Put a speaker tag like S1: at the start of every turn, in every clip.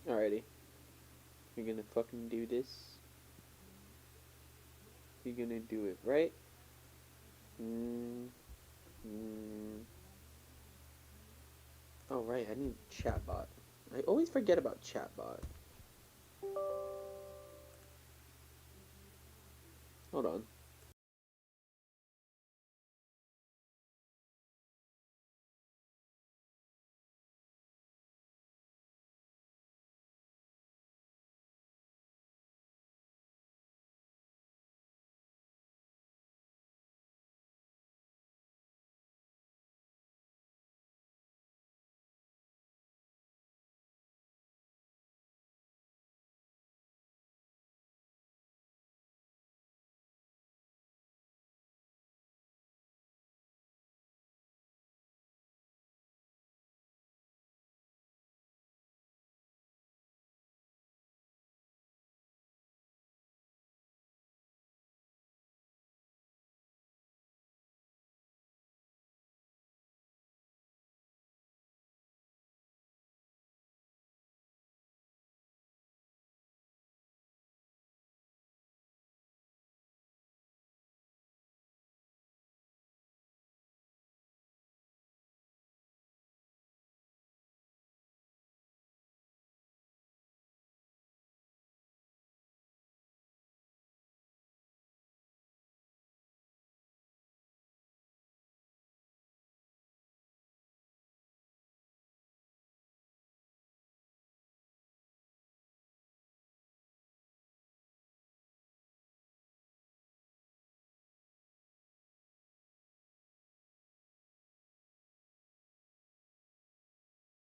S1: Alrighty. You're gonna fucking do this. You're gonna do it right. Mm, mm. Oh, right, I need chatbot. I always forget about chatbot. Hold on.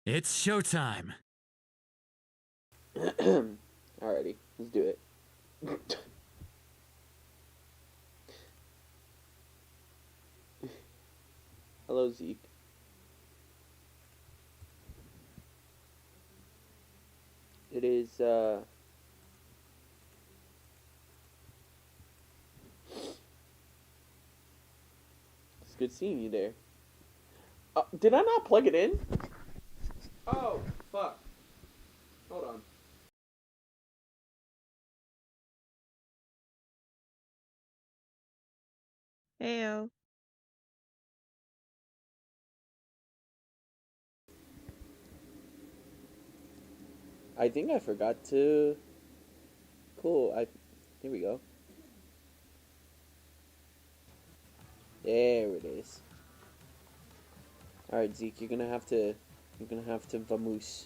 S2: It's showtime.
S1: Alrighty, let's do it. Hello, Zeke. It is, it's good seeing you there. Did I not plug it in? Oh, fuck. Hold on.
S3: Heyo.
S1: I think I forgot to. Cool. Here we go. There it is. All right, Zeke. You're gonna have to. You're gonna have to vamoose.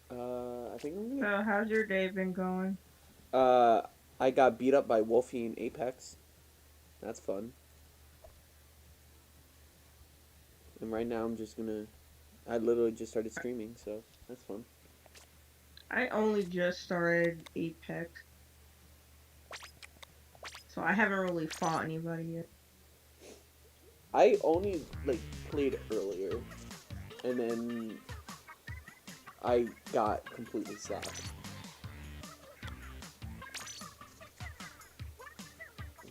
S1: I think I'm gonna.
S3: So, how's your day been going?
S1: Uh, I got beat up by Wolfie in Apex. That's fun. And right now I'm just gonna. I literally just started streaming, so that's fun.
S3: I only just started Apex, so I haven't really fought anybody yet.
S1: I only like played earlier, and then I got completely slapped.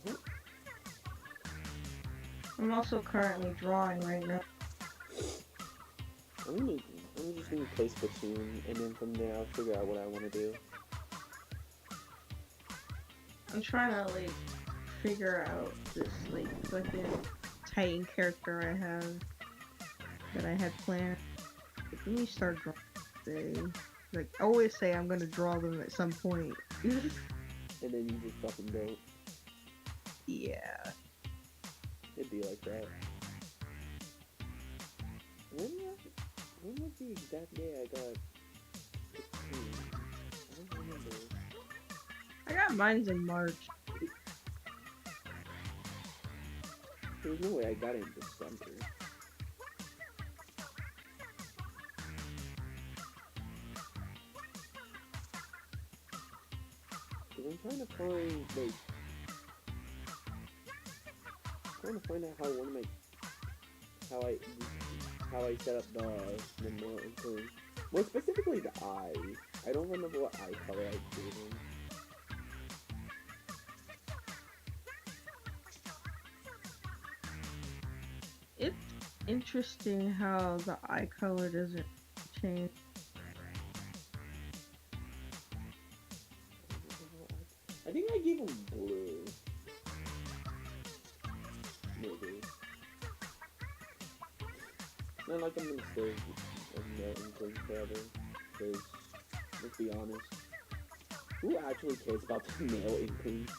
S1: Mhm.
S3: I'm also currently drawing right now.
S1: I'm gonna, I'm just gonna play Splatoon, and then from there I'll figure out what I want to do.
S3: I'm trying to like figure out this like fucking Titan character I have that I had planned. Like, let me start drawing today. Like I always say, I'm gonna draw them at some point.
S1: And then you just fucking don't.
S3: Yeah.
S1: It'd be like that. When was, when was the exact day I got 16? I don't remember.
S3: I got mines in March.
S1: There's no way I got it in December. Cause I'm trying to find like trying to find out how one of my how I how I set up the mountain thing. More specifically the eye. I don't remember what eye color I gave him.
S3: It's interesting how the eye color doesn't change.
S1: I think I gave him blue. Maybe. It's not like I'm gonna stay a male inkling forever. Because, let's be honest, who actually cares about the male inklings?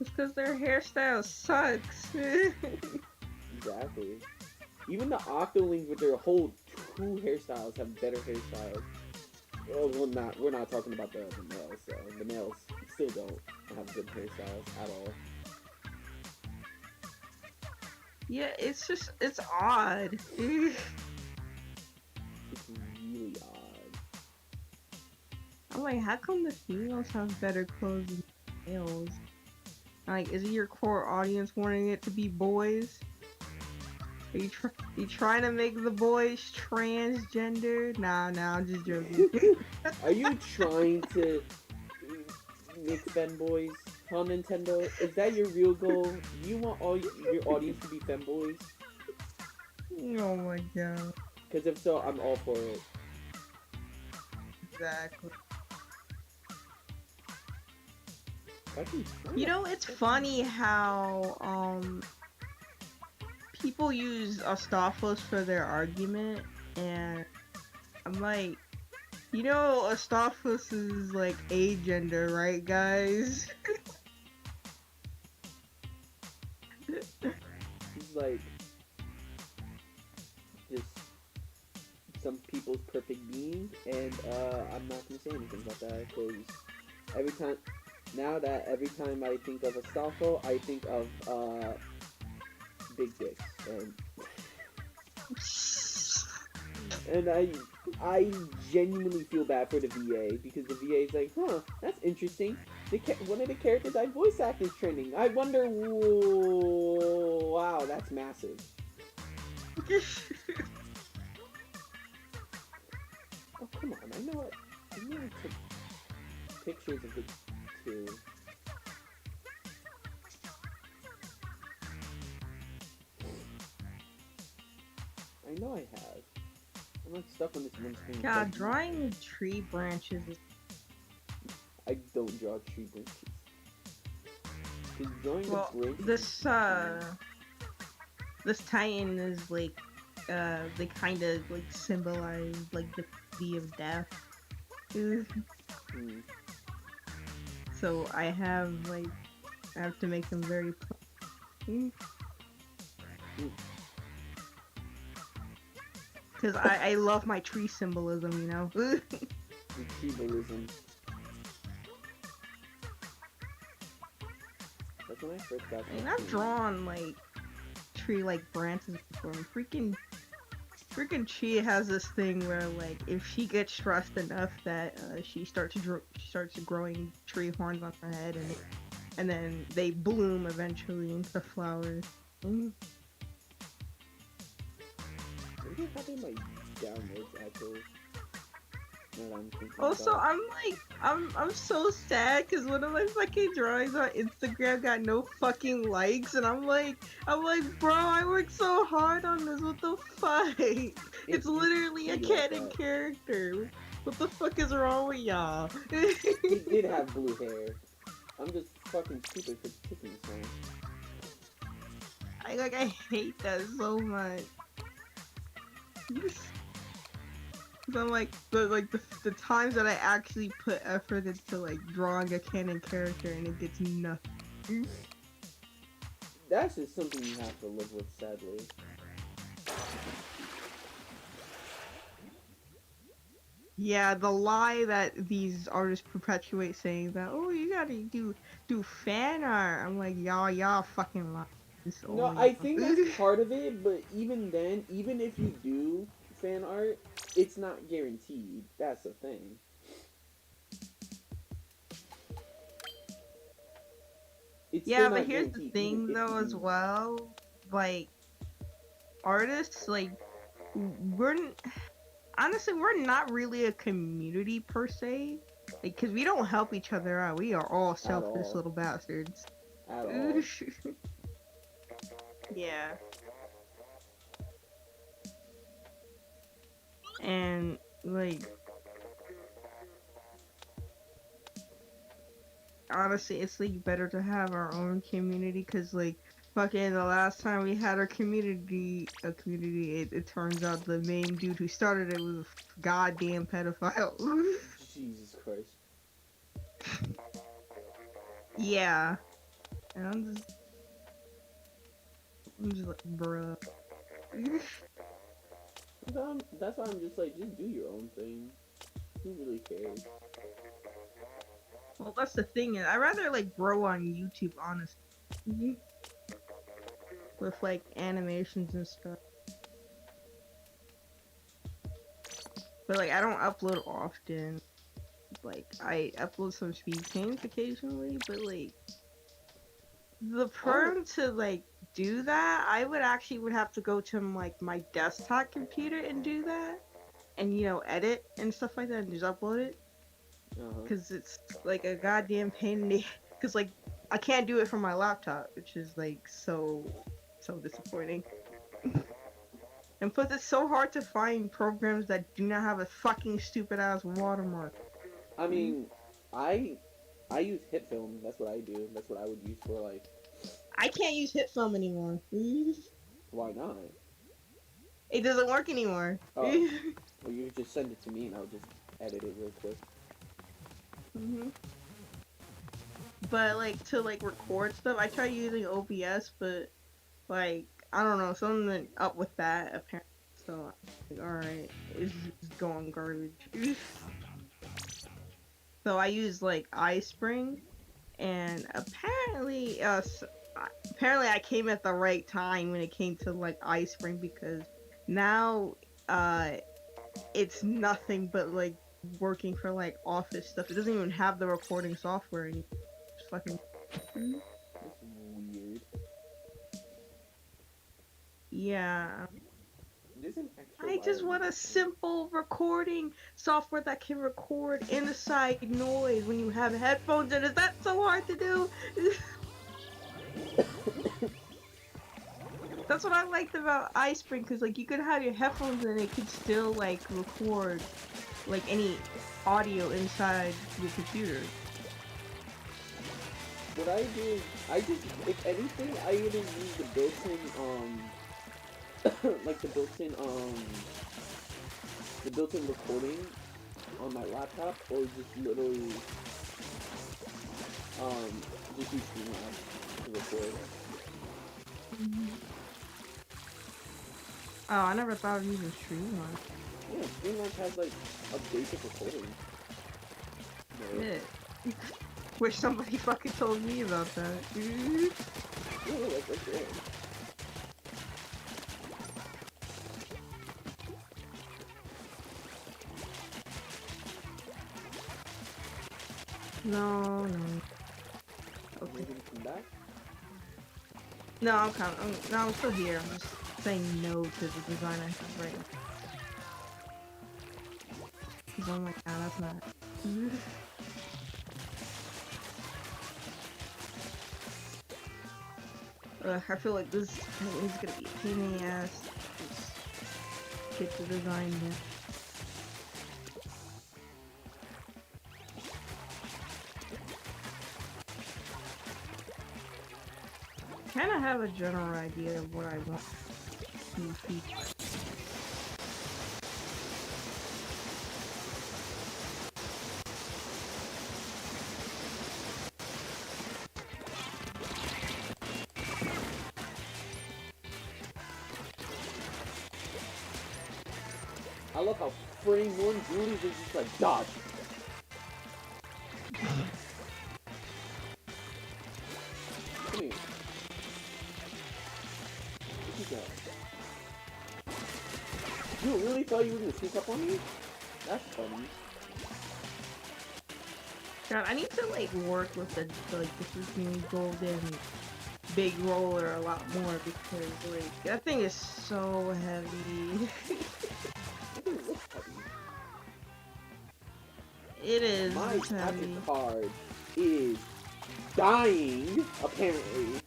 S3: It's because their hairstyle sucks.
S1: Exactly. Even the octolings with their whole two hairstyles have better hairstyles. Oh, well, we're not talking about the males, so the males still don't have good hairstyles at all.
S3: Yeah, it's odd.
S1: It's really odd.
S3: I'm like, how come the females have better clothes than the males? Like, is it your core audience wanting it to be boys? Are you trying to make the boys transgender? Nah, I'm just joking.
S1: Are you trying to make femboys on Nintendo? Is that your real goal? Do you want all your audience to be femboys?
S3: Oh my god.
S1: Because if so, I'm all for it.
S3: Exactly.
S1: Actually,
S3: You know, it's funny how people use Astolphos for their argument, and I'm like, you know, Astolphos is like agender, right, guys?
S1: He's like just some people's perfect being, and I'm not gonna say anything about that because every time I think of Astolfo, I think of big dicks, and I genuinely feel bad for the VA because the VA is like, huh, that's interesting. One of the characters I voice act is trending. I wonder, whoa, wow, that's massive. Oh, come on, I know I took pictures of the two. I know I have. I'm not stuck on this one screen.
S3: God, drawing tree branches is...
S1: I don't draw tree branches. Drawing
S3: well,
S1: the branches
S3: this Titan is like, they kind of like symbolize like the beauty of death. So I have to make them very. Because I love my tree symbolism, you know?
S1: The tree-balism. That's when I first got
S3: I mean, I've drawn, like, tree-like branches before. Freaking Chia has this thing where, like, if she gets stressed enough that she starts growing tree horns on her head, and then they bloom eventually into flowers.
S1: Maybe I have my downloads actually.
S3: Also, I'm so sad because one of my fucking drawings on Instagram got no fucking likes, and I'm like, bro, I worked so hard on this. What the fuck? It's literally a canon character. What the fuck is wrong with y'all?
S1: He did have blue hair. I'm just fucking stupid for picking this one.
S3: I hate that so much. I'm like, the times that I actually put effort into like drawing a canon character and it gets nothing.
S1: That's just something you have to live with, sadly.
S3: Yeah, the lie that these artists perpetuate, saying that, oh, you gotta do fan art. I'm like, y'all fucking lie.
S1: No, I think that's part of it, but even then, even if you do fan art, it's not guaranteed. That's the thing. It's
S3: yeah, but here's the thing though as well, like, artists, like, honestly, we're not really a community per se, like, cause we don't help each other out. We are all selfish little bastards.
S1: At all.
S3: Yeah. And like honestly, it's like better to have our own community because like fucking the last time we had our community, it turns out the main dude who started it was a goddamn pedophile.
S1: Jesus Christ.
S3: Yeah, and I'm just like, bruh.
S1: That's why I'm just like, just do your own thing. Who really cares?
S3: Well, that's the thing is, I rather like grow on YouTube, honestly, with like animations and stuff. But like, I don't upload often. Like, I upload some speed paints occasionally, but like, the
S1: I
S3: perm to like do that, I would have to go to like my desktop computer and do that, and edit and stuff like that, and just upload it,
S1: uh-huh.
S3: because it's like a goddamn pain in the. Because like, I can't do it from my laptop, which is like so disappointing. And plus, it's so hard to find programs that do not have a fucking stupid ass watermark.
S1: I mean, I I use hit film. That's what I do. That's what I would use for like.
S3: I can't use HitFilm anymore.
S1: Why not?
S3: It doesn't work anymore.
S1: Oh, well, you just send it to me and I'll just edit it real quick.
S3: hmm But like to like record stuff, I try using OBS, but like I don't know, something up with that apparently. So like, all right, it's just going garbage. So I use like iSpring, and apparently I came at the right time when it came to like iSpring because now it's nothing but like working for like office stuff. It doesn't even have the recording software anymore. It's fucking
S1: That's weird.
S3: yeah.
S1: There's an extra
S3: I just
S1: wire
S3: want
S1: in
S3: a
S1: this thing.
S3: simple recording software that can record inside noise when you have headphones in. Is that so hard to do? That's what I liked about iSpring, because like you could have your headphones and it could still like record like any audio inside your computer.
S1: What I do is I just, if anything, I either use the built-in like the built-in recording on my laptop, or just literally just use Streamlabs to record.
S3: Oh, I never thought of using Streamline.
S1: Yeah, Streamlabs has like a basic recording. No,
S3: Shit. Wish somebody fucking told me about that.
S1: like right there.
S3: No.
S1: Are
S3: Okay.
S1: you gonna come back?
S3: No, I'm still here. I'm just saying no to the design I have right now. Cause I'm like, nah, that's not. I feel like this is gonna be a pain in the ass. Just get the design done. Kind of have a general idea of what I want to feature.
S1: I love how frame one Julie's is just like dodge. Come here. What you got? You really thought you were gonna sneak up on me? That's funny.
S3: God, I need to like work with the this new golden big roller a lot more because like that thing is so heavy.
S1: It doesn't look heavy.
S3: It is
S1: My
S3: heavy.
S1: capture card is dying, apparently.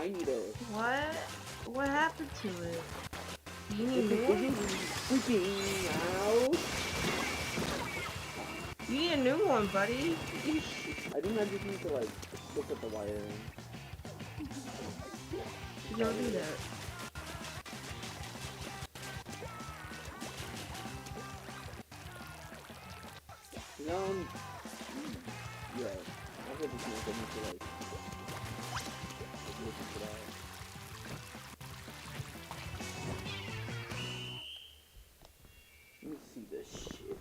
S1: I need a...
S3: What? What happened to it? You need
S1: This
S3: more?
S1: isn't freaking out.
S3: You need a new one, buddy.
S1: I think I just need to, like, look at the wiring.
S3: Go do that.
S1: Yeah. I think it's not going to, like, look into that. Let me see this shit.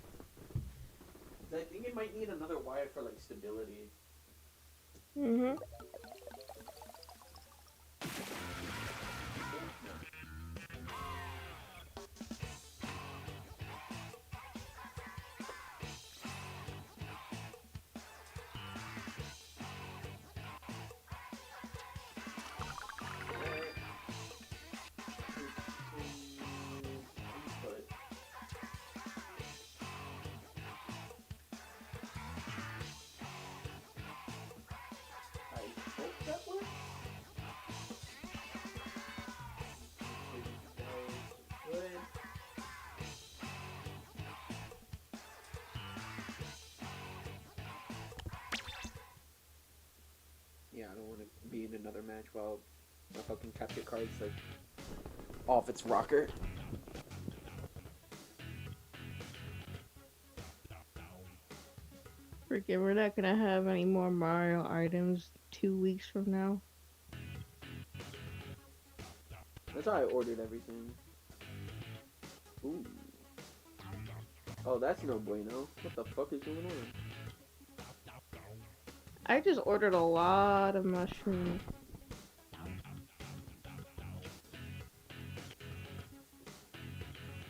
S1: 'Cause I think it might need another wire for, like, stability.
S3: Mm-hmm.
S1: Yeah, I don't want to be in another match while my fucking capture card's like off its rocker.
S3: Freaking, we're not gonna have any more Mario items 2 weeks from now.
S1: That's how I ordered everything. Ooh. Oh, that's no bueno. What the fuck is going on?
S3: I just ordered a lot of mushrooms.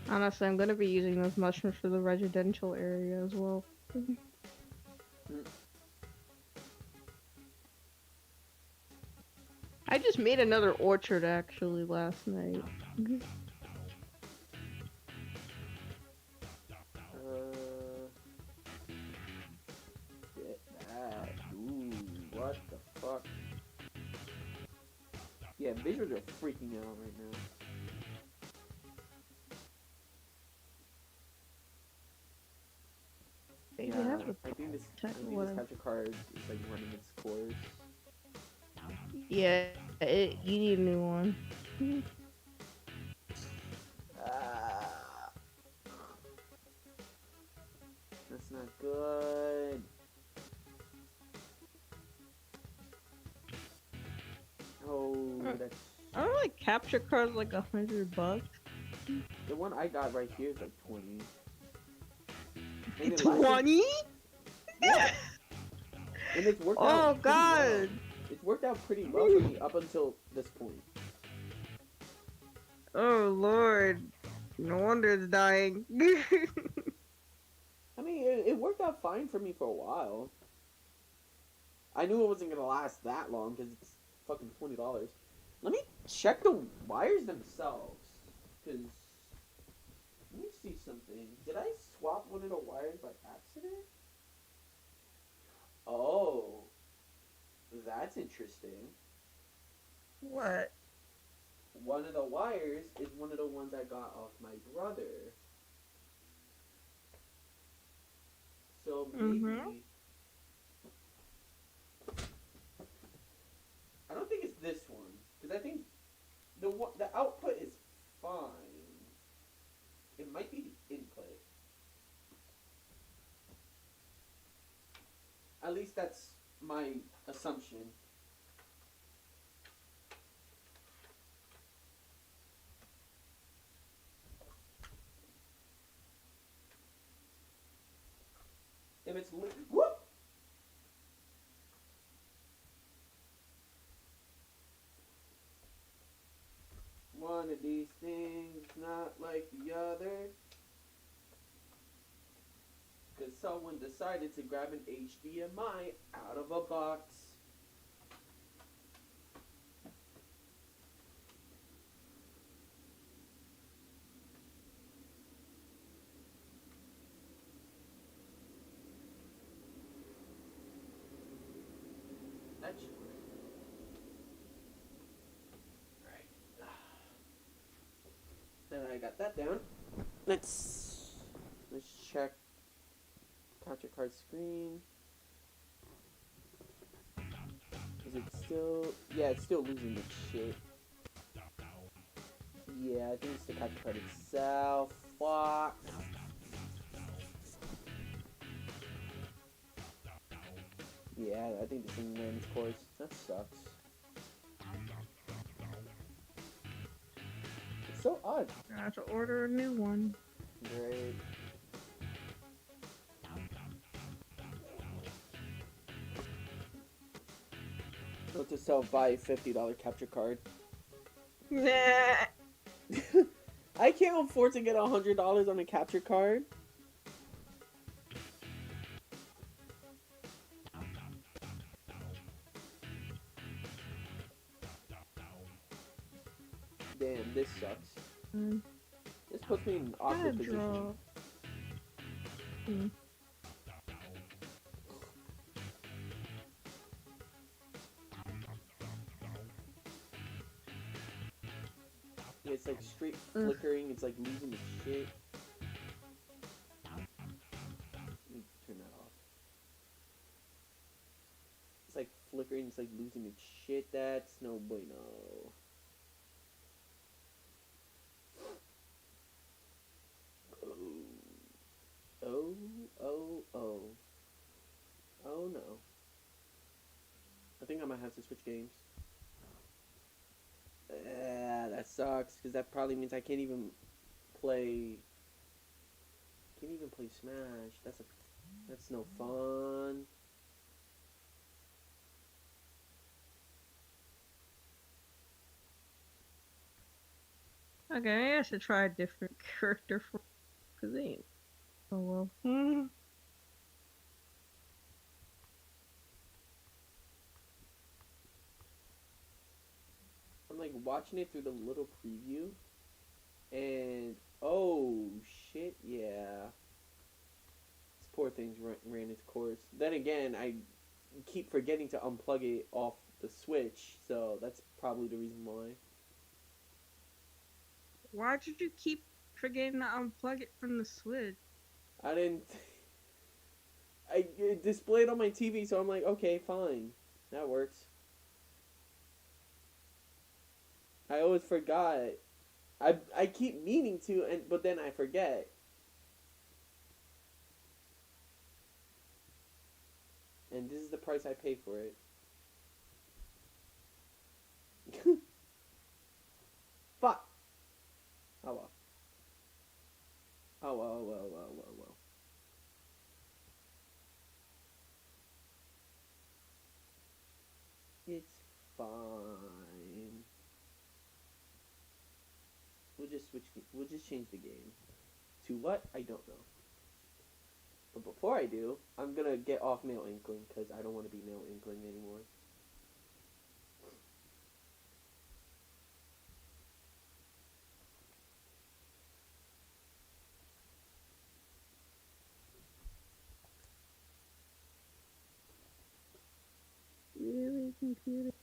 S3: Honestly, I'm gonna be using those mushrooms for the residential area as well. I just made another orchard actually last night.
S1: Get that. Ooh, what the fuck? Yeah, visuals are freaking out right now.
S3: Maybe
S1: Yeah,
S3: have
S1: I think this
S3: whatever.
S1: capture card is like running its course.
S3: Yeah, you need a new one.
S1: That's not good. Oh, that's...
S3: I don't like capture cards like $100.
S1: The one I got right here is like 20. And it
S3: 20?
S1: Yeah. And it's worked out.
S3: Oh
S1: pretty
S3: god!
S1: well. It's worked out pretty well for me up until this point.
S3: Oh lord. No wonder it's dying.
S1: I mean, it worked out fine for me for a while. I knew it wasn't gonna last that long because it's fucking $20. Let me check the wires themselves. Because, let me see something. Did I swap one of the wires by accident? Oh. That's interesting.
S3: What?
S1: One of the wires is one of the ones I got off my brother. So maybe... I don't think it's this one. Because I think the output is fine. It might be the input. At least that's my assumption. If it's whoop. One of these things not like the other. Because someone decided to grab an HDMI out of a box. That should work. got that down. Let's check capture card screen. Is it still? Yeah, it's still losing its shit. Yeah, I think it's the capture card itself. Fuck. Yeah, I think this thing ran its course. That sucks. It's so odd.
S3: I have to order a new one.
S1: Great. Note to self, buy a $50 capture card.
S3: Nah.
S1: I can't afford to get $100 on a capture card. Damn, this sucks. This puts me in an awkward position. Yeah, it's like straight flickering. It's like losing its shit. Let me turn that off. It's like flickering. It's like losing its shit. That's no bueno. Oh no. I think I might have to switch games. That sucks, because that probably means I can't even play Smash. That's no fun.
S3: Okay, maybe I should try a different character for, cause they ain't. Oh well.
S1: I'm like watching it through the little preview, and oh shit, yeah. This poor thing's ran its course. Then again, I keep forgetting to unplug it off the Switch, so that's probably the reason why.
S3: Why did you keep forgetting to unplug it from the Switch?
S1: I didn't. It displayed on my TV, so I'm like, okay, fine, that works. I always forgot. I keep meaning to, but then I forget. And this is the price I pay for it. Fuck. Oh well. Oh well. It's fine. We'll just change the game. To what? I don't know. But before I do, I'm gonna get off Male Inkling, because I don't want to be Male Inkling anymore.
S3: Really, computer?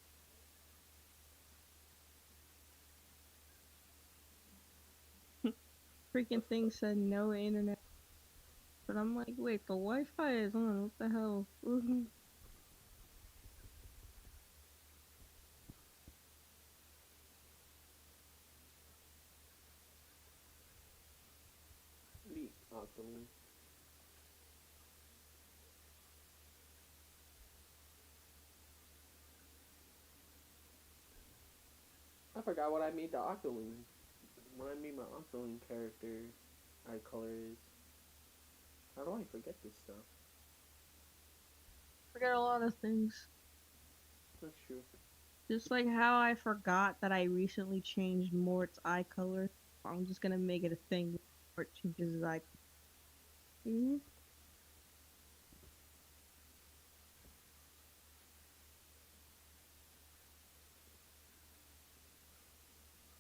S3: Freaking thing said no internet. But I'm like, wait, the Wi-Fi is on. What the hell?
S1: The Octoling. I forgot what I made the Octoling. What I made my Octoling character eye color is. How do I forget this stuff?
S3: Forget a lot of things.
S1: That's true.
S3: Just like how I forgot that I recently changed Mort's eye color. I'm just gonna make it a thing. Mort changes his eye color.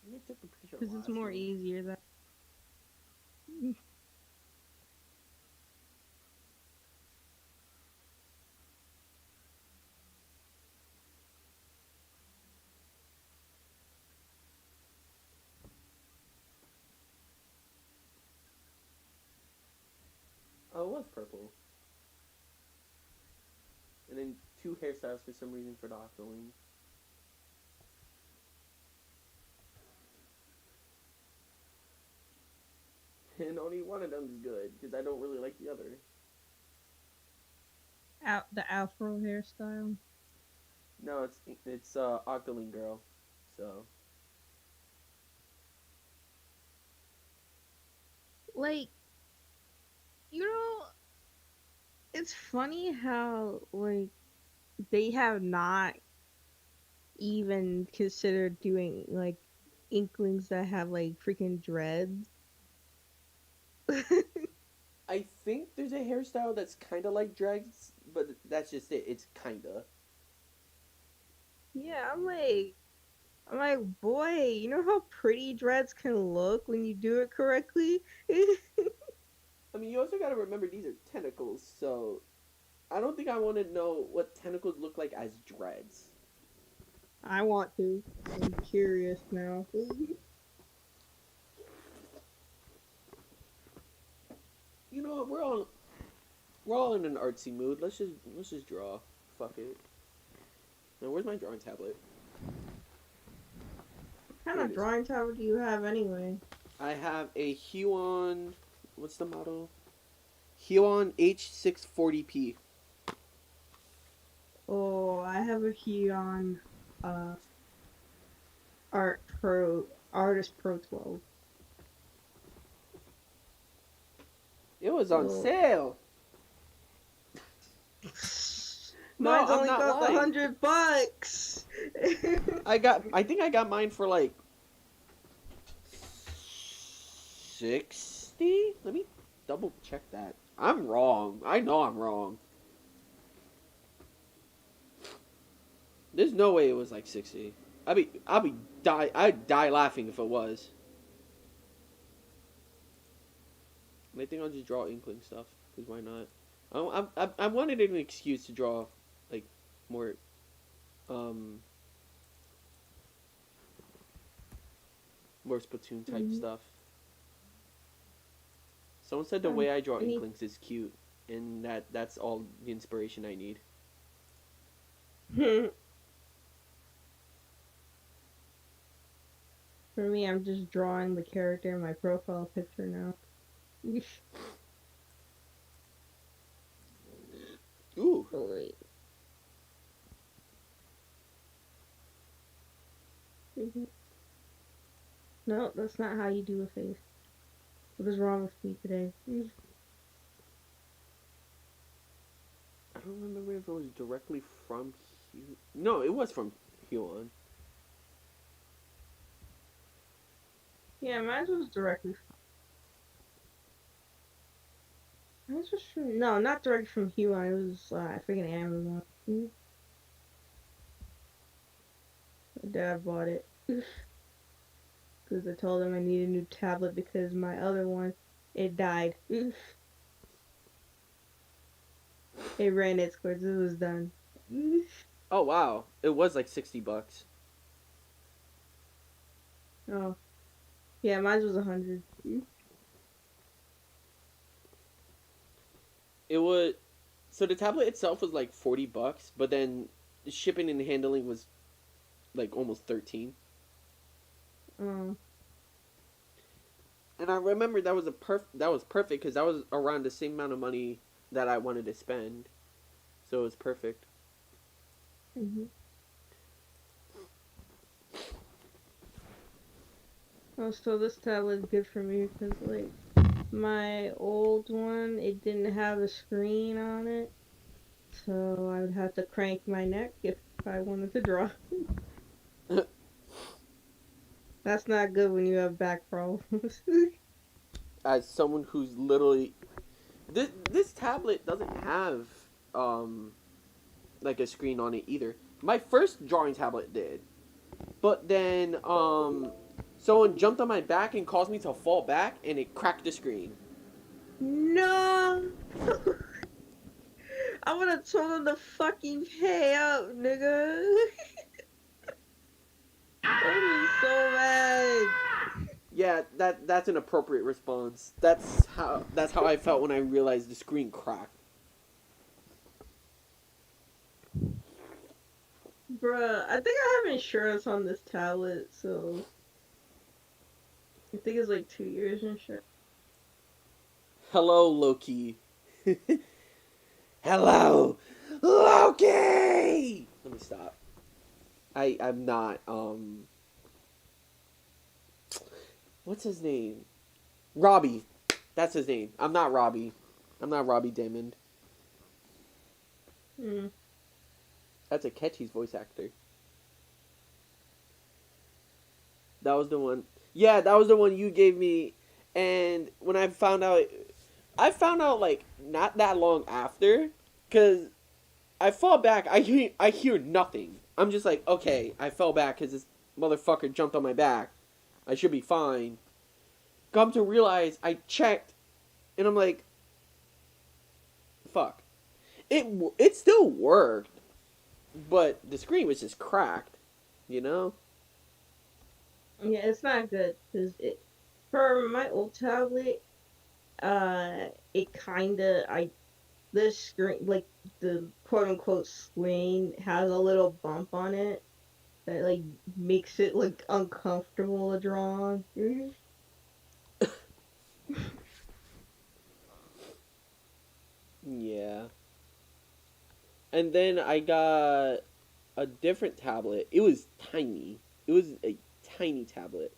S1: I took a picture
S3: Because it's
S1: last
S3: more
S1: month.
S3: easier that.
S1: it was purple. And then 2 hairstyles for some reason for the Octoling. And only one of them is good, because I don't really like the other.
S3: The afro hairstyle.
S1: No, it's Octoling girl, so.
S3: Like, you know, it's funny how, like, they have not even considered doing, like, Inklings that have, like, freaking dreads.
S1: I think there's a hairstyle that's kind of like dreads, but that's just it. It's kinda.
S3: Yeah, I'm like, boy, you know how pretty dreads can look when you do it correctly?
S1: I mean, you also gotta remember these are tentacles, so I don't think I want to know what tentacles look like as dreads.
S3: I want to. I'm curious now.
S1: You know what? We're all in an artsy mood. Let's just draw. Fuck it. Now, where's my drawing tablet?
S3: What kind of drawing tablet do you have anyway?
S1: I have a Huon. What's the model? Huon H640p.
S3: Oh, I have a Huon Artist Pro 12.
S1: It was on sale. No,
S3: Mine's
S1: I'm
S3: only
S1: not
S3: got
S1: lying.
S3: $100.
S1: I think I got mine for like 60. Let me double check that. I'm wrong. I know I'm wrong. There's no way it was like 60. I'd die laughing if it was. And I think I'll just draw Inkling stuff, because why not? I wanted an excuse to draw like more more Splatoon type stuff. Someone said the way I draw Inklings is cute, and that's all the inspiration I need.
S3: For me, I'm just drawing the character in my profile picture now.
S1: Ooh.
S3: Oh, wait. No, that's not how you do a face. What is wrong with me today?
S1: I don't remember if it was directly from Hugh. No, it was from Huon.
S3: Yeah, mine was directly from... Mine was from... No, not directly from Huon. It was freaking Amazon. My dad bought it. Because I told him I need a new tablet because my other one, it died. It ran its course. It was done.
S1: Oh wow, it was like $60.
S3: Oh. Yeah, mine was 100.
S1: It was, so the tablet itself was like $40, but then shipping and handling was like almost 13.
S3: Oh.
S1: And I remember that was perfect because that was around the same amount of money that I wanted to spend, so it was perfect.
S3: Oh, so this tablet is good for me because, like, my old one, it didn't have a screen on it, so I would have to crank my neck if I wanted to draw. That's not good when you have back problems.
S1: As someone who's literally, this tablet doesn't have like a screen on it either. My first drawing tablet did, but then someone jumped on my back and caused me to fall back, and it cracked the screen.
S3: No! I would have told him to fucking pay up, nigga. That would be so bad.
S1: Yeah, that's an appropriate response. That's how I felt when I realized the screen cracked.
S3: Bruh, I think I have insurance on this tablet, so I think it's like 2 years insurance.
S1: Hello, Loki. Hello, Loki. Let me stop. I'm not what's his name? Robbie. That's his name. I'm not Robbie. I'm not Robbie Damon.
S3: Hmm.
S1: That's a Catchy's voice actor. That was the one. Yeah, that was the one you gave me. And when I found out like not that long after, cause I fall back. I hear nothing. I'm just like, okay, I fell back because this motherfucker jumped on my back. I should be fine. Come to realize, I checked, and I'm like, fuck. It still worked, but the screen was just cracked, you know?
S3: Yeah, it's not good because for my old tablet, it kinda the screen, like the quote unquote screen, has a little bump on it that like makes it like uncomfortable to draw on.
S1: Yeah. And then I got a different tablet. It was tiny. It was a tiny tablet.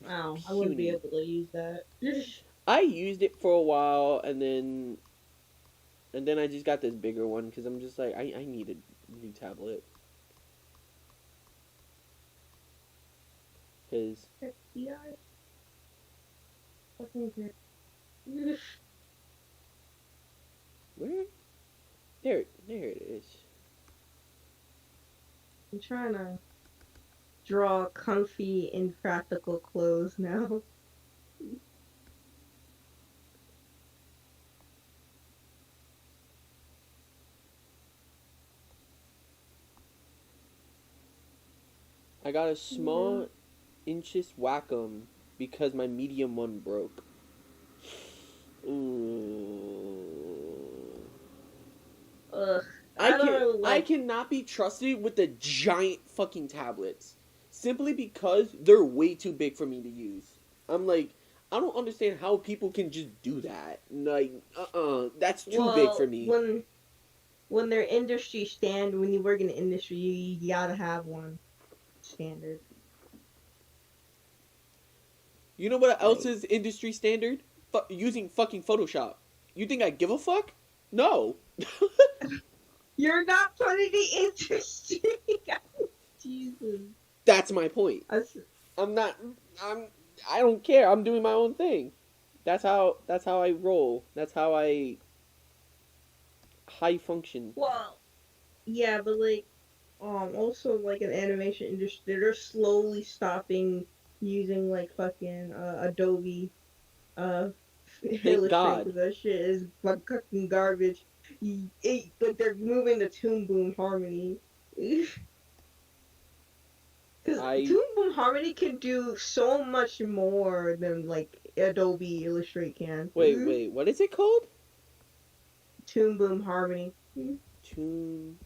S3: Wow, I wouldn't be
S1: Puny.
S3: able to use that.
S1: I used it for a while, and then I just got this bigger one because I'm just like, I need a new tablet. Because
S3: Yeah, fucking good.
S1: where? There it is.
S3: I'm trying to draw comfy and practical clothes now.
S1: I got a small inches Wacom because my medium one broke. Ooh.
S3: Ugh, I don't really
S1: I
S3: like.
S1: cannot be trusted with the giant fucking tablets. Simply because they're way too big for me to use. I'm like, I don't understand how people can just do that. Like, that's too big for
S3: Well,
S1: me.
S3: when they're industry stand, when you work in the industry, you gotta have one standard.
S1: You know what else
S3: Like,
S1: is industry standard? Using fucking Photoshop. You think I give a fuck? No.
S3: you're not part of the industry. Jesus.
S1: That's my point.
S3: That's,
S1: I'm not. I don't care. I'm doing my own thing. That's how I roll. That's how I high function.
S3: well, yeah, but like, also like an animation industry, they're slowly stopping using like fucking Adobe uh
S1: Thank
S3: Illustrate
S1: God.
S3: because that shit is like fucking garbage. Like they're moving to Toon Boom Harmony. Because
S1: I
S3: Toon Boom Harmony can do so much more than like Adobe Illustrate can.
S1: wait. What is it called?
S3: Toon Boom Harmony.
S1: Toon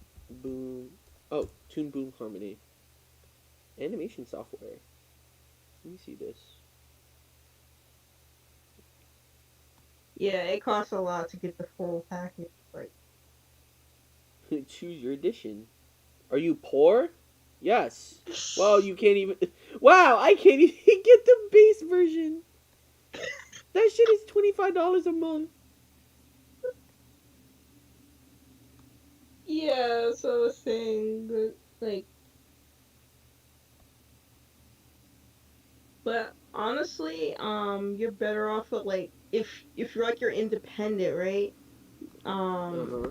S1: Boom. Oh, Toon Boom Harmony. Animation software. Let me see this.
S3: Yeah, it costs a lot to get the full package. Like,
S1: Choose your edition. Are you poor? Yes. Well, you can't even. Wow, I can't even get the base version. That shit is $25 a month.
S3: yeah, so I was saying that, like, but honestly, you're better off with like if you're like you're independent, right?
S1: Uh
S3: Um,
S1: huh.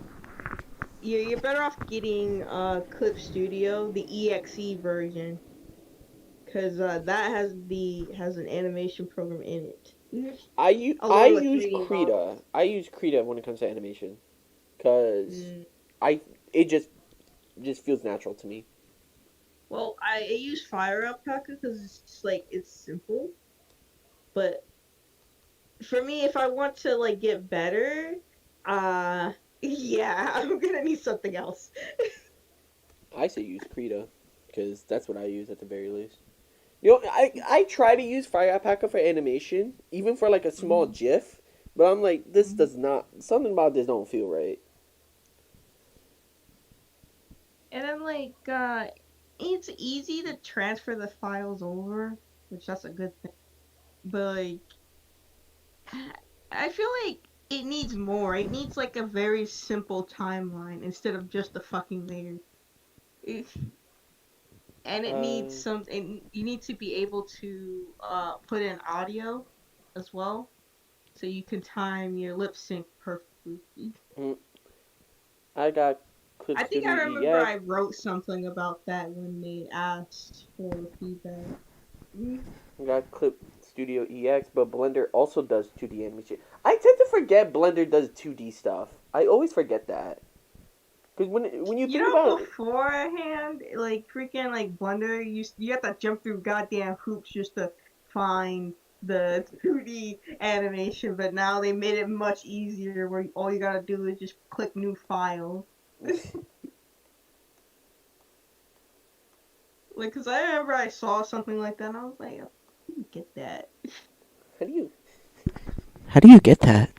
S3: you're better off getting Clip Studio, the EXE version, because that has an animation program in it.
S1: I
S3: Along with
S1: use
S3: 3D
S1: Krita.
S3: models.
S1: I use Krita when it comes to animation, cause
S3: Mm.
S1: I it just feels natural to me.
S3: Well, I use Fire Alpaca because it's just, like it's simple. But for me, if I want to like get better, yeah, I'm gonna need something else.
S1: I say use Krita, because that's what I use at the very least. You know, I try to use Fire Alpaca for animation, even for like a small
S3: Mhm.
S1: GIF, but I'm like, this
S3: Mhm.
S1: does not, something about this don't feel right.
S3: And then like it's easy to transfer the files over, which that's a good thing. But like I feel like it needs more. It needs like a very simple timeline instead of just the fucking layer. It- And it needs
S1: Uh,
S3: some. And you need to be able to put in audio as well, so you can time your lip sync perfectly.
S1: mm, I got Clip
S3: I think I
S1: Studio
S3: remember
S1: EX.
S3: I wrote something about that when they asked for feedback. Mm.
S1: I got Clip Studio EX, but Blender also does 2D animation. I tend to forget Blender does 2D stuff. I always forget that. Because when you
S3: You
S1: think
S3: know,
S1: about,
S3: beforehand, like freaking like Blender, you have to jump through goddamn hoops just to find the 2D animation, but now they made it much easier where all you gotta do is just click new file. Like, cause I remember I saw something like that and I was like, I didn't get that.
S1: how do you how do you get that?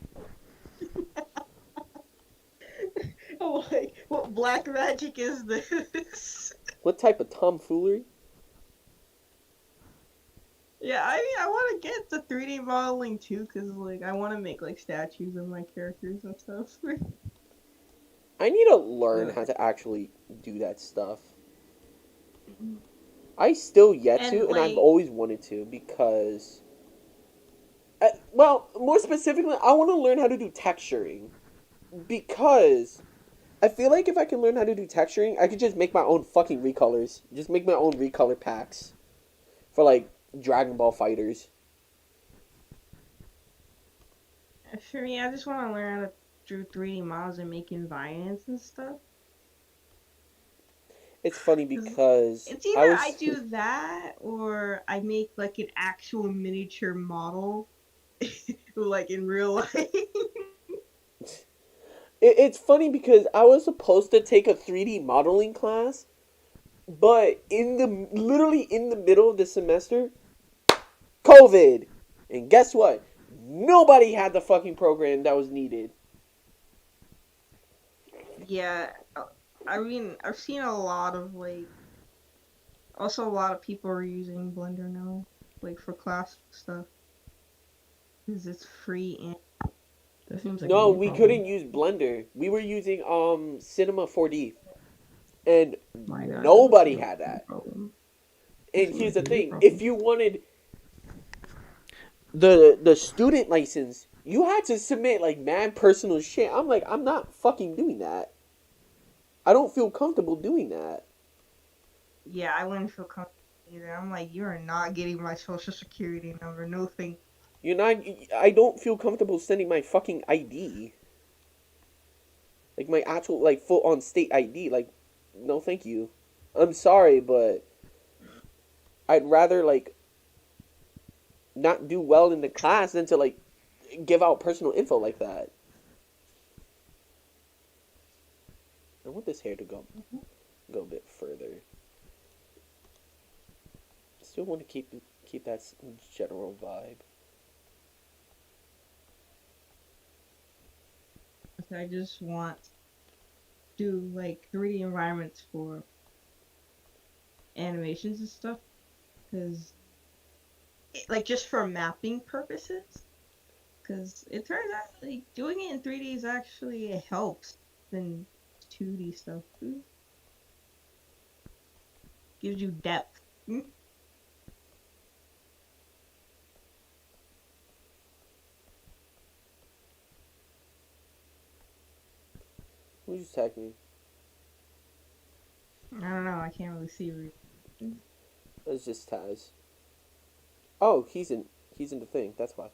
S3: I'm like, what black magic is this?
S1: What type of tomfoolery?
S3: Yeah, I mean, I want to get the 3D modeling too, cause like I want to make like statues of my characters and stuff.
S1: I need to learn
S3: Uh,
S1: how to actually do that stuff. I still yet
S3: and
S1: to, and I've
S3: like,
S1: always wanted to because, well, more specifically, I want to learn how to do texturing because I feel like if I can learn how to do texturing, I could just make my own fucking recolors. Just make my own recolor packs for like Dragon Ball fighters.
S3: for me, I just want to learn how to do 3D models and make environments and stuff.
S1: It's funny
S3: 'Cause
S1: because
S3: it's
S1: I
S3: either I
S1: was
S3: do that or I make like an actual miniature model, like in real life.
S1: it's funny because I was supposed to take a 3D modeling class, but in the literally in the middle of the semester, COVID. And guess what? Nobody had the fucking program that was needed.
S3: Yeah, I mean, I've seen a lot of like, also a lot of people are using Blender now, like for class stuff, because it's free and
S4: That seems like a
S1: No,
S4: me
S1: we
S4: problem.
S1: couldn't use Blender. We were using Cinema 4D. And
S4: My God, that looks like
S1: nobody
S4: a
S1: had
S4: me
S1: that.
S4: problem. That
S1: And
S4: seems
S1: here's
S4: like
S1: the
S4: a me
S1: thing, if
S4: problem.
S1: you wanted the student license, you had to submit like mad personal shit. I'm like, I'm not fucking doing that. I don't feel comfortable doing that.
S3: yeah, I wouldn't feel comfortable either. I'm like, you are not getting my social security number. No thank.
S1: You're not. I don't feel comfortable sending my fucking ID, like my actual like full on state ID. Like, no, thank you. I'm sorry, but I'd rather like not do well in the class than to like give out personal info like that. I want this hair to go a bit further. Still want to keep that general vibe.
S3: I just want to do like 3D environments for animations and stuff, because like just for mapping purposes. Because it turns out like doing it in 3D is actually it helps than 2D stuff. Gives you depth.
S1: Who just tagged me?
S3: I don't know. I can't really see.
S1: It's just Taz. Oh, he's in the thing. That's why.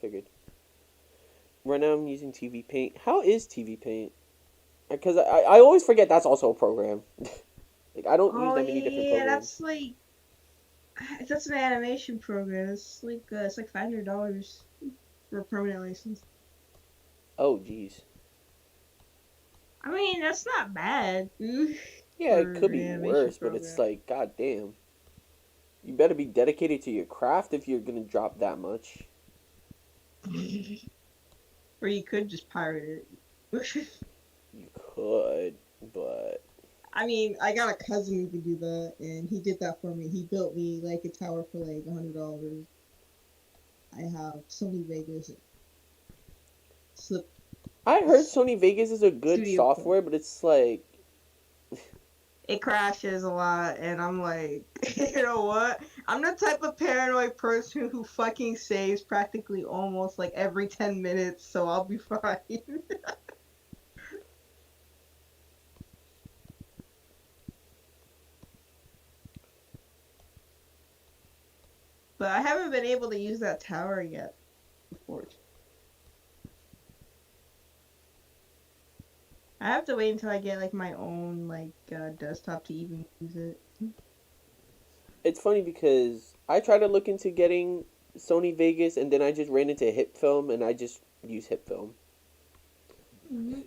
S1: Figured. Right now I'm using TV Paint. How is TV Paint? Because I always forget that's also a program. Like, I don't use
S3: Oh
S1: that many different
S3: yeah,
S1: programs.
S3: that's an animation program. It's like $500 for a permanent license.
S1: Oh, jeez.
S3: I mean, that's not bad
S1: Yeah, it
S3: for
S1: could
S3: an
S1: be
S3: animation
S1: worse, but it's
S3: program.
S1: like, god damn. You better be dedicated to your craft if you're gonna drop that much.
S3: Or you could just pirate it.
S1: You could, but
S3: I mean, I got a cousin who could do that, and he did that for me. He built me like a tower for like $100. I have Sony Vegas Slip
S1: I heard Sony Vegas is a good
S3: Studio Pro.
S1: software, but it's like,
S3: It crashes a lot, and I'm like, you know what? I'm the type of paranoid person who fucking saves practically almost like every 10 minutes, so I'll be fine. But I haven't been able to use that tower yet, unfortunately. I have to wait until I get like my own desktop to even use it.
S1: it's funny because I tried to look into getting Sony Vegas, and then I just ran into Hip Film, and I just use Hip Film.
S3: Mm-hmm.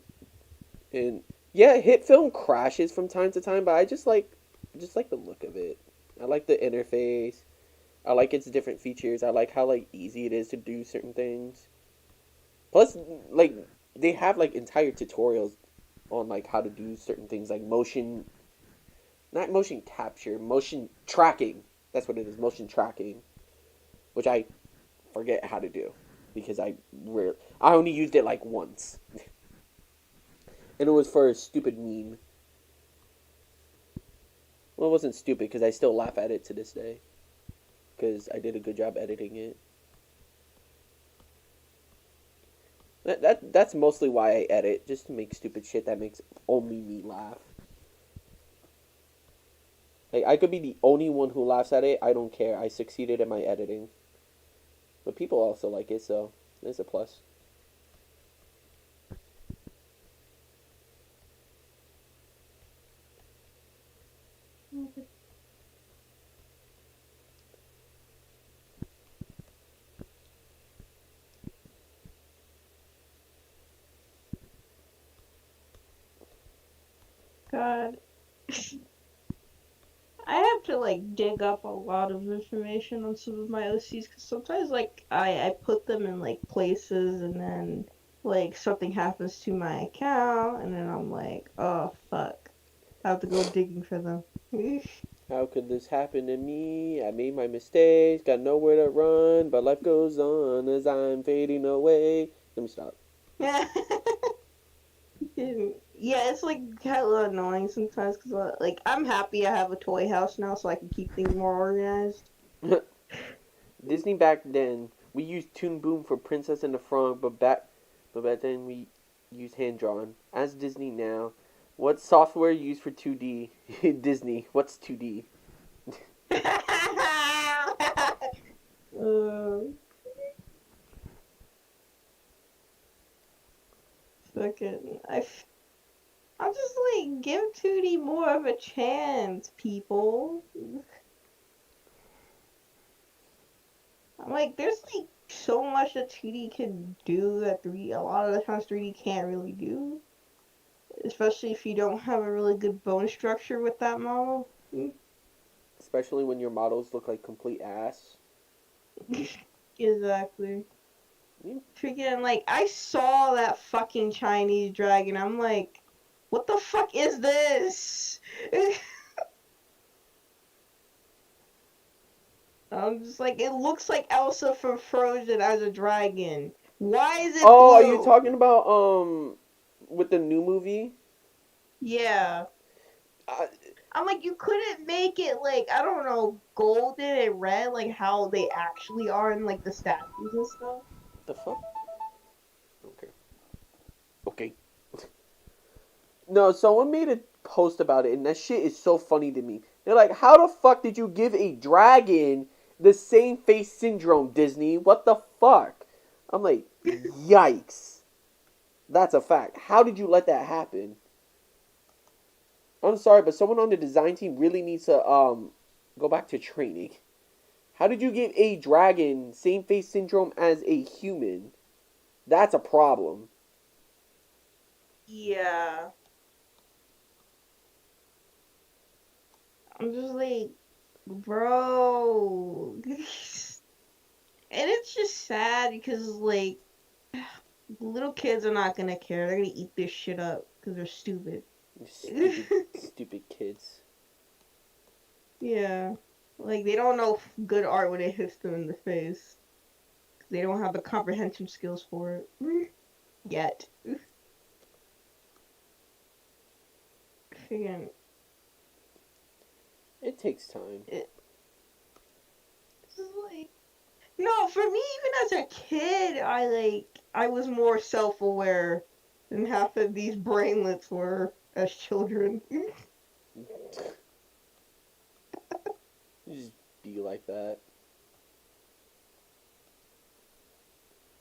S1: And yeah, Hit Film crashes from time to time, but I just like the look of it. I like the interface. I like its different features. I like how like easy it is to do certain things. Plus, like they have like entire tutorials on like how to do certain things, like not motion capture, motion tracking. That's what it is, motion tracking, which I forget how to do because I only used it like once, and it was for a stupid meme. Well, it wasn't stupid because I still laugh at it to this day because I did a good job editing it. That's mostly why I edit, just to make stupid shit that makes only me laugh. Like I could be the only one who laughs at it. I don't care. I succeeded in my editing, but people also like it, so there's a plus.
S3: God, I have to like dig up a lot of information on some of my OCs because sometimes like I put them in like places and then like something happens to my account and then I'm like, oh fuck, I have to go digging for them.
S1: How could this happen to me? I made my mistakes, got nowhere to run, but life goes on as I'm fading away. Let me stop.
S3: Yeah, it's like hella annoying sometimes because like I'm happy I have a toy house now so I can keep things more organized.
S1: Disney back then, we used Toon Boom for Princess and the Frog, but back then we used hand drawn. As Disney now, what software used for 2D? Disney. What's 2D?
S3: uh, Fucking, I'm just like, give 2D more of a chance, people. I'm like, there's like so much that 2D can do that 3D, a lot of the times 3D can't really do. Especially if you don't have a really good bone structure with that model.
S1: Especially when your models look like complete ass.
S3: Exactly.
S1: Yeah.
S3: Freaking, like, I saw that fucking Chinese dragon. I'm like, what the fuck is this? I'm just like, it looks like Elsa from Frozen as a dragon. Why is it
S1: Oh, are you
S3: blue?
S1: talking about with the new movie?
S3: Yeah.
S1: Uh,
S3: I'm like, you couldn't make it like, I don't know, golden and red, like how they actually are in like the statues and stuff.
S1: the fuck? Okay. Okay. No, someone made a post about it, and that shit is so funny to me. They're like, how the fuck did you give a dragon the same face syndrome, Disney? What the fuck? I'm like, yikes. That's a fact. How did you let that happen?
S4: I'm sorry, but someone on the design team really needs to go back to training. How did you give a dragon same face syndrome as a human? That's a problem.
S3: Yeah. I'm just like, bro. And it's just sad because, like, little kids are not gonna care. They're gonna eat this shit up because they're stupid.
S4: Stupid kids.
S3: Yeah. Like, they don't know good art when it hits them in the face. They don't have the comprehension skills for it. Yet. Freaking.
S4: It takes time.
S3: It's like. No, for me, even as a kid, I was more self-aware than half of these brainlets were as children.
S4: Just be like that.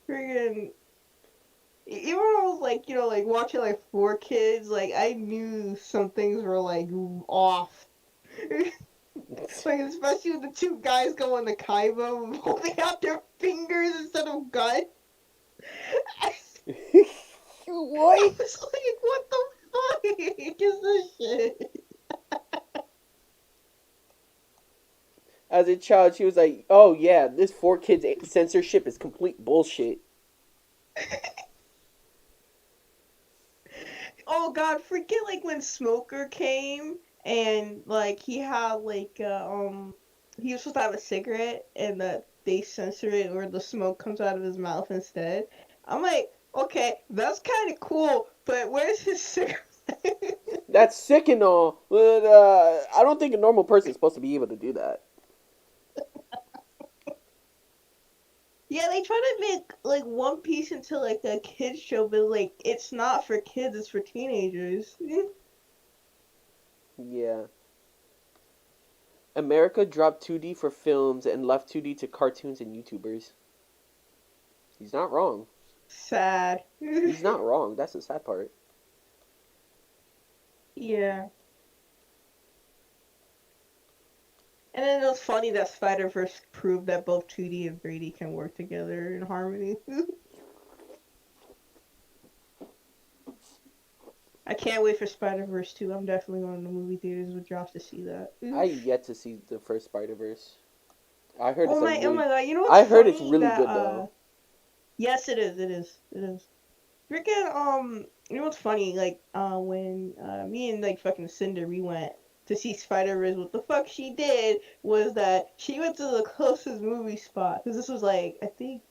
S3: Friggin', even when I was like, like watching like 4 Kids, like I knew some things were like off. Like especially when the 2 guys go on the Kaiba holding out their fingers instead of guns.
S4: What?
S3: I was like, what the fuck is this shit?
S4: As a child, she was like, "Oh yeah, this 4 Kids censorship is complete bullshit."
S3: Oh god, forget like when Smoker came and like he had like he was supposed to have a cigarette and they censor it or the smoke comes out of his mouth instead. I'm like, okay, that's kind of cool, but where's his cigarette?
S4: That's sick and all, but I don't think a normal person is supposed to be able to do that.
S3: Yeah, they try to make like One Piece into like a kids show, but like it's not for kids, it's for teenagers.
S4: Yeah. America dropped 2D for films and left 2D to cartoons and YouTubers. He's not wrong.
S3: Sad.
S4: He's not wrong. That's the sad part.
S3: Yeah. And then it was funny that Spider-Verse proved that both 2D and 3D can work together in harmony. I can't wait for Spider-Verse 2. I'm definitely going to the movie theaters with Josh to see that.
S4: I yet to see the first Spider-Verse. I heard it's
S3: Oh
S4: like
S3: my
S4: really...
S3: god, you know what's
S4: I heard it's
S3: funny?
S4: really
S3: That,
S4: good though.
S3: Yes, it is. Freaking, you know what's funny? Like, when, me and, like, fucking Cinder, we went to see Spider-Verse, what the fuck she did was that she went to the closest movie spot, because this was, like, I think,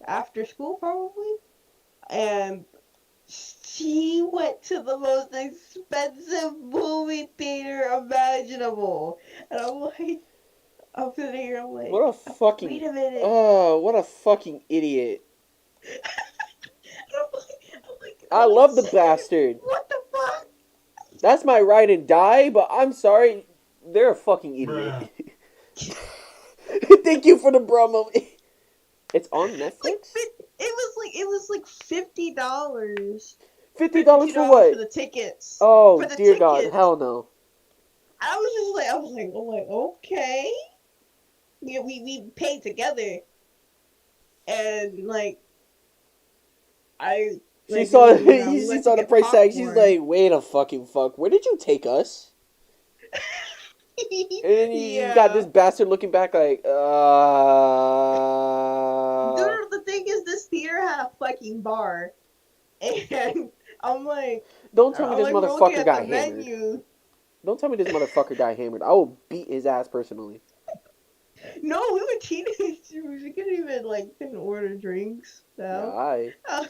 S3: after school, probably? And she went to the most expensive movie theater imaginable. And I'm like, I'm sitting here, I'm like,
S4: What a fucking...
S3: wait a minute.
S4: Oh, what a fucking idiot.
S3: I'm like,
S4: I love the bastard.
S3: what the fuck?
S4: That's my ride and die, but I'm sorry. They're a fucking idiot. Thank you for the bro moment. It's on Netflix?
S3: It was like $50.
S4: $50 for what?
S3: For the tickets.
S4: Oh,
S3: For the
S4: dear
S3: tickets.
S4: God. Hell no.
S3: I was like, okay. Yeah, we paid together. And like I
S4: She
S3: like,
S4: saw
S3: we
S4: she
S3: went
S4: saw
S3: to
S4: the
S3: get
S4: price tag. She's
S3: popcorn.
S4: like, wait a fucking fuck. Where did you take us? And then you got this bastard looking back like,
S3: Dude, the thing is, this theater had a fucking bar, and I'm like,
S4: Don't tell me this
S3: we're looking
S4: motherfucker
S3: at
S4: got
S3: the
S4: hammered.
S3: menu.
S4: Don't tell me this motherfucker got hammered. I will beat his ass personally.
S3: No, we were teenagers. We couldn't order drinks. So.
S4: Yeah,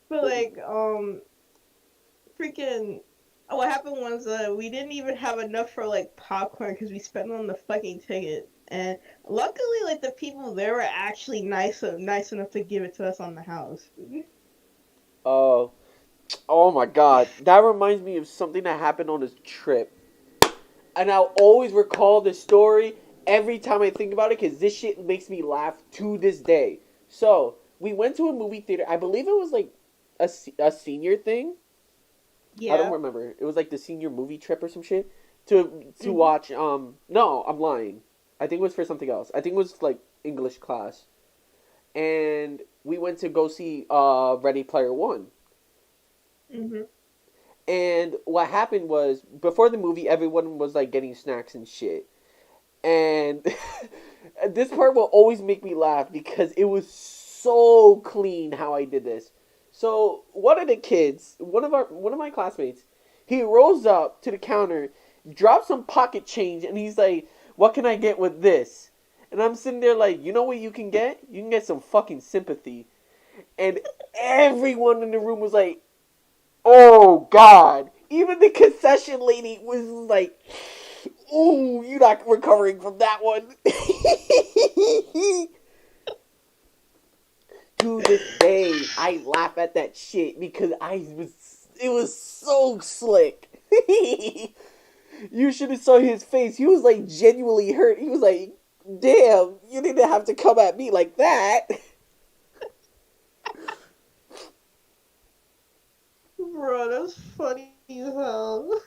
S3: But like, freaking. What happened was we didn't even have enough for like popcorn because we spent on the fucking ticket. And luckily, like the people there were actually nice enough to give it to us on the house.
S4: Oh my God. That reminds me of something that happened on this trip. And I'll always recall this story every time I think about it because this shit makes me laugh to this day. So, we went to a movie theater. I believe it was like a senior thing. I don't
S3: Yeah.
S4: remember. It was like the senior movie trip or some shit to
S3: Mhm.
S4: watch. No, I'm lying. I think it was for something else. I think it was like English class, and we went to go see Ready Player One.
S3: Mhm.
S4: And what happened was before the movie, everyone was like getting snacks and shit. And this part will always make me laugh because it was so clean how I did this. So one of the kids, one of my classmates, he rolls up to the counter, drops some pocket change, and he's like, "What can I get with this?" And I'm sitting there like, you know what you can get? You can get some fucking sympathy. And everyone in the room was like, "Oh God!" Even the concession lady was like, "Ooh, you're not recovering from that one." To this day, I laugh at that shit because it was so slick. You should have saw his face. He was like genuinely hurt. He was like, "Damn, you didn't have to come at me like that."
S3: Bro, that's funny as hell.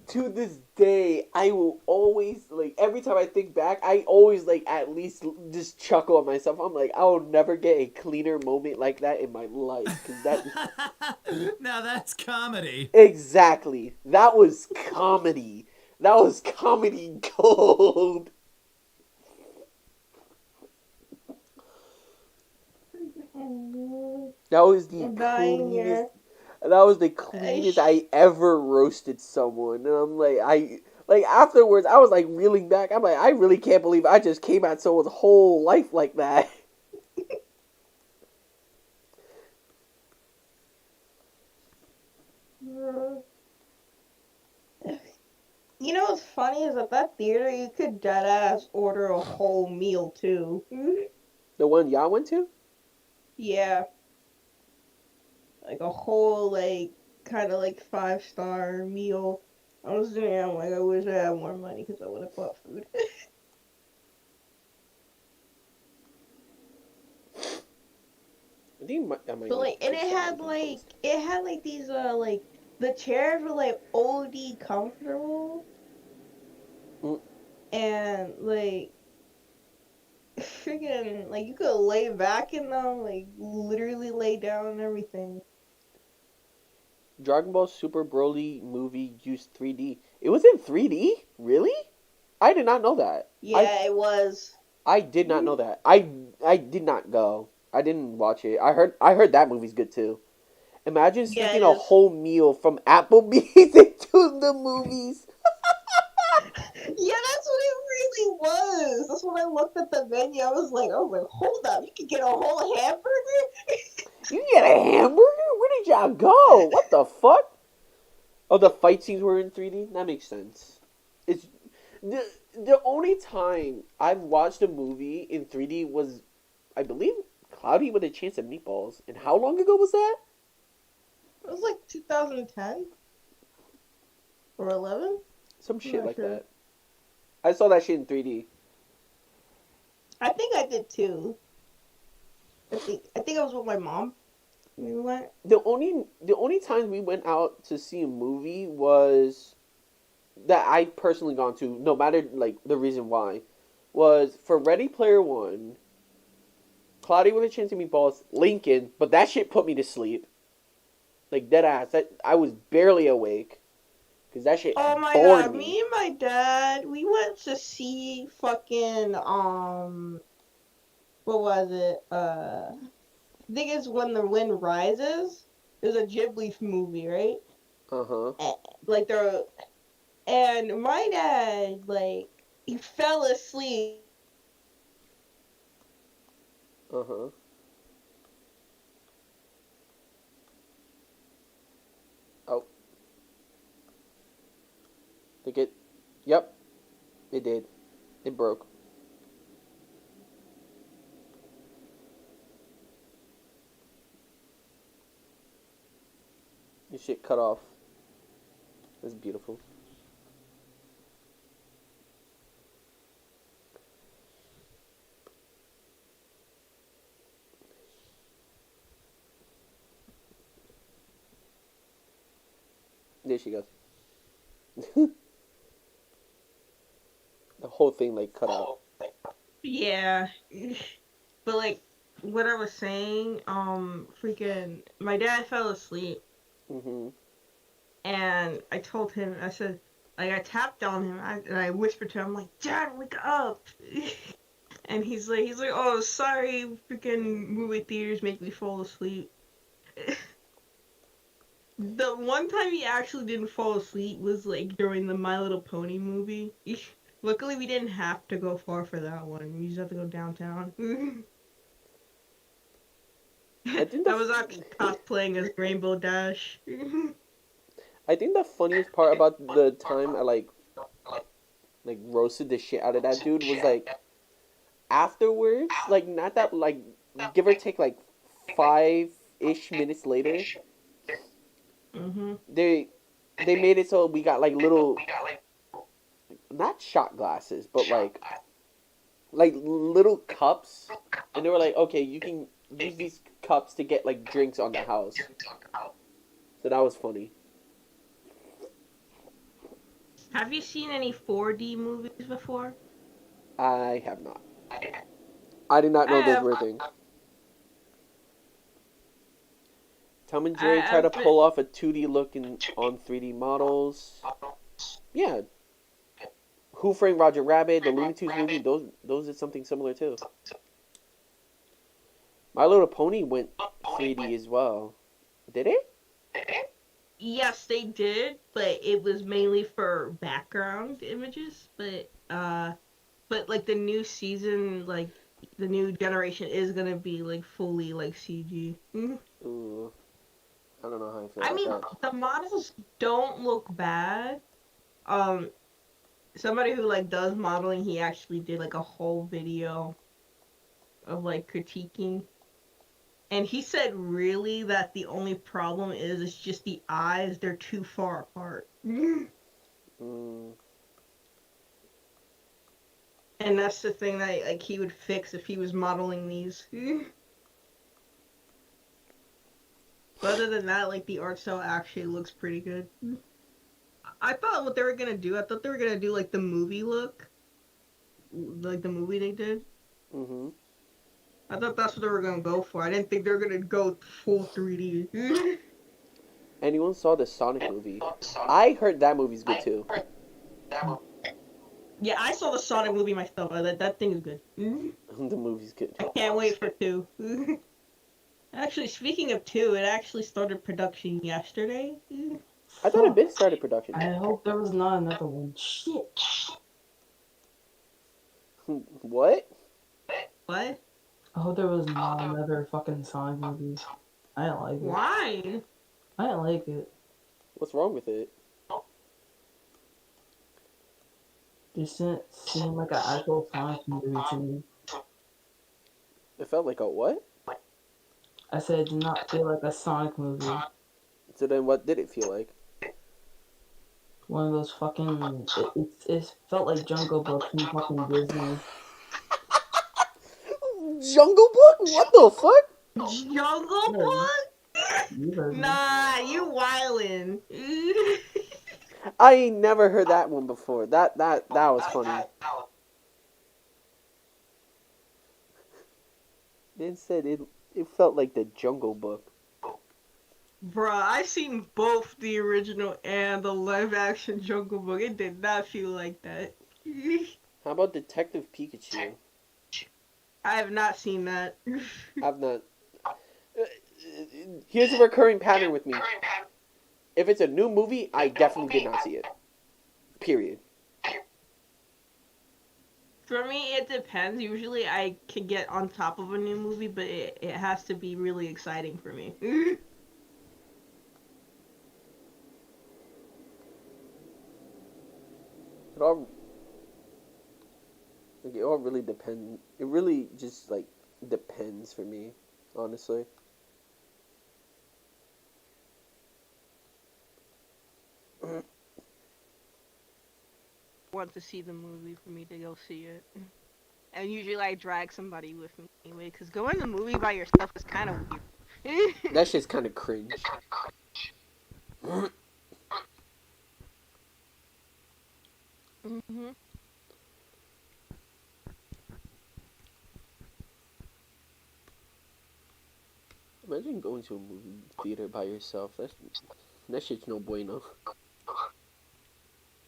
S4: To this day, I will always like every time I think back, I always like at least just chuckle at myself. I'm like, I will never get a cleaner moment like that in my life because that
S2: Now that's comedy.
S4: exactly that was comedy. That was comedy gold. That was the
S3: I'm dying
S4: cleanest.
S3: here.
S4: That was the
S3: I
S4: cleanest I ever roasted someone, and I'm like, like afterwards, I was like reeling back. I'm like, I really can't believe I just came at someone's whole life like that.
S3: You know what's funny is at that theater you could deadass order a whole meal too.
S4: The one y'all went to?
S3: Yeah, like a whole like kind of like 5-star meal. I was doing. I'm like, I wish I had more money because I would have bought food.
S4: I think I might
S3: But
S4: need
S3: like,
S4: to
S3: and
S4: take some ID post.
S3: it had like these like the chairs were like OD comfortable
S4: Mm,
S3: and like freaking like you could lay back in them, like literally lay down and everything.
S4: Dragon Ball Super Broly movie used 3D. It was in 3D? Really? I did not know that.
S3: Yeah, it was.
S4: I did not know that. I did not go. I didn't watch it. I heard that movie's good too. Imagine
S3: Yeah,
S4: sneaking
S3: it
S4: a
S3: is.
S4: whole meal from Applebee's into the movies.
S3: Yeah, that's what it really was. That's when I looked at the menu. I was like, hold up, you could get a whole hamburger.
S4: You get a hamburger? Where did y'all go? What the fuck? Oh, the fight scenes were in 3D? That makes sense. It's the only time I've watched a movie in 3D was, I believe, Cloudy with a Chance of Meatballs. And how long ago was that?
S3: It was like 2010 or 11.
S4: Some
S3: I'm
S4: shit
S3: not
S4: like
S3: sure.
S4: that. I saw that shit in 3D.
S3: I think I did too. I think I was with my mom when we went.
S4: The only times we went out to see a movie was that I personally gone to, no matter like the reason why, was for Ready Player One, Cloudy with a Chance of Meatballs, Lincoln, but that shit put me to sleep. Like dead ass. That I was barely awake because that shit
S3: Oh my
S4: bored
S3: god,
S4: me.
S3: me and my dad, we went to see fucking what was it? I think it's When the Wind Rises. It was a Ghibli movie, right?
S4: Uh huh.
S3: Eh, Like they're and my dad like he fell asleep.
S4: Uh huh. Oh, think it. Yep, it did. It broke. Your shit cut off. That's beautiful. There she goes. The whole thing like cut out.
S3: Yeah. But like what I was saying, freaking my dad fell asleep
S4: Mhm.
S3: and I told him, I said, like I tapped on him and I whispered to him, I'm like, Dad, wake up. And he's like, oh, sorry, freaking movie theaters make me fall asleep. The one time he actually didn't fall asleep was like during the My Little Pony movie. Luckily, we didn't have to go far for that one. We just have to go downtown.
S4: I think
S3: I was actually cosplaying as Rainbow Dash.
S4: I think the funniest part about the time I like roasted the shit out of that dude was like afterwards, like not that like give or take like 5-ish minutes later,
S3: Mm-hmm.
S4: they made it so we got like little not shot glasses, but like little cups, and they were like, okay, you can use these cups to get like drinks on the house. So that was funny.
S3: Have you seen any 4D movies before?
S4: I have not. I did not know those were a thing. Tom and Jerry try to pull off a 2D look on 3D models. Yeah. Who Framed Roger Rabbit, the Looney Tunes movie, those did something similar too. My Little Pony went 3D as well. Did it?
S3: Yes, they did, but it was mainly for background images. But like the new season, like the new generation is gonna be like fully like CG.
S4: Ooh, I don't know how I feel
S3: I
S4: about
S3: mean,
S4: that.
S3: the models don't look bad. Um, Somebody who like does modeling, he actually did like a whole video of like critiquing, and he said really that the only problem is it's just the eyes, they're too far apart.
S4: Mm,
S3: And that's the thing that like he would fix if he was modeling these. But other than that, like the art style actually looks pretty good. I thought what they were gonna do, I thought they were gonna do like the movie look, like the movie they did.
S4: mhm.
S3: I thought that's what they were gonna go for. I didn't think they were gonna go full 3D.
S4: Anyone saw the Sonic movie? I heard that movie's good too.
S3: Yeah, I saw the Sonic movie myself. That thing is good.
S4: The movie's good.
S3: I can't wait for 2. Actually, speaking of 2, it actually started production yesterday.
S4: I thought it been started production.
S5: I hope there was not another one. Shit.
S4: What?
S3: What?
S5: I hope there was not another fucking Sonic movie. I didn't like it.
S3: Why?
S5: I didn't like it.
S4: What's wrong with it?
S5: Just didn't seem like an actual Sonic movie to me.
S4: It felt like a what?
S5: I said it did not feel like a Sonic movie.
S4: So then what did it feel like?
S5: One of those fucking... It felt like Jungle Book from fucking Disney.
S4: Jungle Book? What the fuck?
S3: Jungle Book?
S5: You heard me.
S3: Nah, you wildin'.
S4: I ain't never heard that one before. That was funny. Man said it felt like the Jungle Book.
S3: Bruh, I seen both the original and the live action Jungle Book. It did not feel like that.
S4: How about Detective Pikachu?
S3: I have not seen that.
S4: I've not. Here's a recurring pattern with me. If it's a new movie, I definitely did not see it. Period.
S3: For me, it depends. Usually I can get on top of a new movie, but it has to be really exciting for me.
S4: It all really depends. It really just like depends for me, honestly.
S3: Want to see the movie for me to go see it. And usually I drag somebody with me anyway, because going to the movie by yourself is kind of weird.
S4: That shit's kind of cringe.
S6: Hmm.
S4: Imagine going to a movie theater by yourself. That shit's no bueno.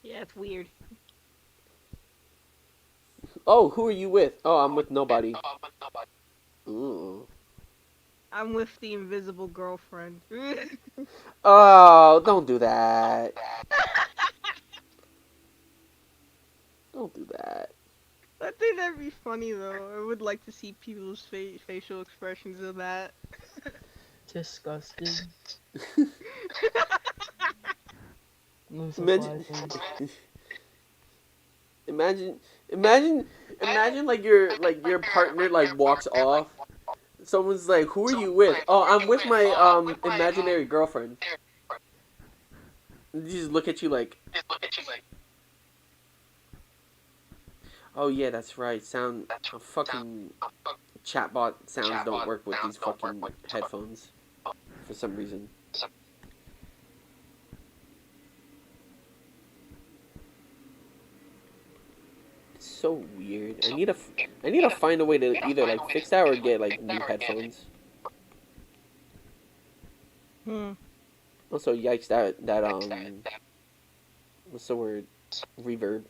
S6: Yeah, it's weird.
S4: Oh, who are you with? Oh, I'm with nobody. Ooh.
S6: I'm with the invisible girlfriend.
S4: Oh, don't do that. Don't do that.
S6: I think that'd be funny though. I would like to see people's facial expressions of that.
S5: Disgusted. No
S4: Imagine,
S5: surprising.
S4: imagine, imagine like your partner like walks off. Someone's like, "Who are you with?" Oh, I'm with my imaginary girlfriend. And they just look at you like, "Oh yeah, that's right. Fucking chatbot sounds don't work with these fucking headphones for some reason." It's so weird. I need to find a way to either like fix that or get like new headphones.
S6: Hmm.
S4: Also, yikes! That what's the word? Reverb.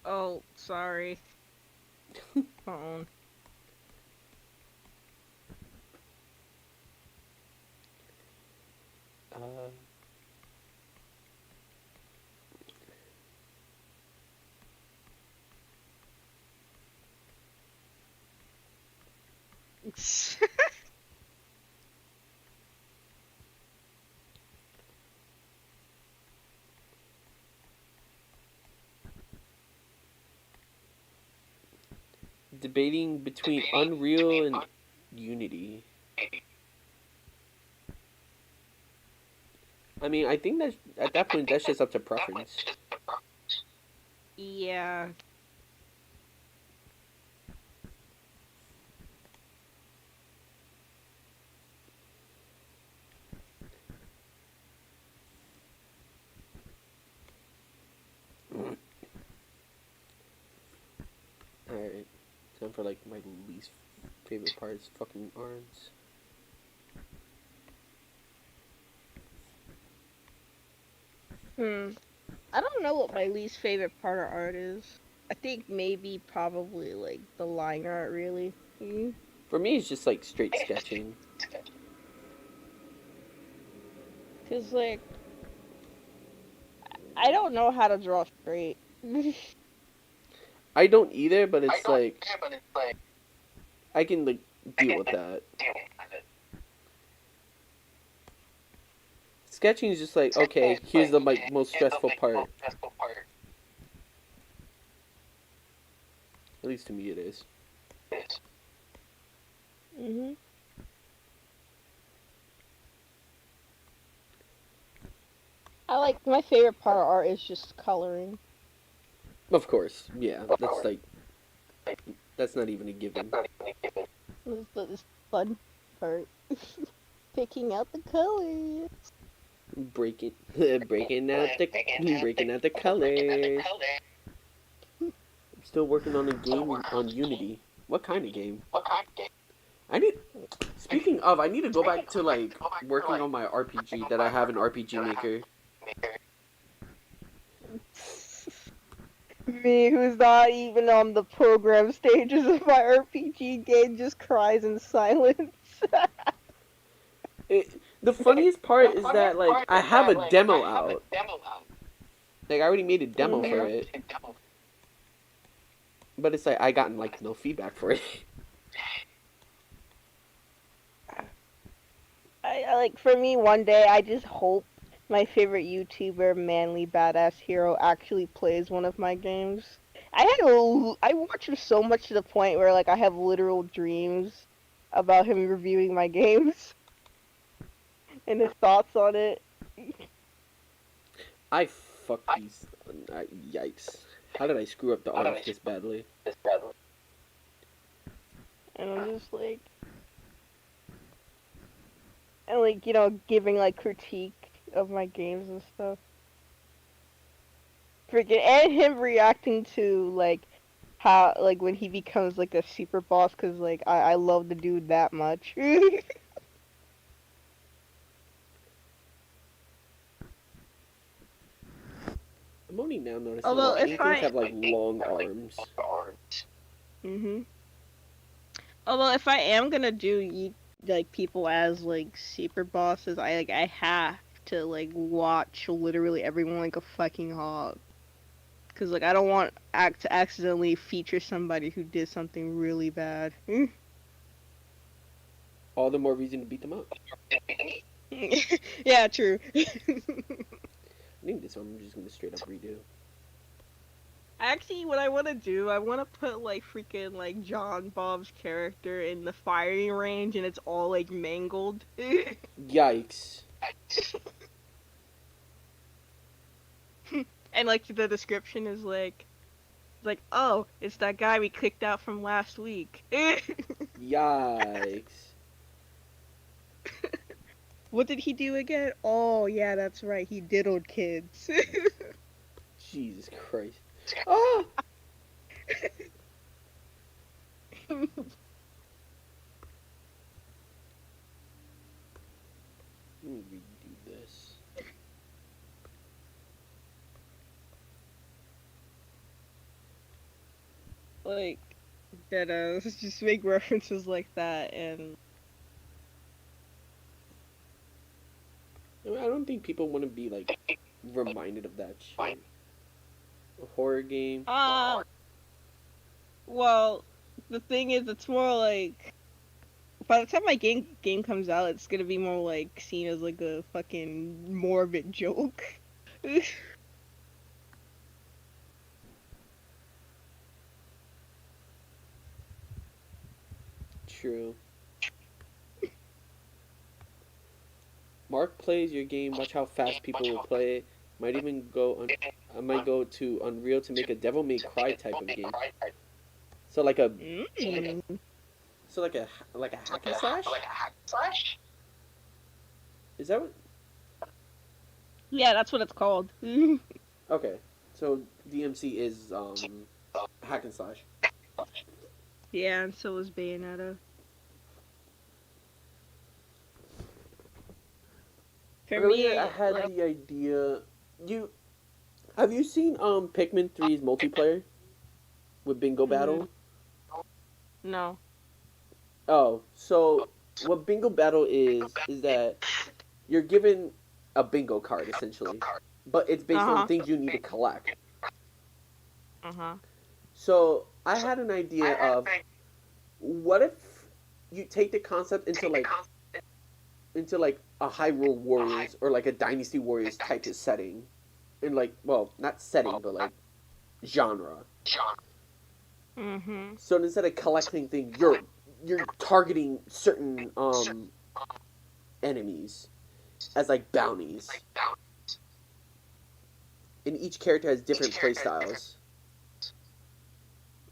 S6: Oh, sorry. Phone.
S4: Uh, debating between Unreal and Unity. I mean, I think that at that point that's just up to preference.
S6: Yeah.
S4: All right, time for like my least favorite parts. Fucking arms.
S6: Hmm. I don't know what my least favorite part of art is. I think maybe probably like the line art really. Hmm.
S4: For me, it's just like straight sketching.
S6: Cause like I don't know how to draw straight.
S4: I don't either, but it's like I can like deal with that. Sketching is just like okay, here's the like most stressful part. At least to me, it is.
S6: Hmm. I like my favorite part of art is just coloring.
S4: Of course, yeah. That's not even a given.
S6: This fun part. Picking out the colors.
S4: Breaking, breaking out the colors. I'm still working on a game on Unity. What kind of game? I need. Speaking of, I need to go back to like working on my RPG that I have in RPG Maker.
S6: Me, who's not even on the program stages of my RPG game, just cries in silence.
S4: The funniest part is that like I have a demo out. Like I already made a demo for it, but it's like I gotten like no feedback for it.
S6: I like for me one day I just hope my favorite YouTuber, Manly Badass Hero, actually plays one of my games. I watch him so much to the point where like I have literal dreams about him reviewing my games and his thoughts on it.
S4: I fuck these. Yikes! How did I screw up the arms this badly?
S6: And I'm just like and like, you know, giving like critique of my games and stuff. Freaking and him reacting to like how like when he becomes like a super boss, cause like I love the dude that much.
S4: I'm only now noticing
S6: Although
S4: that
S6: if
S4: Inklings
S6: I
S4: have like long arms.
S6: mhm. Although if I am gonna do like people as like super bosses, I have to like watch literally everyone like a fucking hog. Cause like I don't want to accidentally feature somebody who did something really bad.
S4: All the more reason to beat them up.
S6: Yeah, true.
S4: I think this one I'm just gonna straight up redo.
S6: Actually, what I want to do, I want to put like freaking like John Bob's character in the firing range, and it's all like mangled.
S4: Yikes.
S6: And like the description is like, oh, it's that guy we kicked out from last week.
S4: Yikes.
S6: What did he do again? Oh yeah, that's right. He diddled kids.
S4: Jesus Christ. Ah! Let me redo this.
S6: Like that just make references like that and
S4: I don't think people want to be like reminded of that shit. A horror game.
S6: well, the thing is it's more like by the time my game comes out, it's gonna be more like seen as like a fucking morbid joke.
S4: True. Mark plays your game. Watch how fast people will play it. Might even go on. I might go to Unreal to make a Devil May Cry type of game. So like a
S6: Mm.
S4: so like a hack and slash. Is that what?
S6: Yeah, that's what it's called.
S4: Okay. So DMC is hack and slash.
S6: Yeah, and so is Bayonetta. For
S4: Earlier,
S6: me,
S4: I had
S6: like,
S4: the idea. Have you seen Pikmin 3's multiplayer with Bingo Battle?
S6: no.
S4: Oh, so what Bingo Battle is that you're given a bingo card essentially, but it's based on
S6: Uh-huh.
S4: things you need to collect.
S6: Uh-huh.
S4: So I had an idea of what if you take the concept into like a Hyrule Warriors or like a Dynasty Warriors type of setting, in like well not setting but like genre.
S6: Mm-hmm.
S4: So instead of collecting things, you're targeting certain enemies as like bounties, and each character has different play styles.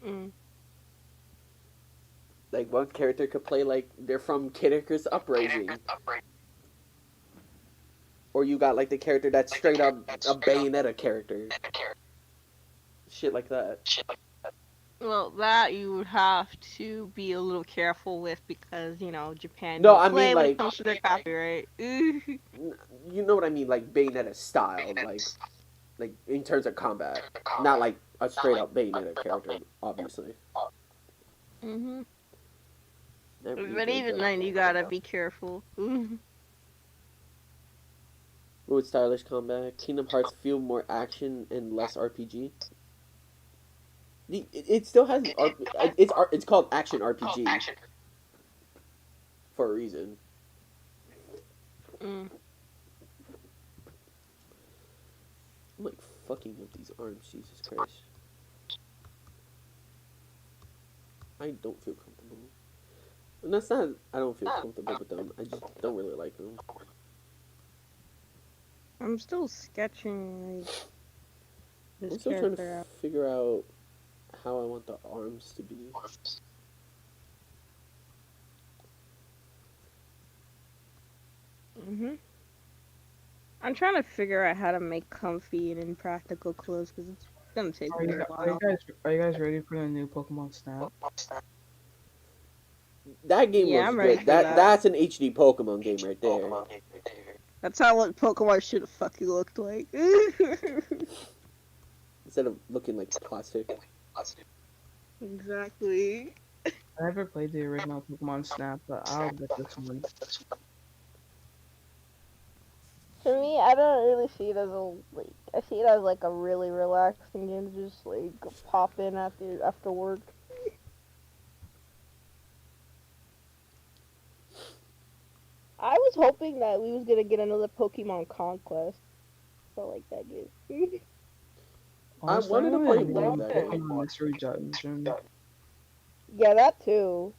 S6: Mm.
S4: Like one character could play like they're from Kid Icarus Uprising, or you got like the character that's straight up a Bayonetta character, shit like that.
S6: Well, that you would have to be a little careful with because, you know, Japan
S4: No,
S6: don't
S4: I mean
S6: play when it
S4: like
S6: comes to their copyright.
S4: you know what I mean, like Bayonetta style, like in terms of combat, not like a straight up Bayonetta character, obviously.
S6: Mm-hmm.
S4: That really
S6: But
S4: did
S6: even
S4: go.
S6: then, you gotta be careful.
S4: With stylish combat, Kingdom Hearts feel more action and less RPG. It still has it's called action RPG for a reason.
S6: Mm.
S4: I'm like fucking up these arms, Jesus Christ. I don't feel comfortable. And that's not I don't feel comfortable with them. I just don't really like them.
S6: I'm still sketching like,
S4: I'm
S6: this
S4: still trying to
S6: character out.
S4: figure out how I want the arms to be.
S6: Mm-hmm. I'm trying to figure out how to make comfy and impractical clothes because it's gonna take
S5: Are
S6: me
S5: you,
S6: a
S5: are you
S6: while.
S5: guys are you guys ready for the new Pokemon Snap?
S4: That game
S6: Yeah,
S4: looks
S6: I'm ready
S4: good.
S6: for that.
S4: That's an HD Pokemon game right there.
S6: That's how what Pokemon should have fucking looked like.
S4: Instead of looking like plastic.
S6: Exactly.
S5: I never played the original Pokemon Snap, but I'll get this one.
S6: For me, I don't really see it as a like. I see it as like a really relaxing game, to just like pop in after work. I was hoping that we was gonna get another Pokemon Conquest. I like that game.
S4: I
S5: Honestly, I
S4: wanted to
S5: want
S4: play
S5: a
S4: more of
S5: new
S4: that game.
S5: Pokemon Mystery Dungeon.
S6: Yeah, that too.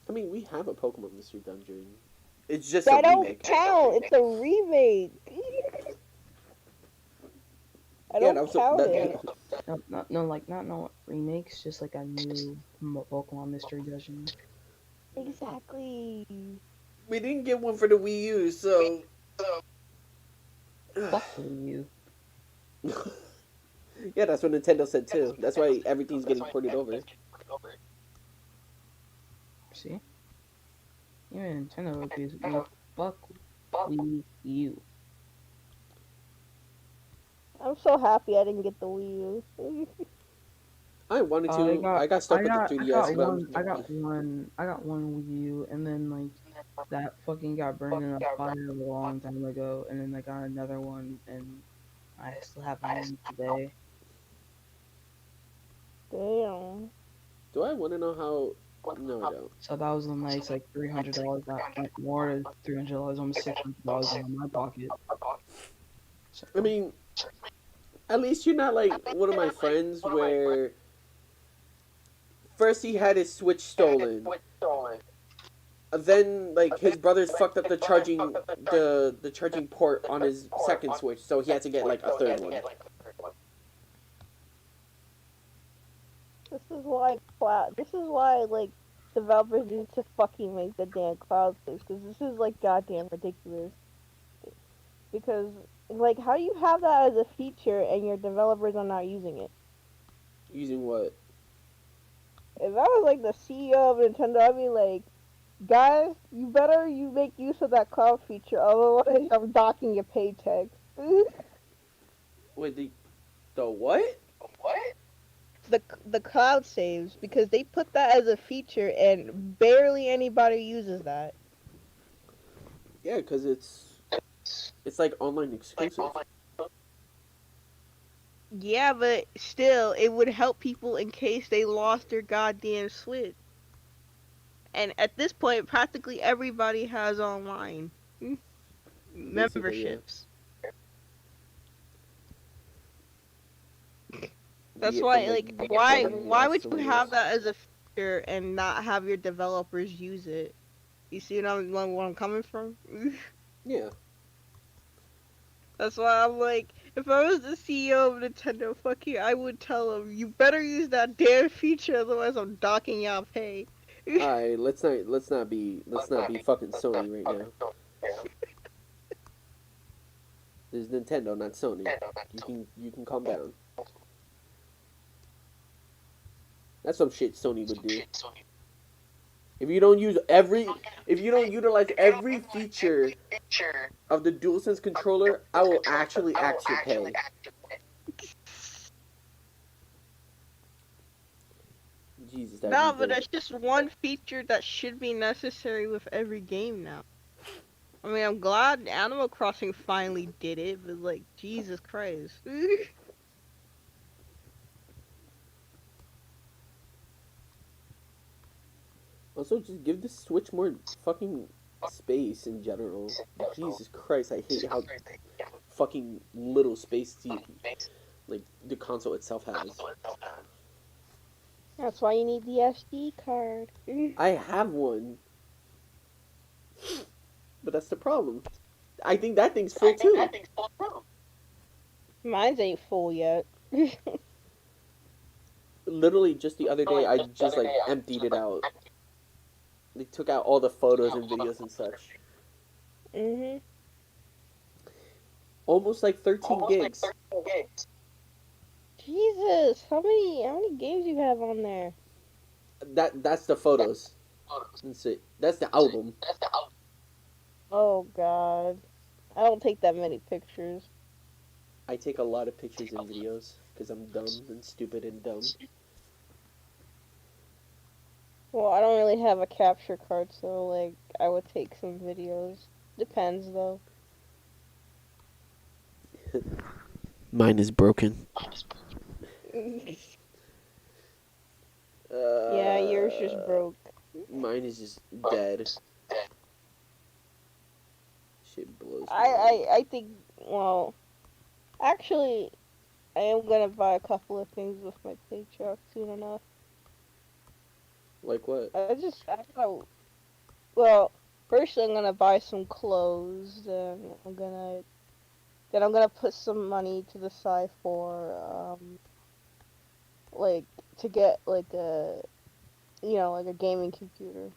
S4: I mean, we have a Pokemon Mystery Dungeon. It's just a
S6: That don't
S4: remake.
S6: count. It's a remake. I
S4: Yeah,
S6: don't
S4: that was
S6: count
S4: that.
S6: it.
S5: Not no remakes, just like a new Pokemon Mystery Dungeon.
S6: Exactly.
S4: We didn't get one for the Wii U, so.
S5: Fuck you.
S4: Yeah, that's what Nintendo said too. That's why everything's getting ported over.
S5: See? Even Nintendo agrees with me. Fuck Wii U.
S6: I'm so happy I didn't get the Wii U.
S4: I wanted
S5: I
S4: to. I got stuck with the
S5: I
S4: 3DS,
S5: got
S4: but
S5: one, I got one Wii U, and then like that fucking got burned in a fire a long time ago, and then I got another one, and I still have one today.
S6: Damn.
S4: do I want to know how? No, I don't.
S5: So that was a nice like $300, not more than $300, almost $600 in my pocket. So,
S4: I mean, at least you're not like one of my friends where first he had his Switch stolen, then like his brothers fucked up the charging port on his second Switch, so he had to get like a third one.
S6: This is why This is why like developers need to fucking make the damn cloud saves because this is like goddamn ridiculous. Because like, how do you have that as a feature and your developers are not using it?
S4: Using what?
S6: If I was like the CEO of Nintendo, I'd be like, guys, you make use of that cloud feature, otherwise I'm docking your paycheck.
S4: Wait, the what?
S6: The cloud saves because they put that as a feature and barely anybody uses that.
S4: Yeah, because it's like online exclusive.
S6: Yeah, but still, it would help people in case they lost their goddamn Switch. And at this point, practically everybody has online
S4: Basically, yeah.
S6: memberships.
S4: Be
S6: That's
S4: it from
S6: why,
S4: the
S6: like,
S4: government
S6: why
S4: or
S6: would you
S4: somebody
S6: have
S4: else.
S6: that as a feature and not have your developers use it? You see what I'm coming from?
S4: Yeah.
S6: That's why I'm like, if I was the CEO of Nintendo, fuck you, I would tell them, you better use that damn feature, otherwise I'm docking y'all pay.
S4: Alright, let's not be fucking Sony right now. This is Nintendo, not Sony. You can calm down. That's some shit Sony would do. If you don't utilize every feature of the DualSense controller, I will actually axe your pay. Jesus, that
S6: No,
S4: would
S6: but
S4: be
S6: that's just one feature that should be necessary with every game now. I mean, I'm glad Animal Crossing finally did it, but like, Jesus Christ.
S4: Also, just give the Switch more fucking space in general. Jesus Christ, I hate how fucking little space like the console itself has.
S6: That's why you need the SD card.
S4: I have one, but that's the problem. I think that thing's full too.
S6: Mine ain't full yet.
S4: Literally, just the other day, I just like emptied it out. They took out all the photos and videos and such.
S6: Mhm.
S4: Almost like 13 gigs.
S6: Jesus, how many games you have on there?
S4: That's the photos. That's it. That's the album.
S6: Oh God, I don't take that many pictures.
S4: I take a lot of pictures and videos because I'm dumb and stupid and dumb.
S6: Well, I don't really have a capture card, so like I would take some videos. Depends though.
S4: Mine is broken.
S6: Yeah, yours just broke.
S4: Mine is just dead. Shit blows my
S6: I,
S4: mind.
S6: I I think well, actually, I am gonna buy a couple of things with my paycheck soon enough.
S4: Like what?
S6: I gotta, well, first I'm gonna buy some clothes, then I'm gonna put some money to the side for like to get like a like a gaming computer.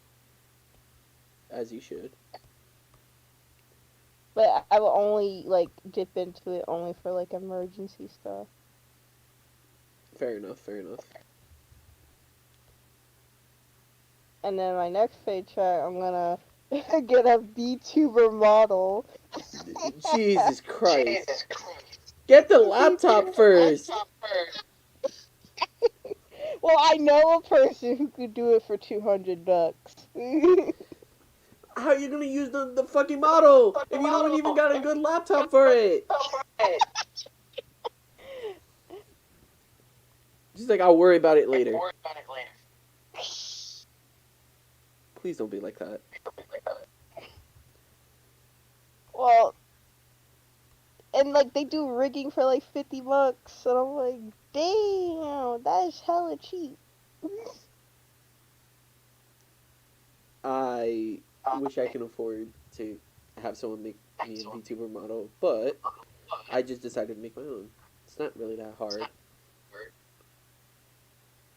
S4: As you should.
S6: But I will only like dip into it only for like emergency stuff.
S4: Fair enough. Fair enough.
S6: And then my next paycheck, I'm gonna get a VTuber model.
S4: Jesus Christ. Get the laptop first.
S6: Well, I know a person who could do it for $200.
S4: How are you gonna use the fucking model if you don't even got a good laptop for it? Just like, I'll worry about it later. Please don't be like that.
S6: Well, and like they do rigging for like $50, and I'm like, damn, that is hella cheap.
S4: I wish I can afford to have someone make me a VTuber model, but I just decided to make my own. It's not really that hard.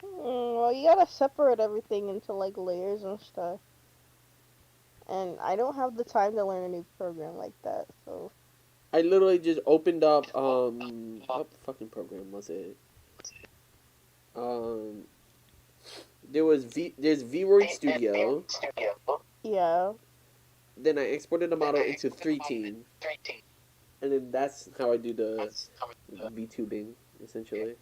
S6: Well, you gotta separate everything into like layers and stuff. And I don't have the time to learn a new program like that, so.
S4: I literally just opened up what fucking program was it? Um there's Vroid Studio.
S6: Yeah.
S4: Then I exported the model into 3Team. And then that's how I do the VTubing, essentially.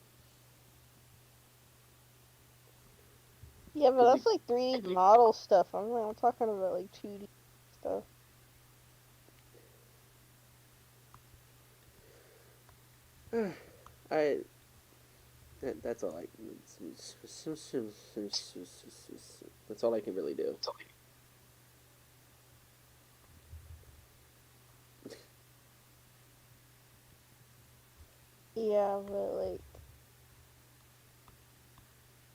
S6: Yeah, but that's like 3D model stuff. I'm talking about like 2D stuff.
S4: I that's all I that's all I can really do.
S6: Yeah, but like,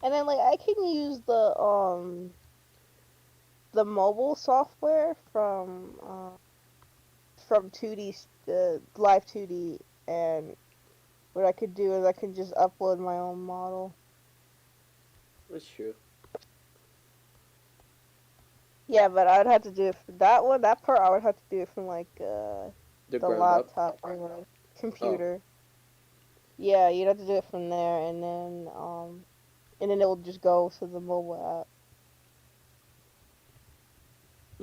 S6: and then like I can use the mobile software from 2D Live 2D, and what I could do is I can just upload my own model.
S4: That's true.
S6: Yeah, but I would have to do it for that one. That part I would have to do it from like
S4: The
S6: the
S4: ground up.
S6: laptop or the computer. Yeah, you'd have to do it from there, and then it will just go to the mobile app.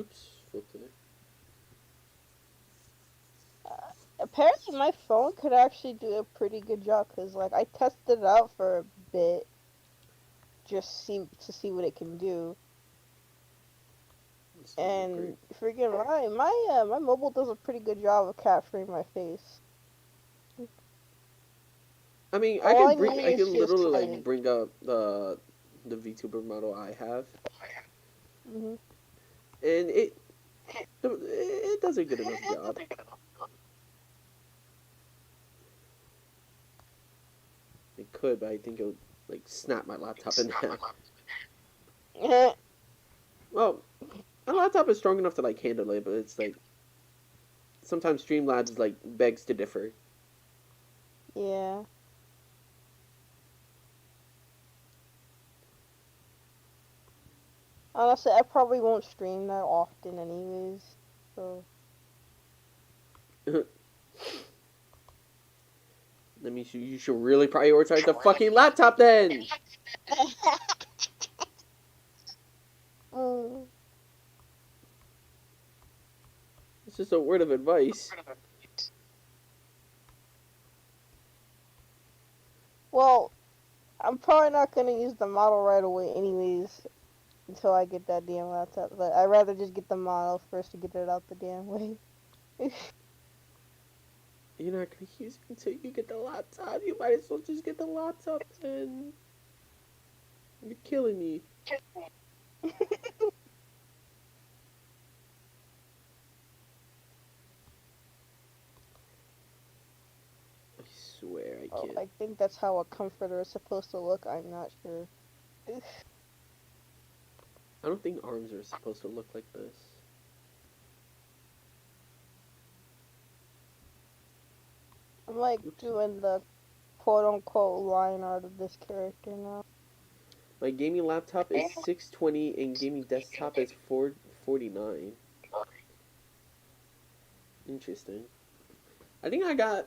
S4: Oops, flipped it.
S6: Apparently, my phone could actually do a pretty good job because like I tested it out for a bit, just see what it can do.
S4: That's
S6: And
S4: great.
S6: freaking my mobile does a pretty good job of capturing my face.
S4: I mean,
S6: All I
S4: I
S6: need is
S4: can
S6: just
S4: literally like
S6: like.
S4: bring up the VTuber model I have,
S6: Mhm.
S4: and it does a good enough job. It could, but I think it would like snap my laptop in half. Well, my laptop is strong enough to like handle it, but it's like sometimes Streamlabs like begs to differ.
S6: Yeah. Honestly, I probably won't stream that often anyways. So
S4: That means you should really prioritize the fucking laptop then.
S6: Mm.
S4: It's just a word of advice.
S6: Well, I'm probably not gonna use the model right away, anyways, until I get that damn laptop. But I'd rather just get the model first to get it out the damn way.
S4: You're not gonna use it until you get the laptop. You might as well just get the laptop then. You're killing me. I swear I
S6: Oh,
S4: can't.
S6: I think that's how a comforter is supposed to look. I'm not sure.
S4: I don't think arms are supposed to look like this.
S6: I'm like doing the quote-unquote line art of this character now.
S4: My gaming laptop is 620 and gaming desktop is 449. Interesting. I think I got.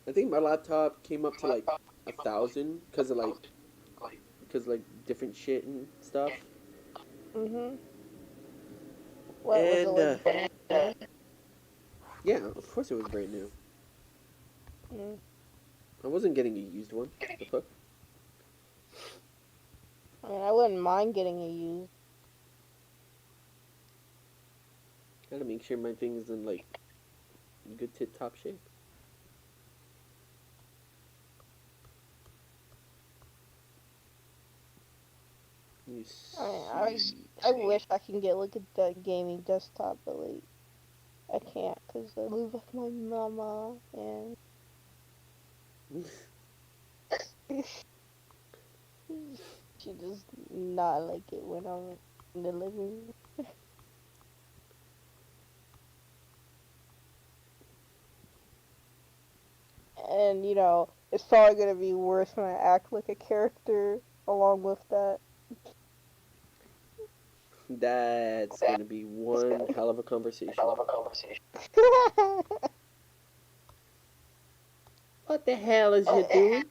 S4: I think my laptop came up to like 1,000 because of different shit and stuff.
S6: Mhm. What was it
S4: And
S6: like?
S4: yeah, of course it was brand new.
S6: Mm.
S4: I wasn't getting a used one. The fuck?
S6: I mean, I wouldn't mind getting it used.
S4: Gotta make sure my thing is in like good tip top shape. You
S6: I wish I can get like a gaming desktop, but like I can't because I live with my mama and she does not like it when I'm in the living room. And you know, it's probably gonna be worse when I act like a character along with that.
S4: That's gonna be one hell of a conversation. What the hell is you doing?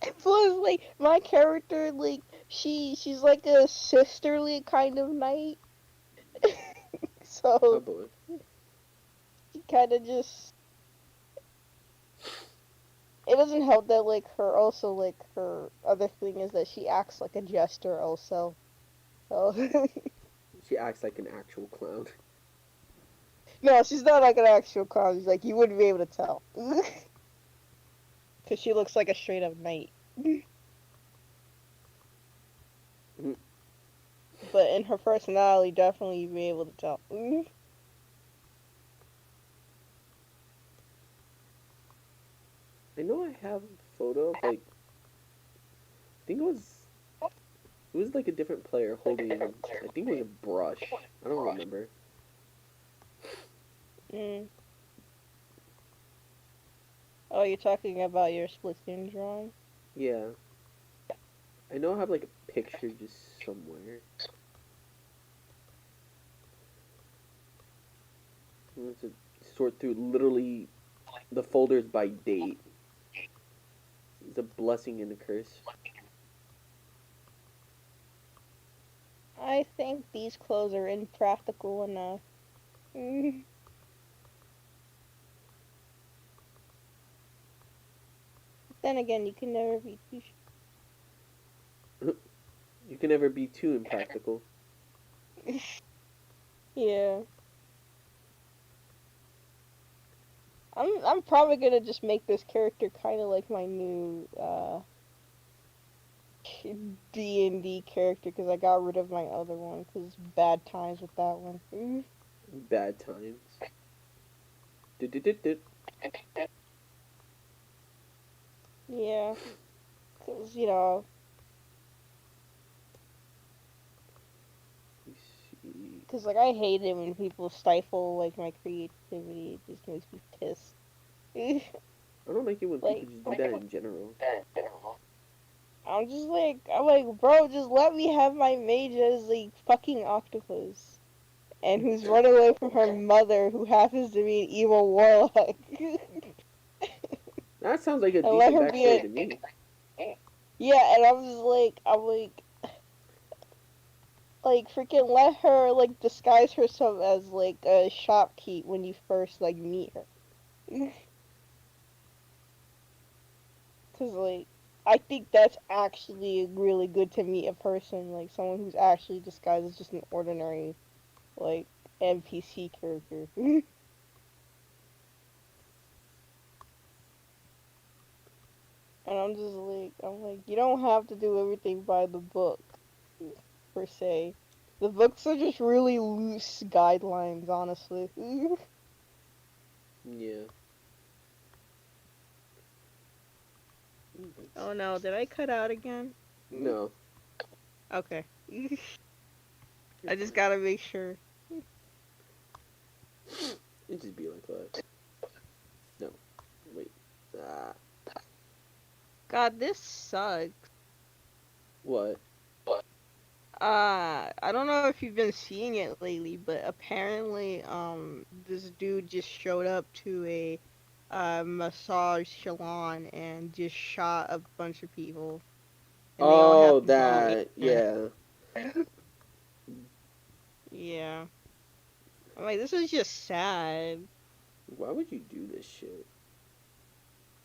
S6: And plus, like my character, like she's like a sisterly kind of knight,
S4: Oh
S6: so
S4: boy.
S6: she kind of just. It doesn't help that like her other thing is that she acts like a jester also. So
S4: She acts like an actual clown.
S6: no, she's not like an actual clown. She's like you wouldn't be able to tell, because she looks like a straight up knight. But in her personality, definitely you'd be able to tell.
S4: I know I have a photo of like I think it was like a different player holding I think it was a brush. I don't remember.
S6: Mm. Oh, you're talking about your Splatoon drawing?
S4: Yeah. I know I have like a picture just somewhere. I have to sort through literally the folders by date. It's a blessing and a curse.
S6: I think these clothes are impractical enough. Mm. Then again, you can never be too
S4: You can never be too impractical.
S6: Yeah. I'm probably gonna just make this character kind of like my new D&D character because I got rid of my other one because bad times with that one.
S4: Bad times. Du-du-du-du.
S6: Yeah, because you know
S4: Let me see.
S6: because like I hate it when people stifle like my creativity. It just makes me pissed.
S4: I don't like it when
S6: Like
S4: people just do that in general.
S6: I'm like, bro, just let me have my mage as like fucking octopus, and who's run away from her mother, who happens to be an evil warlock,
S4: That sounds like a
S6: and let
S4: decent
S6: her be
S4: backstory to me.
S6: yeah, and like freaking let her like disguise herself as like a shopkeep when you first like meet her. Cause like I think that's actually really good to meet a person like someone who's actually disguised as just an ordinary like NPC character. And I'm like you don't have to do everything by the book per se. The books are just really loose guidelines, honestly.
S4: Yeah.
S6: Oh no, did I cut out again?
S4: No.
S6: Okay.
S4: You're
S6: I just
S4: fine.
S6: gotta make sure.
S4: It just be like that. No. Wait. Ah.
S6: God, this sucks.
S4: What?
S6: I don't know if you've been seeing it lately, but apparently, this dude just showed up to a massage salon and just shot a bunch of people, and they all
S4: Oh,
S6: happen to be
S4: that.
S6: Asian.
S4: Yeah.
S6: Yeah. I'm like, this is just sad.
S4: Why would you do this shit?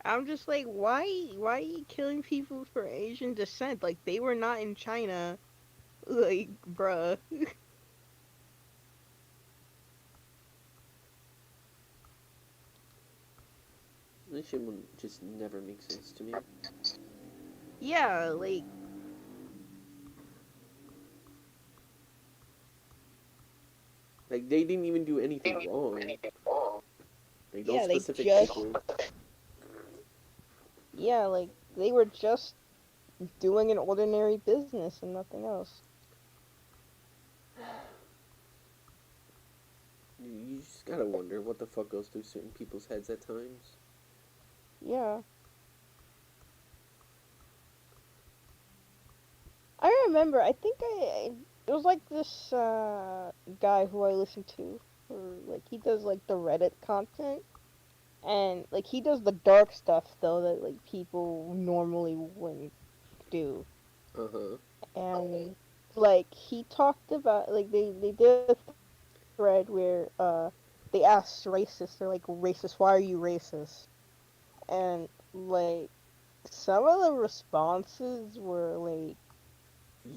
S6: I'm just like, why are you killing people for Asian descent? Like, they were not in China. Like, bruh.
S4: This shit would just never make sense to me.
S6: Yeah, like,
S4: Like, they didn't even do anything wrong. Like, those
S6: yeah, they
S4: specific
S6: just,
S4: people.
S6: yeah, like, they were just doing an ordinary business and nothing else.
S4: You just gotta wonder what the fuck goes through certain people's heads at times.
S6: Yeah. I remember, it was like this, guy who I listen to, or, like, he does, like, the Reddit content, and, like, he does the dark stuff, though, that, like, people normally wouldn't do.
S4: Uh huh.
S6: And, like, he talked about, like, they did a thread where, they asked racists, they're like, racist, why are you racist? And, like, some of the responses were, like,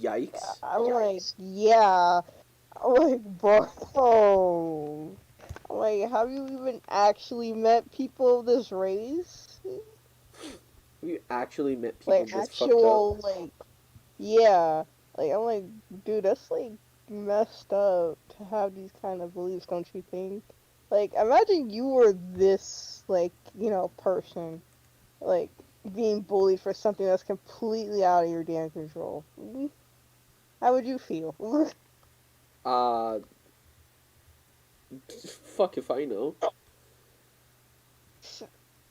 S4: Yikes.
S6: I'm like, yeah. I'm like, bro. I'm like, have you even actually met people of this race?
S4: We actually met people
S6: Like,
S4: this fucked up.
S6: yeah. Like, I'm like, dude, that's like messed up to have these kind of beliefs, don't you think? Like, imagine you were this, like, person, like, being bullied for something that's completely out of your damn control. How would you feel?
S4: Uh, fuck if I know.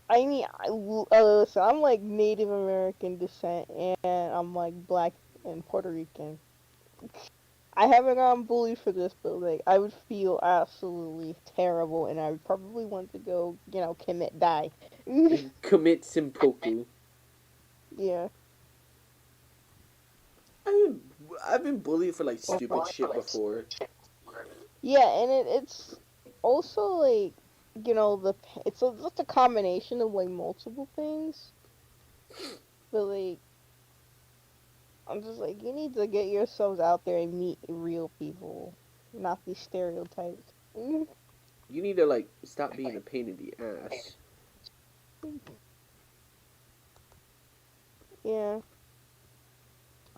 S6: I mean, so I'm like Native American descent, and I'm like black and Puerto Rican. I haven't gotten bullied for this, but like I would feel absolutely terrible, and I would probably want to go, commit die.
S4: Commit simpoku.
S6: Yeah,
S4: I mean, I've been bullied for like stupid shit before.
S6: yeah, and it's also like just a combination of like multiple things, but like I'm just like, you need to get yourselves out there and meet real people, not these stereotypes.
S4: You need to like stop being a pain in the ass.
S6: Yeah.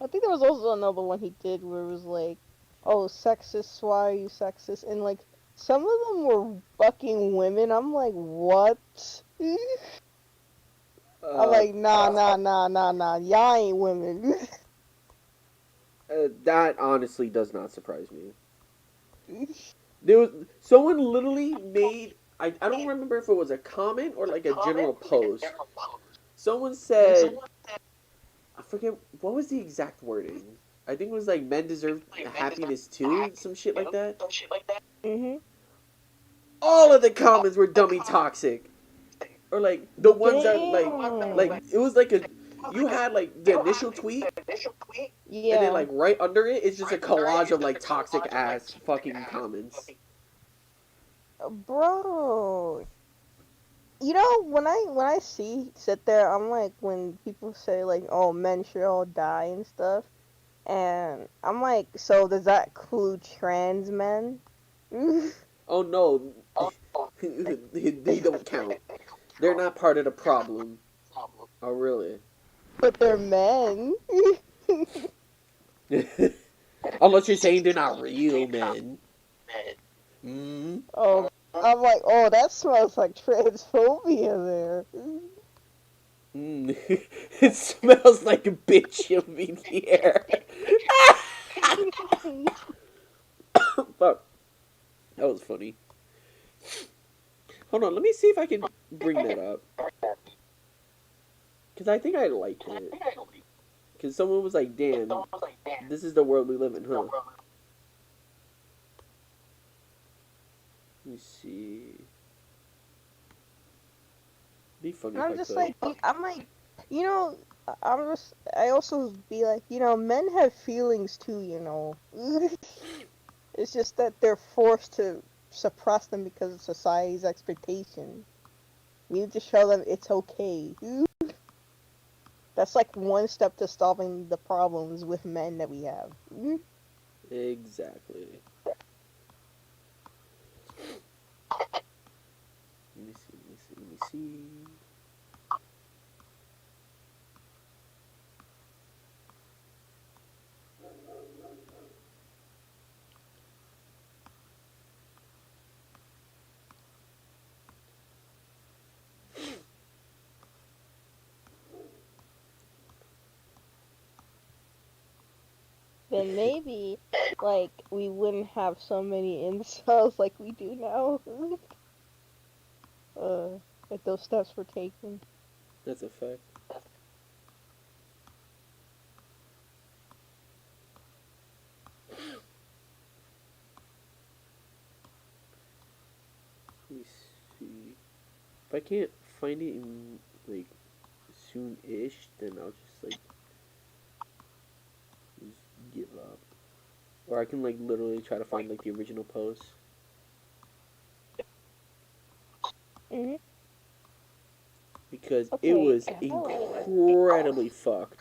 S6: I think there was also another one he did where it was like, oh, sexist, why are you sexist? And like, some of them were fucking women. I'm like, what? I'm
S4: Uh,
S6: like, nah. Y'all ain't women.
S4: that honestly does not surprise me. There was someone literally made. I don't remember if it was a comment or like a general post. Someone said, I forget what was the exact wording. I think it was like men deserve happiness too, some shit like that.
S6: Mhm.
S4: All of the comments were dummy toxic, or like the ones that like
S6: Damn.
S4: it was like a you had like the initial tweet, and then
S6: Yeah.
S4: like right under it, it's just a collage of like toxic ass fucking comments.
S6: Bro. You know, when I sit there, I'm like, when people say like, "Oh, men should all die" and stuff, and I'm like, so does that include trans men?
S4: Oh no, they don't count. They're not part of the problem. Oh really?
S6: But they're men.
S4: Unless you're saying they're not real men. Mm.
S6: Oh, I'm like, oh, that smells like transphobia there.
S4: Mm. It smells like a bitch in here. Fuck. That was funny. Hold on, let me see if I can bring that up. Because I think I liked it. Because someone was like, damn, this is the world we live in, huh? Let me see. Be funny
S6: And
S4: if
S6: I'm
S4: I
S6: just
S4: could.
S6: like, I'm like, you know, I also be like, men have feelings too, It's just that they're forced to suppress them because of society's expectation. We need to show them it's okay. That's like one step to solving the problems with men that we have.
S4: Exactly. Let me see, let me see, let me see.
S6: Then maybe, like, we wouldn't have so many incels like we do now. If those steps were taken.
S4: That's a fact. Let me see. If I can't find it in, like, soon-ish, then I'll just, like, just give up. Or I can, like, literally try to find, like, the original post.
S6: Mhm.
S4: Because it
S6: Okay.
S4: was incredibly fucked.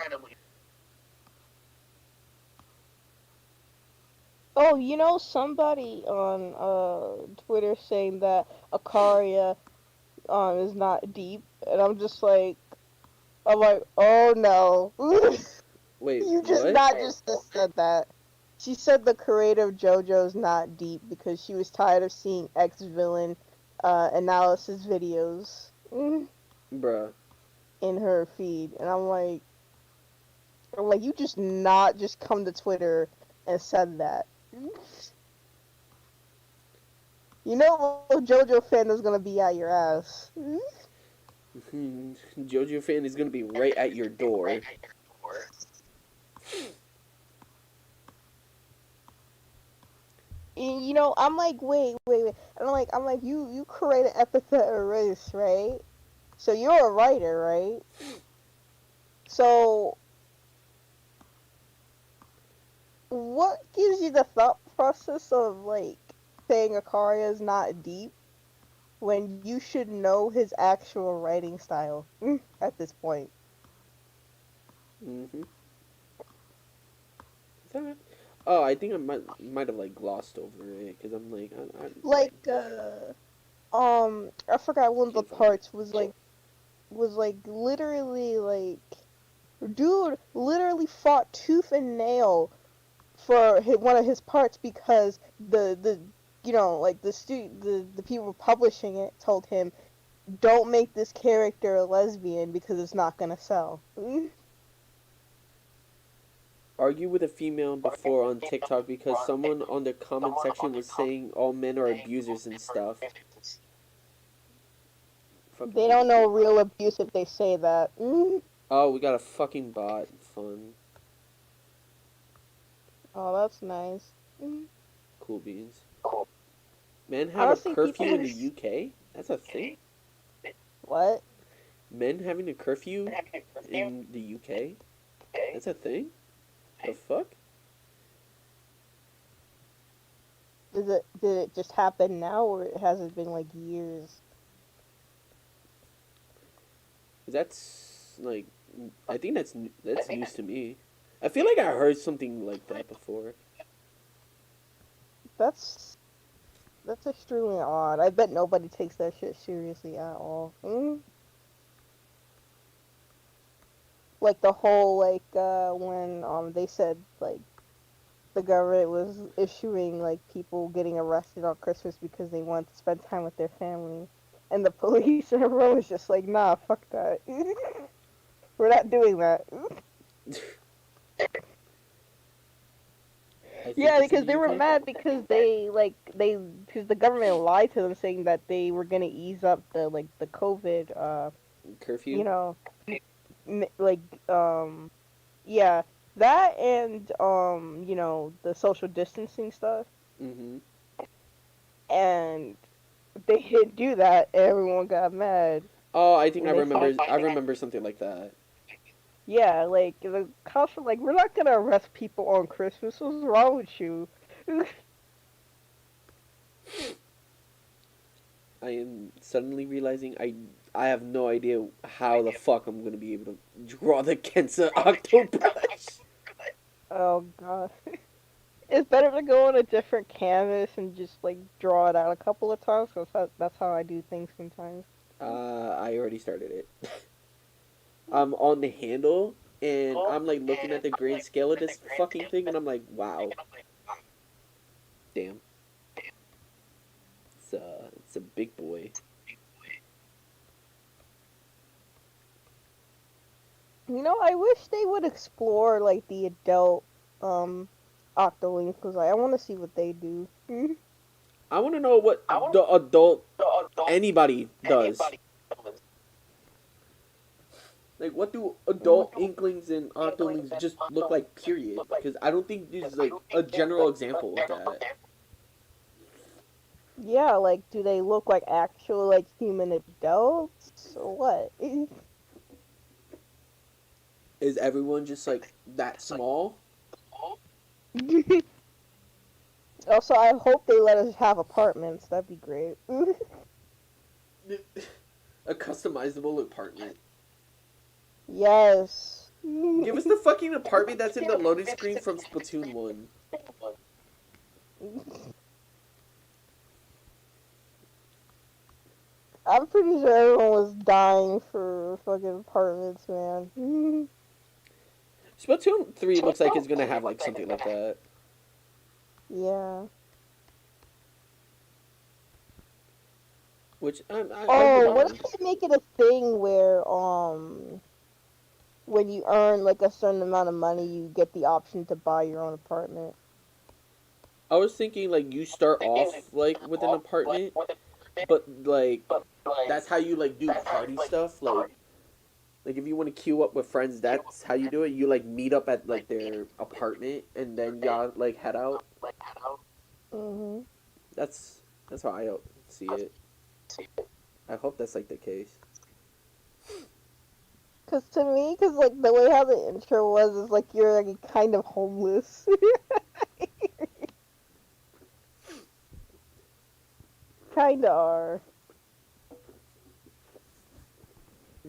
S6: Oh, somebody on Twitter saying that Akaria is not deep, and I'm like, oh no.
S4: Wait,
S6: You just
S4: what?
S6: not just said that. She said the creator of JoJo's not deep because she was tired of seeing ex-villain analysis videos
S4: Bruh.
S6: in her feed, and I'm like, you just not just come to Twitter and said that. You know, JoJo fan is gonna be at your ass.
S4: Jojo fan is gonna be right at your door.
S6: I'm like, wait. And I'm like, you create an epithet or race, right? So you're a writer, right? So what gives you the thought process of like saying Akaria is not deep when you should know his actual writing style at this point?
S4: Mm-hmm. Is that right? Oh, I think I might have like glossed over it because I'm like I
S6: Like, I forgot one of
S4: see
S6: the
S4: if I can.
S6: parts was like literally like dude literally fought tooth and nail for one of his parts because the like the people publishing it told him don't make this character a lesbian because it's not gonna sell.
S4: Argue with a female before on TikTok because someone on the comment section was saying all men are abusers and stuff. Fucking
S6: They don't
S4: hypocrite.
S6: know real abuse if they say that.
S4: Oh, we got a fucking bot. fun.
S6: Oh, that's nice.
S4: Cool beans. Men have a
S6: Honestly, people
S4: curfew in the
S6: who
S4: UK? That's a thing?
S6: what?
S4: Men having a curfew in the UK? That's a thing? The fuck?
S6: Did it just happen now, or has it been like years?
S4: That's like, I think that's news to me. I feel like I heard something like that before.
S6: That's that's extremely odd. I bet nobody takes that shit seriously at all. Like the whole when they said like the government was issuing like people getting arrested on Christmas because they wanted to spend time with their family, and the police and everyone was just like, nah, fuck that. We're not doing that.
S4: I think
S6: Yeah,
S4: it's in
S6: because
S4: the
S6: they were
S4: UK.
S6: mad because because the government lied to them saying that they were gonna ease up the COVID you
S4: Curfew?
S6: know like yeah, that and the social distancing stuff,
S4: Mm-hmm.
S6: and they didn't do that. Everyone got mad
S4: Oh, I think
S6: when they saw.
S4: I remember something like that.
S6: Yeah, like the cops were like, we're not gonna arrest people on Christmas. What's wrong with you?
S4: I am suddenly realizing I have no idea how the fuck I'm gonna be able to draw the Kensa octopus.
S6: Oh god. It's better to go on a different canvas and just like draw it out a couple of times, because that's how I do things sometimes.
S4: I already started it. I'm on the handle and I'm like looking at the grand scale of this fucking thing and I'm like, wow, damn, it's a big boy.
S6: I wish they would explore like the adult octolings, because I want to see what they do.
S4: I want to know what the adult anybody does. Like, what do adult inklings and octolings just look like? Period. Because I don't think there's like a general example of that.
S6: Yeah, like do they look like actual like human adults or what?
S4: Is everyone just like that small?
S6: Also, I hope they let us have apartments. That'd be great.
S4: A customizable apartment.
S6: Yes.
S4: Give us the fucking apartment that's in the loading screen from Splatoon 1.
S6: I'm pretty sure everyone was dying for fucking apartments, man.
S4: Splatoon 3 looks like it's gonna have like something like that.
S6: Yeah.
S4: Which I
S6: Oh,
S4: wouldn't
S6: what if
S4: mind.
S6: they make it a thing where when you earn like a certain amount of money, you get the option to buy your own apartment?
S4: I was thinking like you start off like with an apartment, but like that's how you like do party stuff. Like if you want to queue up with friends, that's how you do it. You like meet up at like their apartment and then y'all like head out.
S6: Mhm.
S4: That's how I see it. I hope that's like the case.
S6: Cause to me, cause like the way how the intro was is like you're like kind of homeless. Kinda are.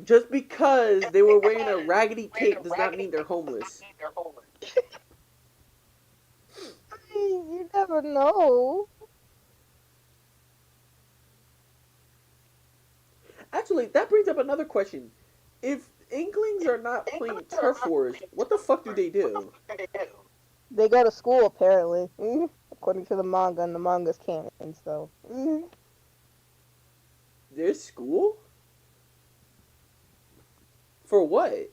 S4: Just because they were wearing a raggedy cape does not mean they're homeless.
S6: You never know.
S4: Actually, that brings up another question. If Inklings are not playing Turf Wars, what the fuck do they do?
S6: They go to school apparently, according to the manga, and the manga's canon. So,
S4: There's school? For what?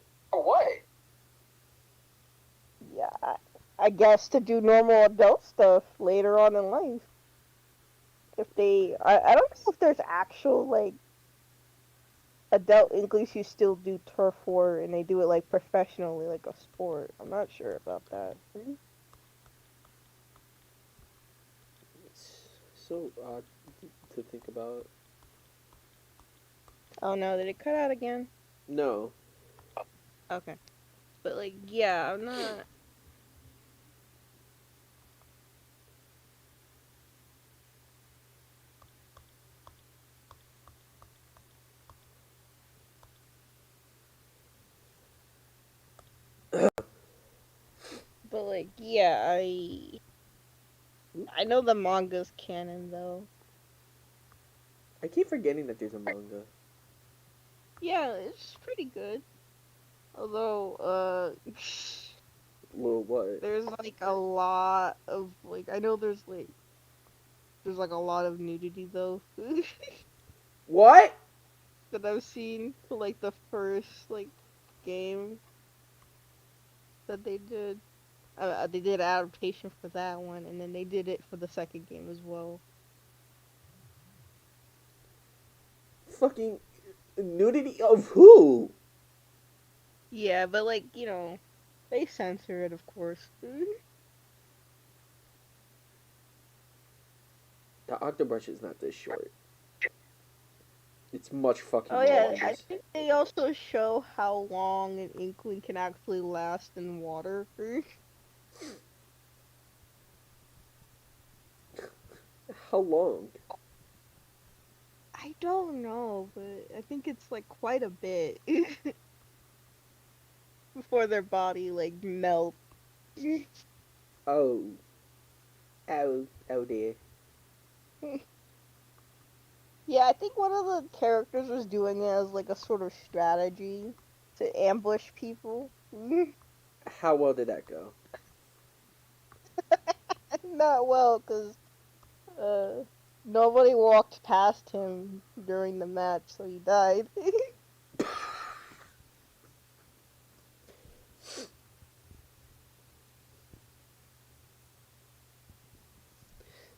S6: yeah, I guess to do normal adult stuff later on in life. If they, I don't know if there's actual like adult English who still do turf war and they do it like professionally, like a sport. I'm not sure about that.
S4: It's so odd to think about.
S6: Oh no, did it cut out again?
S4: No.
S6: Okay. But like, yeah, I'm not. But like, yeah, I know the manga's canon though.
S4: I keep forgetting that there's a manga.
S6: Yeah, it's pretty good. Although,
S4: Well, what?
S6: there's like a lot of like I know there's like a lot of nudity though
S4: What?
S6: that I've seen for like the first like game that they did. They did an adaptation for that one, and then they did it for the second game as well.
S4: Fucking nudity of who?
S6: Yeah, but like they censor it, of course.
S4: The octobrush is not this short. It's much fucking
S6: Oh
S4: more
S6: yeah,
S4: than
S6: I
S4: this.
S6: think they also show how long an inkling can actually last in water.
S4: How long?
S6: I don't know, but I think it's like quite a bit before their body like melts.
S4: Oh. Oh dear.
S6: Yeah, I think one of the characters was doing it as like a sort of strategy to ambush people.
S4: How well did that go?
S6: Not well, because nobody walked past him during the match, so he died.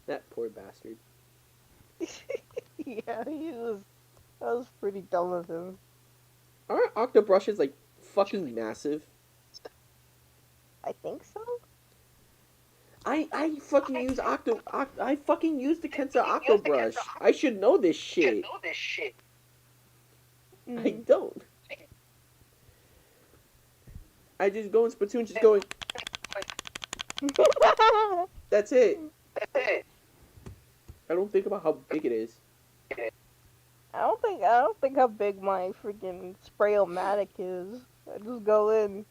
S4: That poor bastard.
S6: Yeah, that was pretty dumb of him.
S4: Aren't octobrushes like fucking massive?
S6: I think so.
S4: I fucking use I fucking use the Kensa octobrush. I should know this shit. I
S6: Mm.
S4: don't. I just go in Splatoon, just going. That's it. I don't think about how big it is.
S6: I don't think how big my freaking Spraymatic is. I just go in.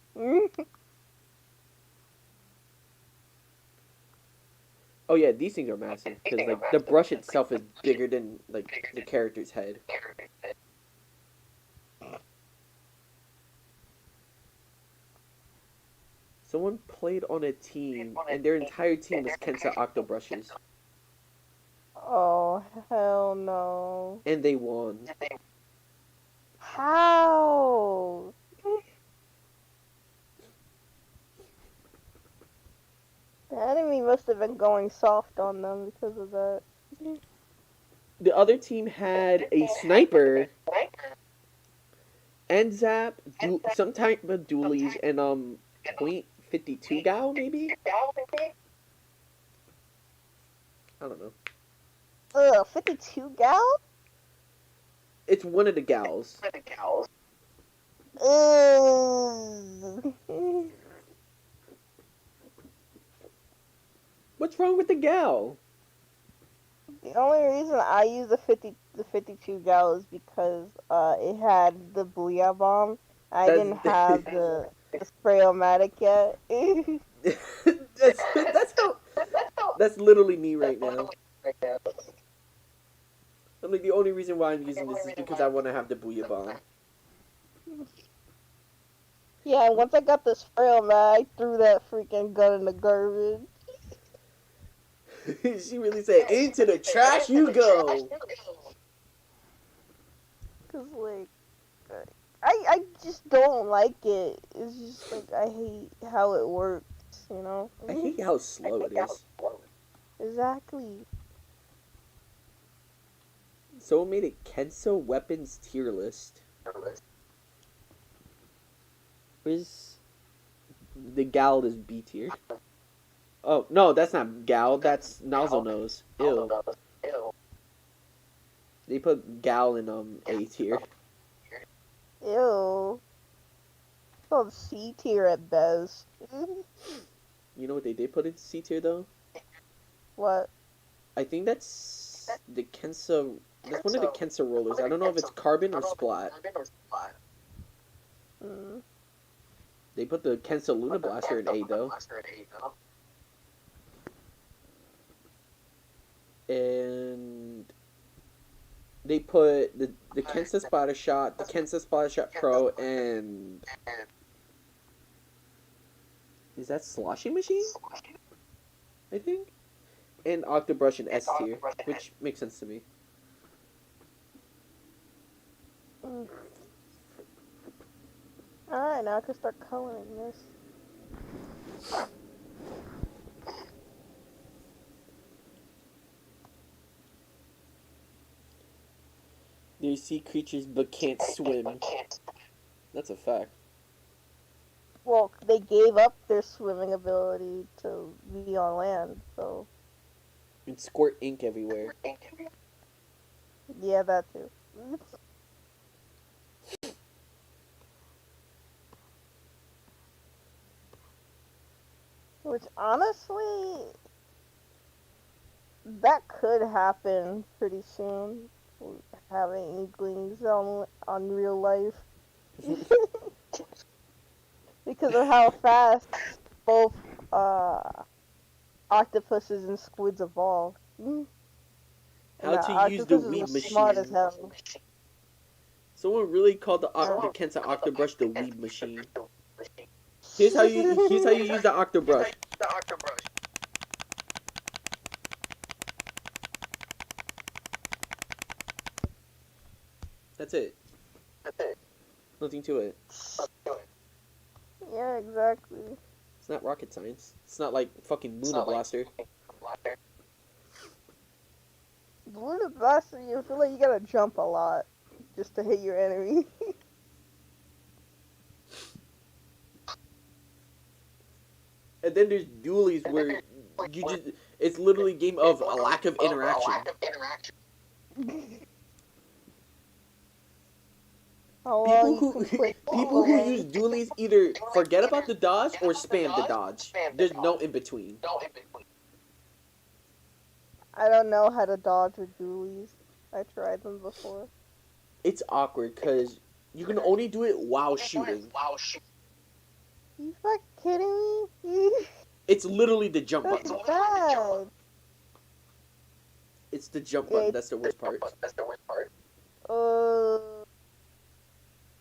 S4: Oh yeah, these things are massive because like the brush itself is bigger than like the character's head. Someone played on a team and their entire team was Kensa octobrushes
S6: Oh hell no!
S4: and they won.
S6: How? The enemy must have been going soft on them because of that.
S4: The other team had a sniper and zap, some type of dualies, and .52 gal maybe. I don't know.
S6: Ugh, 52 gal?
S4: It's one of the gals.
S6: Ugh.
S4: What's wrong with the gal?
S6: The only reason I use the 52 gal is because it had the Booyah Bomb. I
S4: That's-
S6: didn't have the Spraymatic yet.
S4: that's literally me right now. I'm like the only reason why I'm using this is because I want to have the booyah bomb.
S6: Yeah, and once I got the Spraymatic, I threw that freaking gun in the garbage.
S4: She really said, "Into the trash you go."
S6: Cause like, I just don't like it. It's just like I hate how it works. You know.
S4: I hate how slow it is.
S6: Exactly.
S4: Someone made a Kenso weapons tier list. Where's the gal is B tier? Oh no, that's not gal. That's nozzle nose. Ew. They put gal in A tier.
S6: Ew. It's called C tier at best.
S4: You know what they did put in C tier though?
S6: What?
S4: I think that's the Kensa. That's one of the Kensa rollers. I don't know if it's carbon or splat.
S6: Mm.
S4: They put the Kensa Luna Blaster in A though. And they put the Kensa Splatter Shot, the Kensa Splatter Shot Pro, and is that Sloshing Machine? I think. And Octobrush in S tier, which makes sense to me.
S6: Mm. Alright, now I can start coloring this.
S4: They see creatures but can't swim. That's a fact.
S6: Well, they gave up their swimming ability to be on land, so
S4: And squirt ink everywhere.
S6: yeah, that too. Which honestly, that could happen pretty soon. Having inklings on real life because of how fast both octopuses and squids evolve. And
S4: How to use the
S6: octopuses
S4: weeb
S6: are smart as
S4: machine.
S6: hell.
S4: Someone really called the Kensa Octobrush the weeb machine. Here's how you use the Octobrush. That's it. Nothing to it.
S6: Yeah, exactly.
S4: It's not rocket science. It's not like fucking Luna Blaster.
S6: The Luna Blaster, you feel like you gotta jump a lot just to hit your enemy.
S4: And then there's dualies where you just it's literally a game of a lack of interaction.
S6: How long
S4: People
S6: you can play
S4: who use dualies either forget about the dodge or spam the dodge. There's no in between.
S6: I don't know how to dodge with dualies. I tried them before.
S4: It's awkward because you can only do it while shooting.
S6: You fucking kidding me?
S4: It's literally the jump
S6: That's
S4: button.
S6: bad.
S4: It's the jump button. That's the worst part.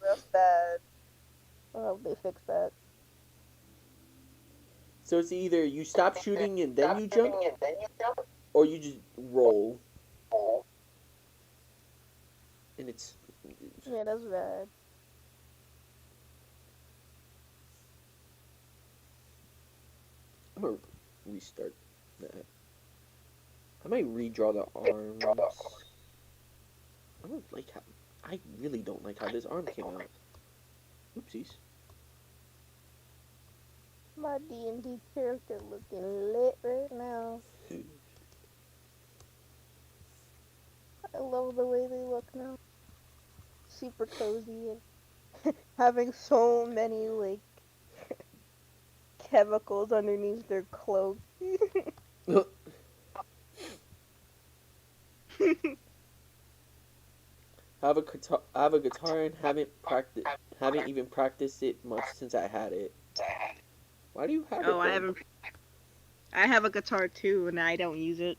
S6: That's bad. I hope they fix that.
S4: So it's either you stop shooting and then you jump, or you just roll. And it's
S6: Yeah, that's bad.
S4: I'm gonna restart that. I might redraw the arms. I don't like how. I really don't like how this arm came out. Oopsies.
S6: My D&D character looking lit right now. I love the way they look now. Super cozy and having so many like chemicals underneath their cloak.
S4: I have a guitar and haven't even practiced it much since I had it. Why do you have it?
S6: Oh, I
S4: then?
S6: haven't. I have a guitar too, and I don't use it.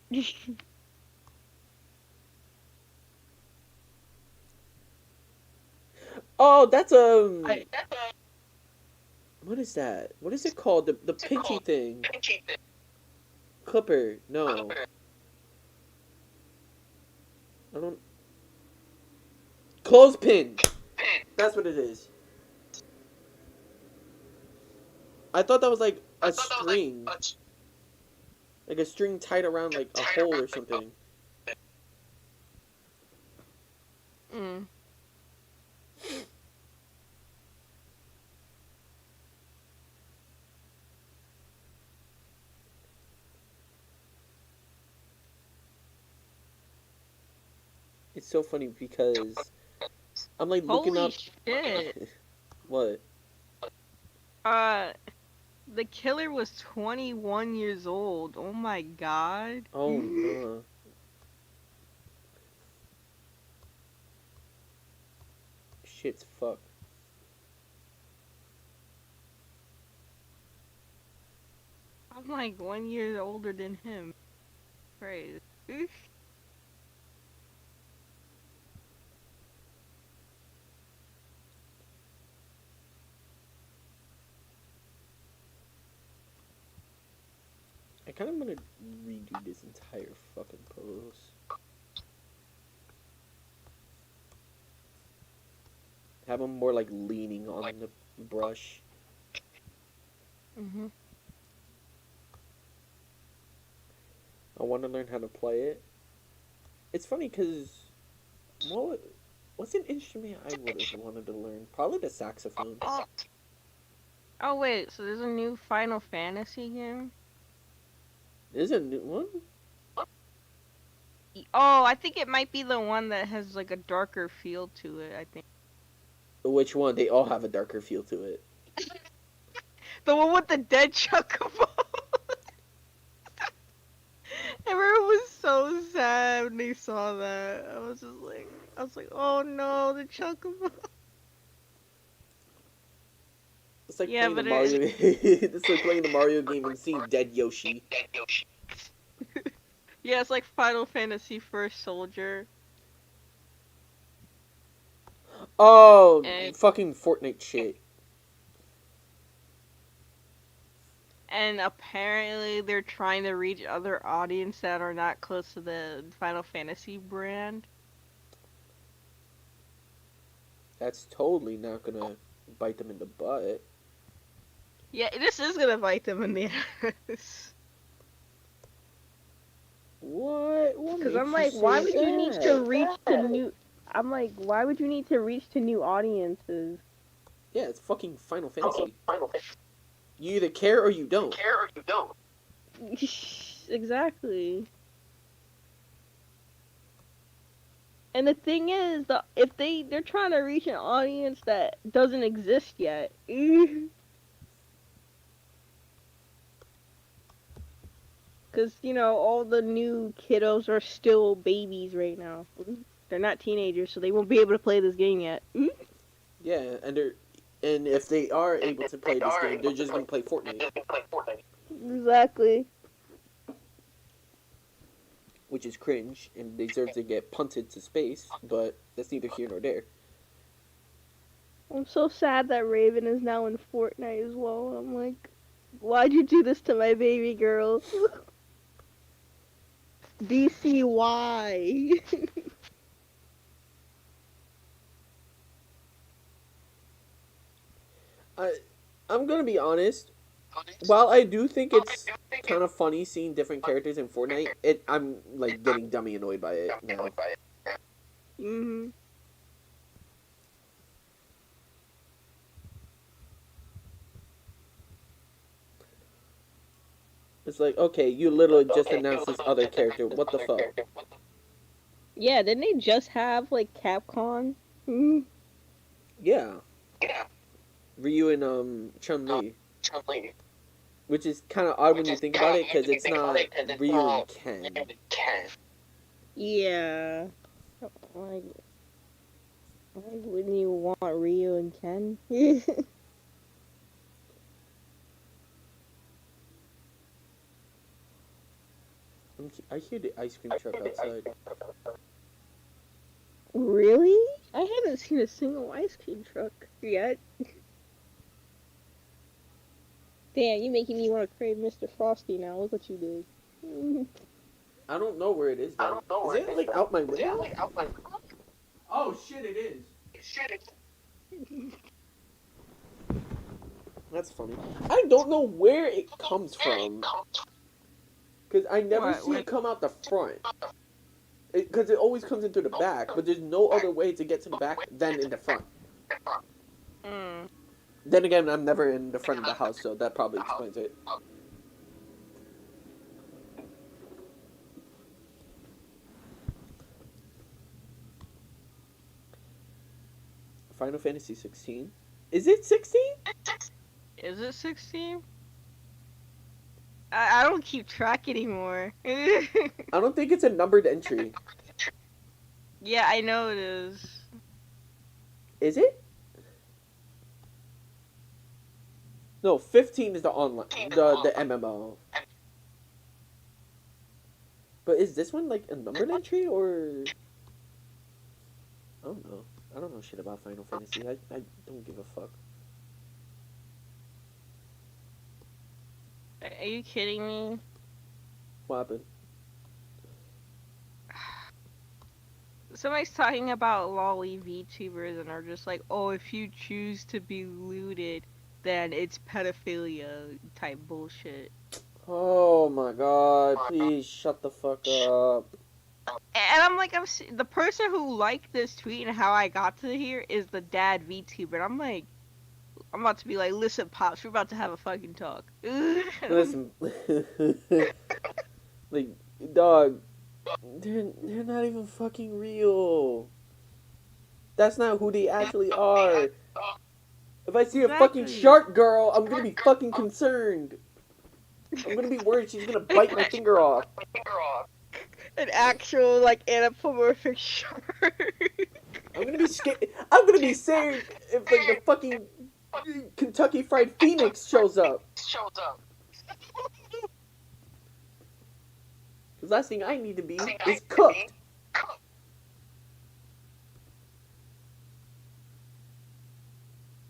S4: Oh, that's what is that? What is it called? The pinchy thing. Clipper. No. I don't. Clothespin. That's what it is. I thought that was like a string. Like a string tied around like a hole or something.
S6: Mm.
S4: It's so funny because I'm like looking
S6: Holy
S4: up
S6: shit.
S4: what?
S6: The killer was 21 years old. Oh my god.
S4: Oh no. Shit's fucked.
S6: I'm like 1 year older than him. Crazy.
S4: I kind of want to redo this entire fucking pose. Have him more like leaning on the brush.
S6: Mhm.
S4: I want to learn how to play it. It's funny because what's an instrument I would have wanted to learn? Probably the saxophone.
S6: Oh wait, so there's a new Final Fantasy game?
S4: There's a new one?
S6: Oh, I think it might be the one that has like a darker feel to it, I think.
S4: Which one? They all have a darker feel to it.
S6: The one with the dead chocobo. Everyone was so sad when they saw that. I was like, oh no, the chocobo.
S4: It's like
S6: Yeah,
S4: playing the
S6: but
S4: Mario. It's like playing the Mario game and seeing dead Yoshi.
S6: yeah, it's like Final Fantasy First Soldier.
S4: Oh,
S6: And
S4: fucking Fortnite shit.
S6: and apparently they're trying to reach other audience that are not close to the Final Fantasy brand.
S4: That's totally not gonna bite them in the butt.
S6: Yeah, this is gonna bite them in the ass.
S4: What? What
S3: Because
S4: makes
S3: I'm
S4: you
S3: like,
S4: say
S3: why would you need to
S4: that?
S3: reach to new? I'm like, why would you need to reach to new audiences?
S4: Yeah, it's fucking Final Fantasy. You either care or you don't.
S3: Exactly. And the thing is, if they're trying to reach an audience that doesn't exist yet. Because, all the new kiddos are still babies right now. They're not teenagers, so they won't be able to play this game yet.
S4: Yeah, and if they are able to play this game, they're just gonna play Fortnite,
S3: Exactly.
S4: which is cringe and deserves to get punted to space. But that's neither here nor there.
S3: I'm so sad that Raven is now in Fortnite as well. I'm like, why'd you do this to my baby girl? DCY.
S4: I'm gonna be honest. While I do think it's kind of funny seeing different characters in Fortnite, I'm like getting dummy annoyed by it now.
S3: hmm
S4: It's like, okay, you literally just announced this other character. What the fuck?
S3: Yeah, didn't they just have like Capcom? Mhm.
S4: Yeah, Ryu and Chun-Li, which is kind of odd when you think about it, because it's not Ryu and Ken.
S3: Yeah. Like, why wouldn't you want Ryu and Ken?
S4: I hear the ice cream truck outside.
S3: Really? I haven't seen a single ice cream truck yet. Damn, you making me want to crave Mr. Frosty now. Look what you did.
S4: I don't know where it is though. Is it like out my window? Oh shit, it is. That's funny. I don't know where it comes from. Because I never
S6: What,
S4: see it come out the front. Because it always comes in through the back, but there's no other way to get to the back than in the front.
S6: Mm.
S4: Then again, I'm never in the front of the house, so that probably explains it. Final Fantasy 16. Is it 16?
S6: Is it 16? I don't keep track anymore.
S4: I don't think it's a numbered entry.
S6: Yeah, I know it is.
S4: Is it? No, 15 is the online, the MMO. But is this one like a numbered entry or? I don't know. I don't know shit about Final Fantasy. I don't give a fuck.
S6: Are you kidding me?
S4: What happened?
S6: Somebody's talking about lolly VTubers and are just like, oh, if you choose to be looted, then it's pedophilia type bullshit.
S4: Oh my god! Please shut the fuck up.
S6: And I'm like, the person who liked this tweet and how I got to here is the dad VTuber. And I'm like, I'm about to be like, listen, pops, we're about to have a fucking talk.
S4: Listen, like, dog, they're not even fucking real. That's not who they actually are. If I see a fucking
S6: Exactly.
S4: shark girl, I'm gonna be fucking concerned. I'm gonna be worried she's gonna bite my finger off.
S6: An actual, like, anthropomorphic shark.
S4: I'm gonna be scared. I'm gonna be scared if like the fucking Kentucky Fried Phoenix shows up. Because last thing I need to be is cooked.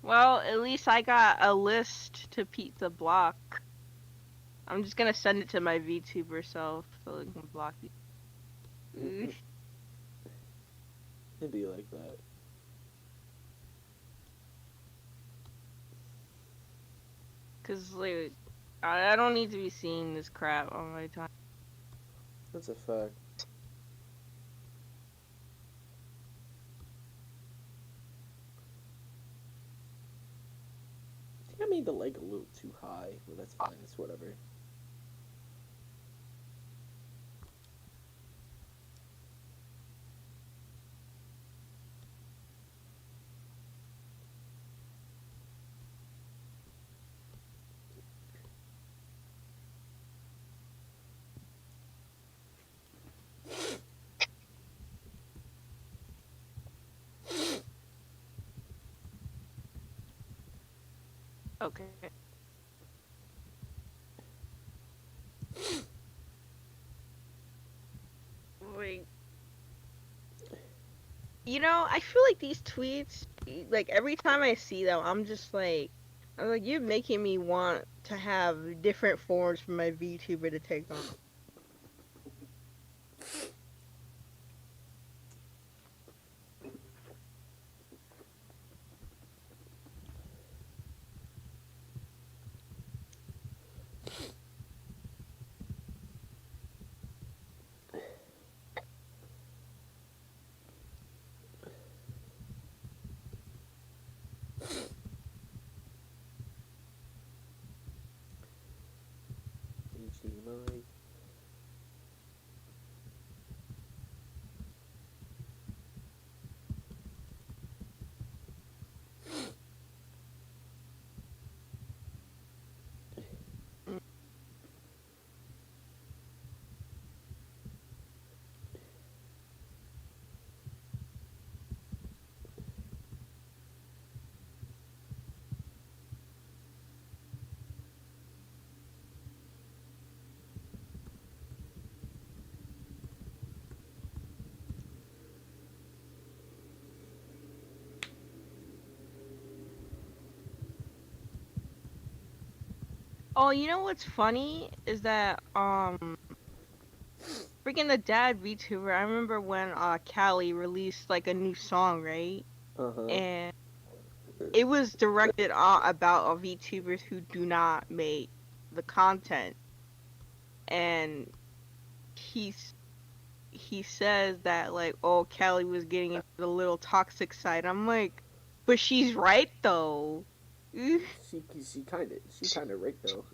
S6: Well, at least I got a list to pizza block. I'm just gonna send it to my VTuber self so it can block you.
S4: It'd be like that.
S6: Cause like, I don't need to be seeing this crap all my time.
S4: That's a fact. I think I made the leg a little too high, but that's fine. It's whatever.
S6: Okay. Wait. You know, I feel like these tweets, like every time I see them, I'm like, you're making me want to have different forms for my VTuber to take on.
S4: HDMI.
S6: Oh, you know what's funny is that freaking the dad VTuber. I remember when Callie released like a new song, right?
S4: Uh-huh.
S6: And it was directed about VTubers who do not make the content, and he says that like, oh, Callie was getting into the little toxic side. I'm like, but she's right though.
S4: She kind of right though.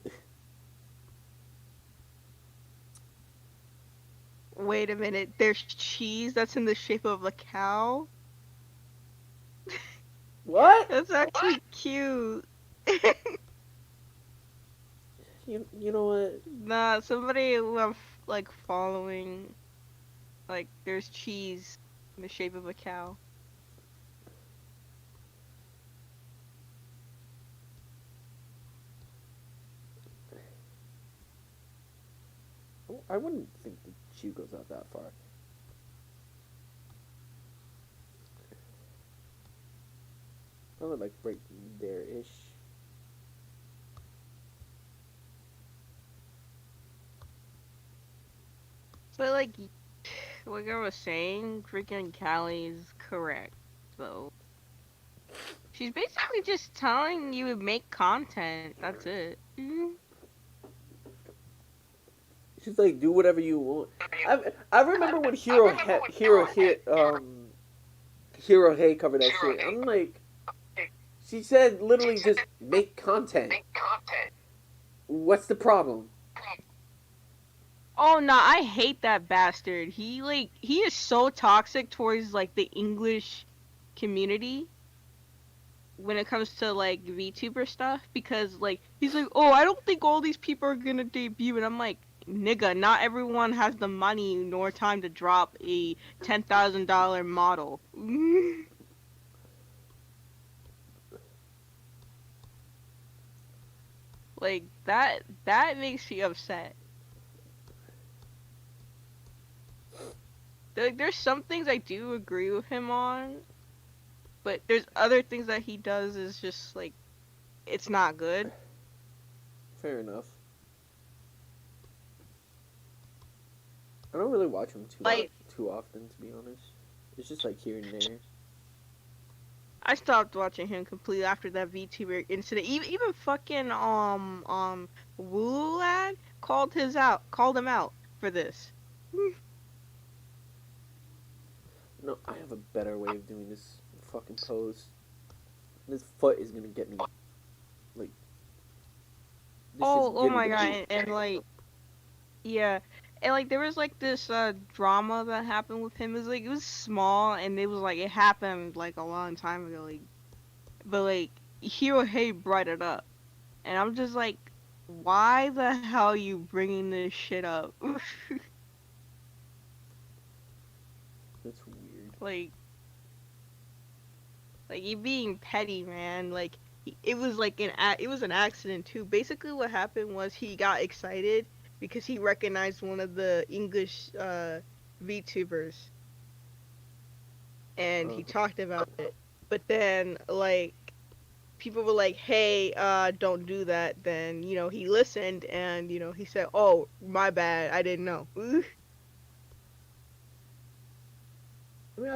S6: Wait a minute, there's cheese that's in the shape of a cow?
S4: What?
S6: That's actually cute.
S4: You know what?
S6: Nah, somebody who I'm like following, like there's cheese in the shape of a cow.
S4: I wouldn't think the shoe goes out that far. Probably like right there-ish.
S6: But like I was saying, freaking Callie is correct though. She's basically just telling you to make content. That's it.
S4: She's like, do whatever you want. I remember when Hero Hey covered that shit. I'm like, she said literally just make content. What's the problem?
S6: Oh no, I hate that bastard. He is so toxic towards like the English community when it comes to like VTuber stuff because like he's like, "Oh, I don't think all these people are going to debut." And I'm like, "Nigga, not everyone has the money nor time to drop a $10,000 model." Like that makes me upset. Like, there's some things I do agree with him on, but there's other things that he does is just like it's not good.
S4: Fair enough. I don't really watch him too often, to be honest. It's just like here and there.
S6: I stopped watching him completely after that VTuber incident. Even fucking Woo Lad called him out for this.
S4: No, I have a better way of doing this fucking pose. This foot is gonna get me. Like.
S6: Oh my god, and like, yeah, and like there was like this drama that happened with him. It was small, and it was like it happened like a long time ago. Like, but like Hero Hey brought it up, and I'm just like, why the hell are you bringing this shit up?
S4: That's weird.
S6: Like you being petty, man. Like it was like it was an accident too. Basically, what happened was he got excited because he recognized one of the English VTubers, and he talked about it. But then like people were like, "Hey, don't do that." Then he listened, and he said, "Oh, my bad, I didn't know."
S4: I mean,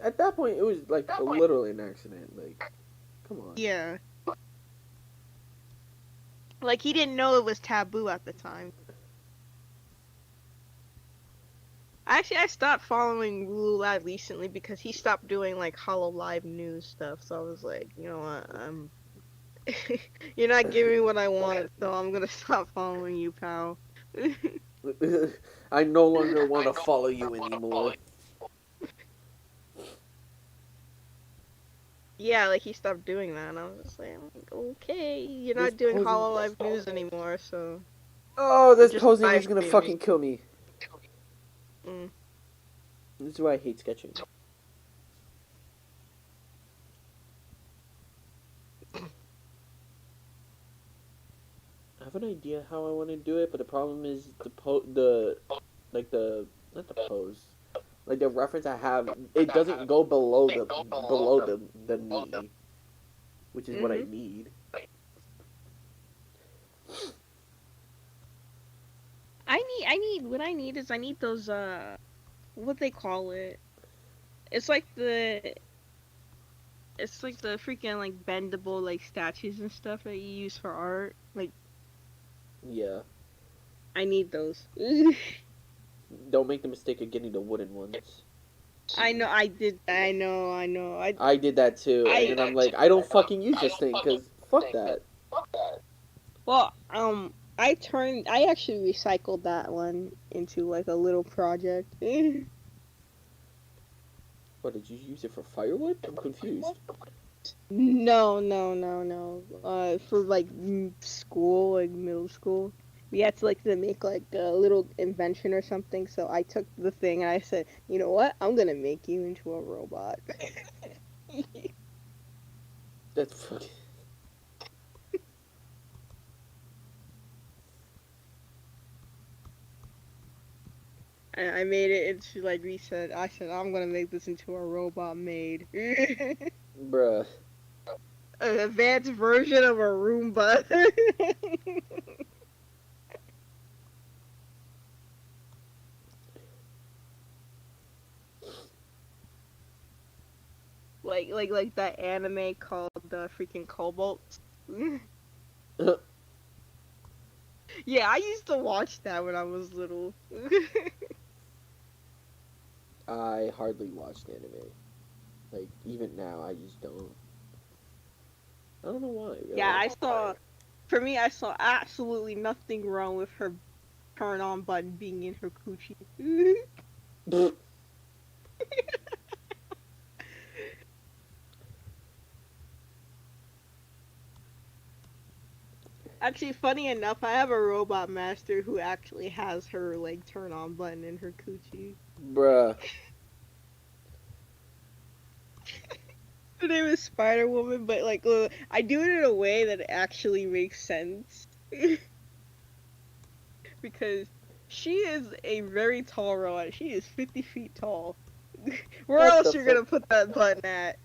S4: at that point, it was like literally an accident. Like, come on.
S6: Yeah. Like he didn't know it was taboo at the time. Actually, I stopped following Rule Lad recently because he stopped doing like Hollow Live news stuff. So I was like, you know what, you're not giving me what I want, so I'm gonna stop following you, pal.
S4: I no longer want to follow you anymore.
S6: Yeah, like he stopped doing that, and I was just like, okay, you're
S4: This
S6: not doing
S4: posing-
S6: Hollow Live news anymore, so.
S4: Oh, this
S6: Just
S4: posing
S6: live
S4: is gonna
S6: streaming.
S4: fucking kill me.
S6: Mm.
S4: This is why I hate sketching. I have an idea how I want to do it, but the problem is not the pose, like the reference I have, it doesn't go below the knee, which is what I need.
S6: What I need is I need those what they call it. It's like the freaking like bendable like statues and stuff that you use for art. Like
S4: Yeah.
S6: I need those.
S4: Don't make the mistake of getting the wooden ones.
S6: I know I did. I know.
S4: I did that too, and then I'm like, I don't fucking use this thing because fuck that.
S6: Well, I actually recycled that one into like a little project.
S4: What, did you use it for firewood? I'm confused.
S6: No, no, no, no. For like school, like middle school, we had to make like a little invention or something. So I took the thing and I said, you know what? I'm gonna make you into a robot.
S4: That's fucking.
S6: And I made it into like we said. I said I'm gonna make this into a robot maid.
S4: Bruh.
S6: An advanced version of a Roomba. like that anime called the freaking Cobalt. Yeah, I used to watch that when I was little.
S4: I hardly watched anime. Like, even now, I just don't. I don't know why, really.
S6: Yeah, for me, I saw absolutely nothing wrong with her turn on button being in her coochie. Actually, funny enough, I have a robot master who actually has her like turn on button in her coochie.
S4: Bruh.
S6: Her name is Spider Woman, but like I do it in a way that actually makes sense because she is a very tall robot. She is 50 feet tall. Where
S4: What
S6: else
S4: the
S6: you're
S4: fuck?
S6: gonna put that button at?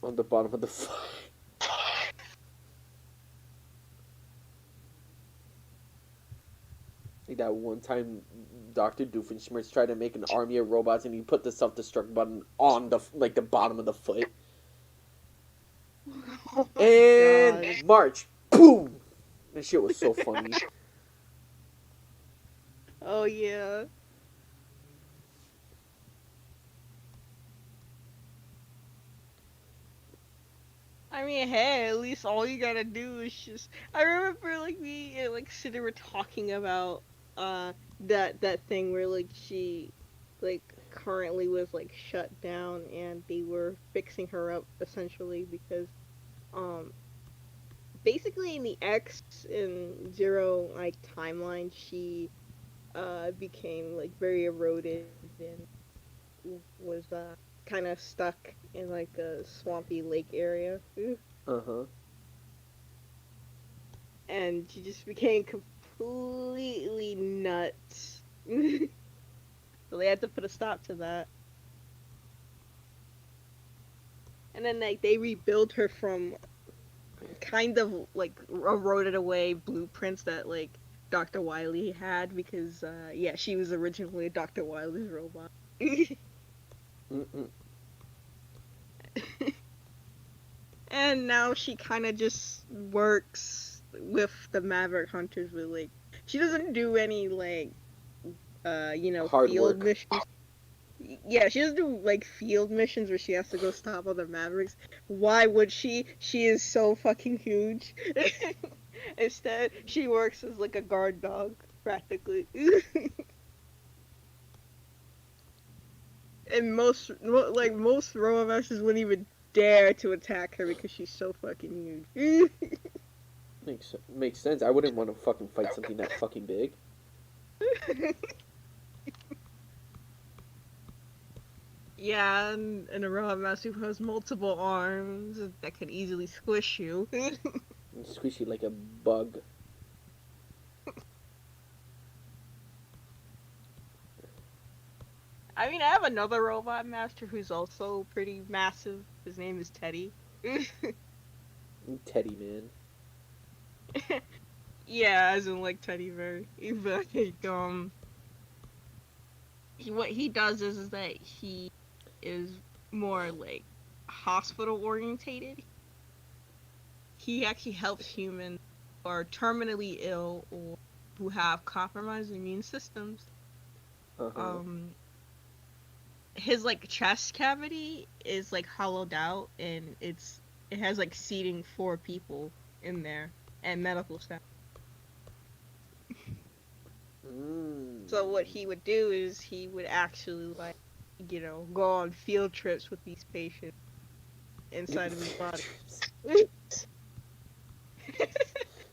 S4: On the bottom of the foot. Like that one time Dr. Doofenshmirtz tried to make an army of robots and he put the self-destruct button on the bottom of the foot.
S6: Oh my
S4: And
S6: God.
S4: March. Boom! That shit was so funny.
S6: Oh yeah. I mean, hey, at least all you gotta do is just. I remember like me and like Sydney were talking about that thing where like she like currently was like shut down and they were fixing her up essentially because um basically in the X and Zero like timeline she became like very eroded and was kind of stuck in like a swampy lake area.
S4: Uh-huh.
S6: And she just became completely nuts. So they had to put a stop to that. And then like they rebuilt her from kind of like eroded away blueprints that like Dr. Wily had because yeah, she was originally Dr. Wily's robot.
S4: Mm-mm.
S6: And now she kind of just works with the Maverick Hunters with like she doesn't do any like
S4: Hard
S6: field
S4: work.
S6: missions. Yeah, she doesn't do like field missions where she has to go stop other Mavericks. Why would she? She is so fucking huge. Instead, she works as like a guard dog practically. And most robot masters wouldn't even dare to attack her because she's so fucking huge.
S4: Makes sense. I wouldn't want to fucking fight something that fucking big.
S6: Yeah, and a robot master who has multiple arms that could easily squish you.
S4: Squishy like a bug.
S6: I mean, I have another robot master who's also pretty massive. His name is Teddy.
S4: Teddy man.
S6: Yeah, as in like teddy bear. But what he does is that he is more like hospital orientated. He actually helps humans who are terminally ill or who have compromised immune systems.
S4: Uh-huh.
S6: His like chest cavity is like hollowed out and it has like seating for people in there and medical staff.
S4: Mm.
S6: So what he would do is he would actually like go on field trips with these patients inside of his body.
S4: You really just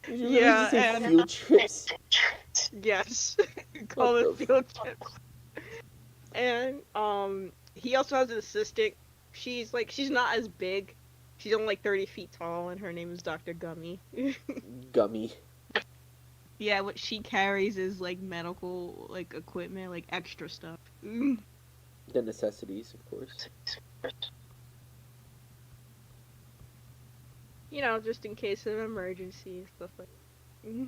S6: Yeah,
S4: say
S6: and
S4: field trips?
S6: yes,
S4: What
S6: call it
S4: the
S6: field trips. And he also has an assistant. She's not as big. She's only like 30 feet tall, and her name is Dr. Gummy.
S4: Gummy.
S6: Yeah, what she carries is like medical like equipment, like extra stuff.
S4: The necessities, of course.
S6: Just in case of emergency and stuff like that.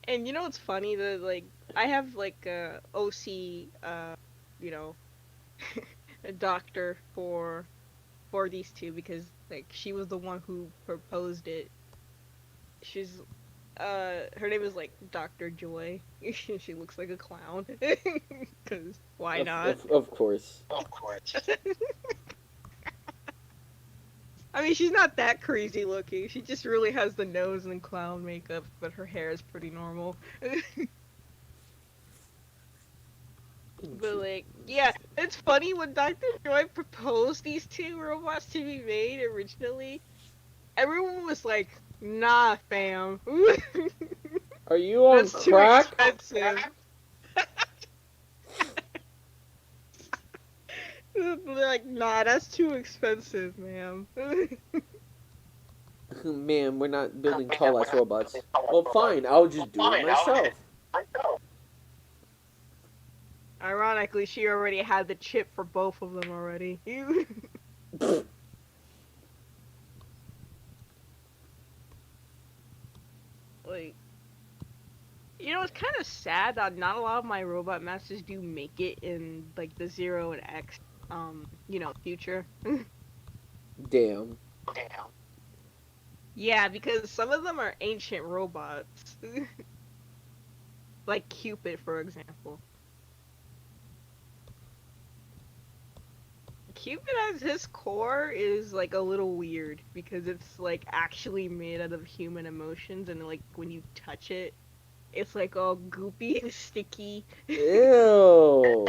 S6: And it's funny that like I have like a OC you know a doctor for these two because like she was the one who proposed it. She's her name is like Dr. Joy. She looks like a clown. Cuz why not?
S4: Of course.
S6: I mean, she's not that crazy looking. She just really has the nose and clown makeup, but her hair is pretty normal. But like, yeah, it's funny when Dr. Joy proposed these two robots to be made originally. Everyone was like, "Nah, fam,
S4: Are you on
S6: that's too
S4: crack?
S6: expensive." They're like, "Nah, that's too expensive, ma'am."
S4: Man, we're not building tall ass robots. Well, fine, I'll just do it myself.
S6: Ironically, she already had the chip for both of them already. Like, it's kind of sad that not a lot of my robot masters do make it in like the Zero and X, future.
S4: Damn.
S6: Yeah, because some of them are ancient robots, like Cupid, for example. Cupid as his core is like a little weird because it's like actually made out of human emotions, and like when you touch it, it's like all goopy and sticky.
S4: Ew.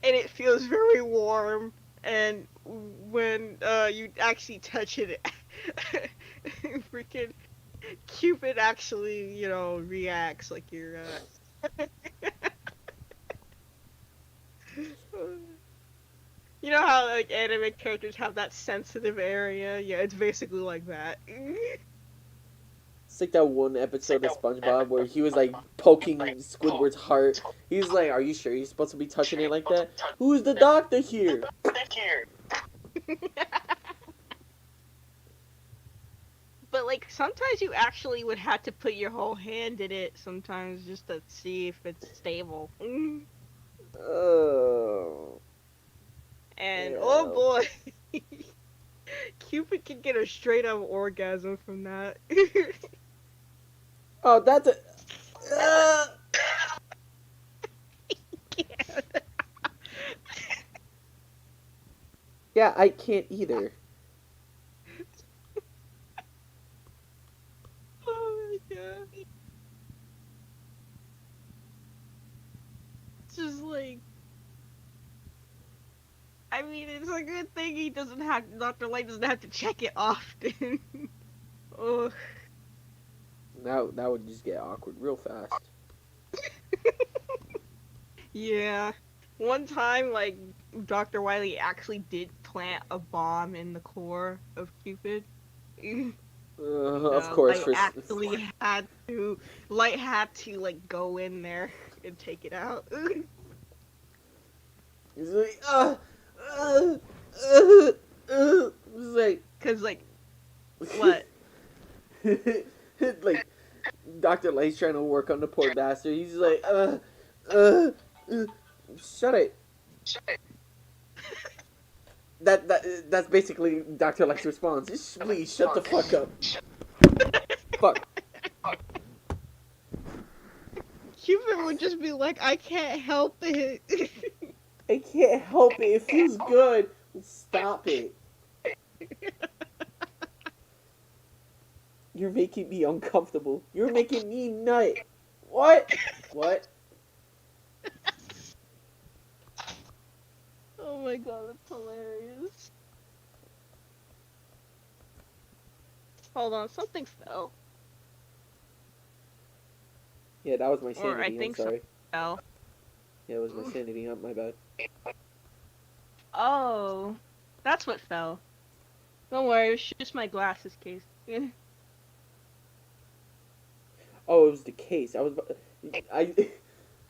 S6: And it feels very warm. And when you actually touch it, freaking Cupid actually, reacts like you're. You know how like anime characters have that sensitive area? Yeah, it's basically like that.
S4: It's like that one episode of SpongeBob where he was like poking Squidward's heart. He's like, "Are you sure you're supposed to be touching it like that? Who's the doctor here?"
S6: But like sometimes you actually would have to put your whole hand in it sometimes just to see if it's stable.
S4: Oh.
S6: And
S4: Ew.
S6: oh boy, Cupid can get a straight up orgasm from that.
S4: Oh, that's a. Yeah, I can't either.
S6: Oh my god. It's just like, I mean, it's a good thing he doesn't have, Dr. Light doesn't have to check it often. Oh.
S4: That would just get awkward real fast.
S6: Yeah. One time, like, Dr. Wily actually did plant a bomb in the core of Cupid.
S4: Of course,
S6: Light had to, like, go in there and take it out.
S4: He's like, it's like,
S6: Cause, like, what?
S4: like, Dr. Light's trying to work on the poor bastard. He's like, shut it. That's basically Dr. Light's response. Just please shut the fuck up. Fuck.
S6: Cupid would just be like, I can't help it.
S4: I can't help it. It feels good. Stop it. You're making me uncomfortable. You're making me nut. What? What?
S6: Oh my god, that's hilarious. Hold on, something fell.
S4: Yeah, that was my
S6: Or I
S4: sanity. I'm
S6: think
S4: sorry.
S6: something fell.
S4: Yeah, it was my sanity. My bad.
S6: Oh, that's what fell. Don't worry, it's just my glasses case.
S4: Oh, it was the case. I,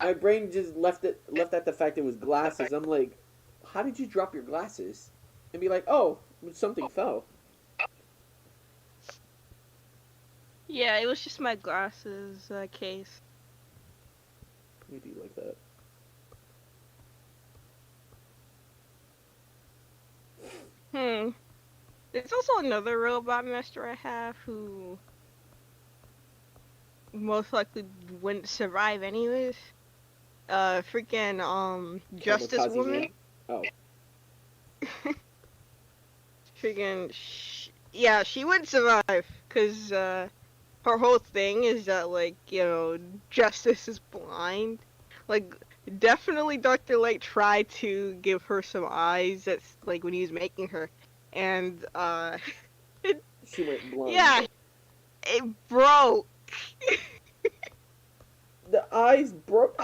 S4: my brain just left at the fact it was glasses. I'm like, how did you drop your glasses? And be like, oh, something fell.
S6: Yeah, it was just my glasses case.
S4: You do like that.
S6: There's also another robot master I have who most likely wouldn't survive anyways. Freaking Justice
S4: Kamikaze
S6: Woman.
S4: man. Oh,
S6: Freaking yeah, she wouldn't survive because her whole thing is that like Justice is blind. Like definitely Dr. Light tried to give her some eyes. That's like when he was making her, and
S4: she went blind.
S6: yeah, it broke.
S4: The eyes broke.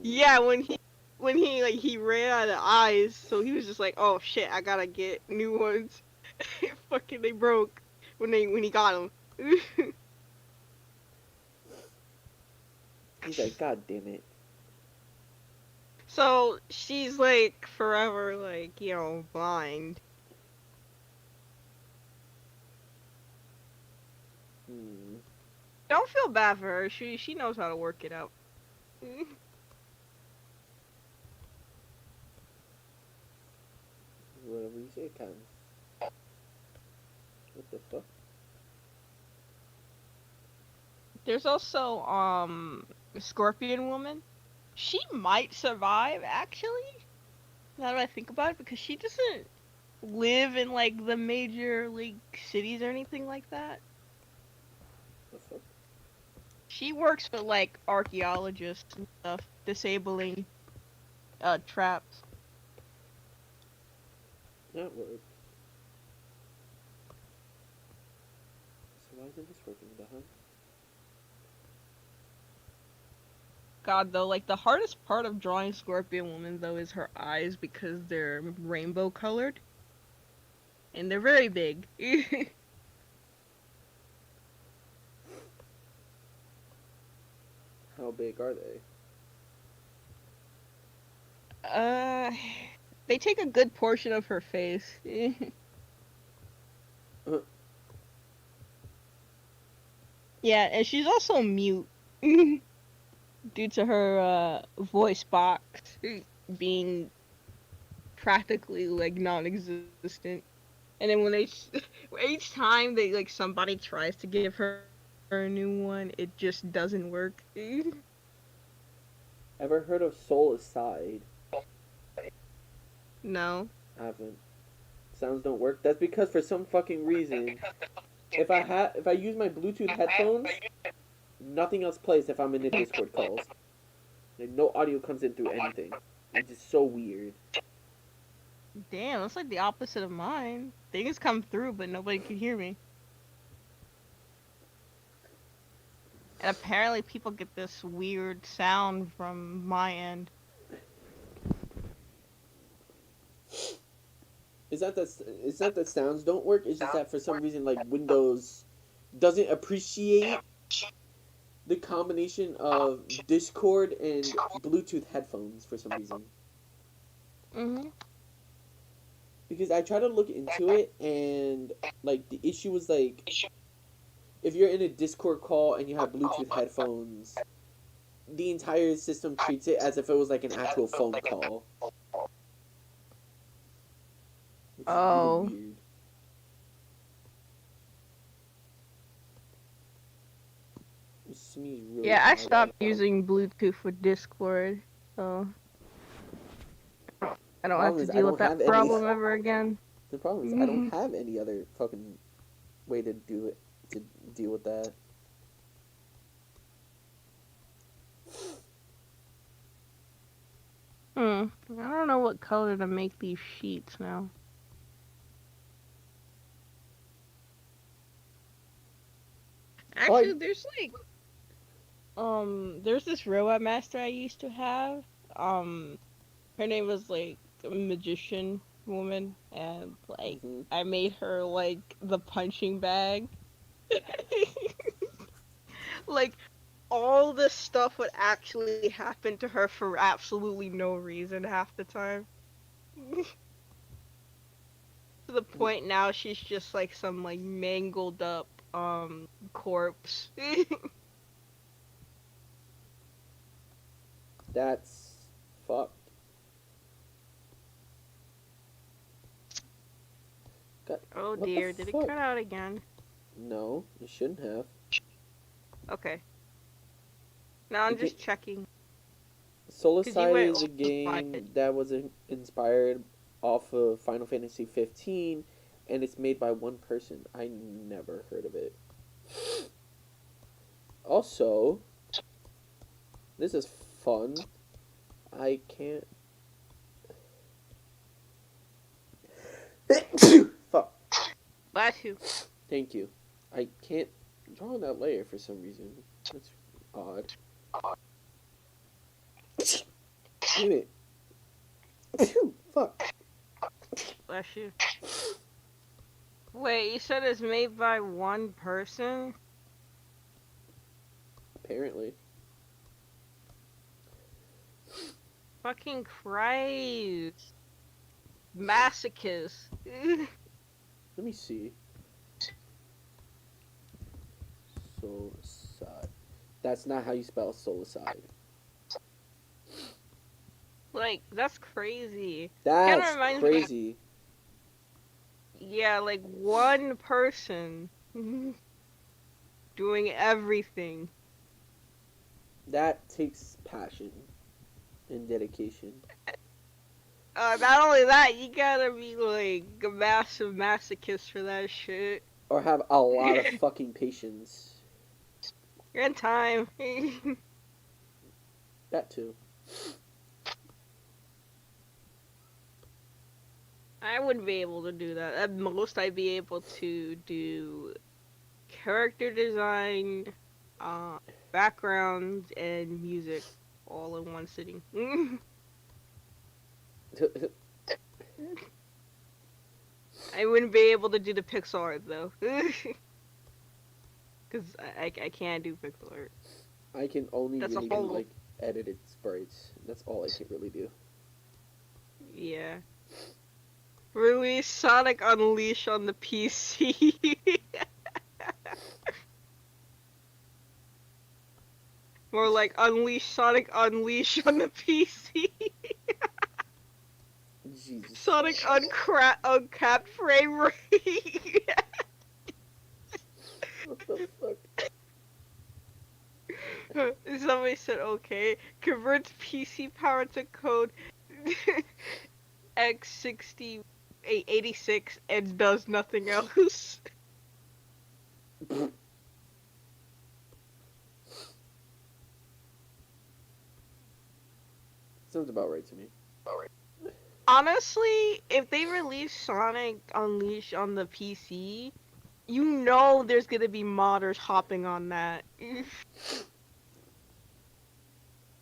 S6: Yeah, when he like he ran out of eyes, so he was just like, oh shit, I gotta get new ones. Fucking they broke when he got them.
S4: He's like, God damn it.
S6: So she's like forever like blind. Don't feel bad for her. She knows how to work it out.
S4: Whatever you say, Cam. What the fuck?
S6: There's also Scorpion Woman. She might survive actually. Now that I think about it, because she doesn't live in like the major like cities or anything like that.
S4: The fuck?
S6: She works for like archaeologists and stuff, disabling traps.
S4: That works. So why isn't this working, huh?
S6: God though, like the hardest part of drawing Scorpion Woman though is her eyes because they're rainbow colored. And they're very big.
S4: How big are they?
S6: Uh, they take a good portion of her face. Yeah, and she's also mute due to her voice box being practically like non-existent. And then when each time they like somebody tries to give her a new one, it just doesn't work.
S4: Ever heard of Soul Aside?
S6: No.
S4: I haven't. Sounds don't work. That's because for some fucking reason, if I use my Bluetooth headphones, nothing else plays if I'm in the Discord calls. Like no audio comes in through anything. It's just so weird.
S6: Damn, that's like the opposite of mine. Things come through, but nobody can hear me. And apparently people get this weird sound from my end.
S4: It's not that sounds don't work. It's just that for some reason, like Windows doesn't appreciate the combination of Discord and Bluetooth headphones for some reason. Because I tried to look into it, and like the issue was like, if you're in a Discord call and you have Bluetooth headphones, the entire system treats it as if it was like an actual phone call. Which is really weird. This to me is really
S6: Yeah, I
S4: hard.
S6: stopped using Bluetooth for Discord, so I don't have to deal with that problem ever again.
S4: The problem is I don't have any other fucking way to do it, to deal with that.
S6: I don't know what color to make these sheets now. Actually, there's this robot master I used to have. Her name was like a magician woman, and like
S4: Mhm.
S6: I made her like the punching bag. Like all this stuff would actually happen to her for absolutely no reason half the time. To the point now she's just like some like mangled up corpse.
S4: That's fucked. God,
S6: Oh
S4: what the
S6: dear, did it
S4: fuck?
S6: cut out again?
S4: No, you shouldn't have.
S6: Okay. Now I'm
S4: The
S6: just checking. 'Cause you
S4: Solicide
S6: might
S4: is a
S6: also find it.
S4: game that was inspired off of Final Fantasy 15, and it's made by one person. I never heard of it. Also, this is fun. I can't. Fuck.
S6: Bless you.
S4: Thank you. I can't draw on that layer for some reason. That's odd. Damn it. Fuck.
S6: Bless you. Wait, you said it's made by one person?
S4: Apparently.
S6: Fucking Christ. Masochist.
S4: Let me see. Solicide. That's not how you spell solicide.
S6: Like, that's crazy. Kinda
S4: That's
S6: reminds me.
S4: crazy.
S6: Yeah, like one person doing everything.
S4: That takes passion and dedication.
S6: Not only that, you gotta be like a massive masochist for that shit.
S4: Or have a lot of fucking patience.
S6: And time.
S4: That too.
S6: I wouldn't be able to do that. At most, I'd be able to do character design, background, and music all in one sitting. I wouldn't be able to do the pixel art though, because I can't do pixel art.
S4: I can only
S6: That's a
S4: really do
S6: whole
S4: like edited sprites. That's all I can really do.
S6: Yeah. Release Sonic Unleash on the PC. More like Unleash Sonic Unleash on the PC.
S4: Jesus.
S6: Sonic uncapped frame rate.
S4: What the fuck?
S6: Somebody said okay. Converts PC power to code X86 and does nothing else.
S4: Sounds about right to me.
S6: Honestly, if they release Sonic Unleashed on the PC, you know there's gonna be modders hopping on that.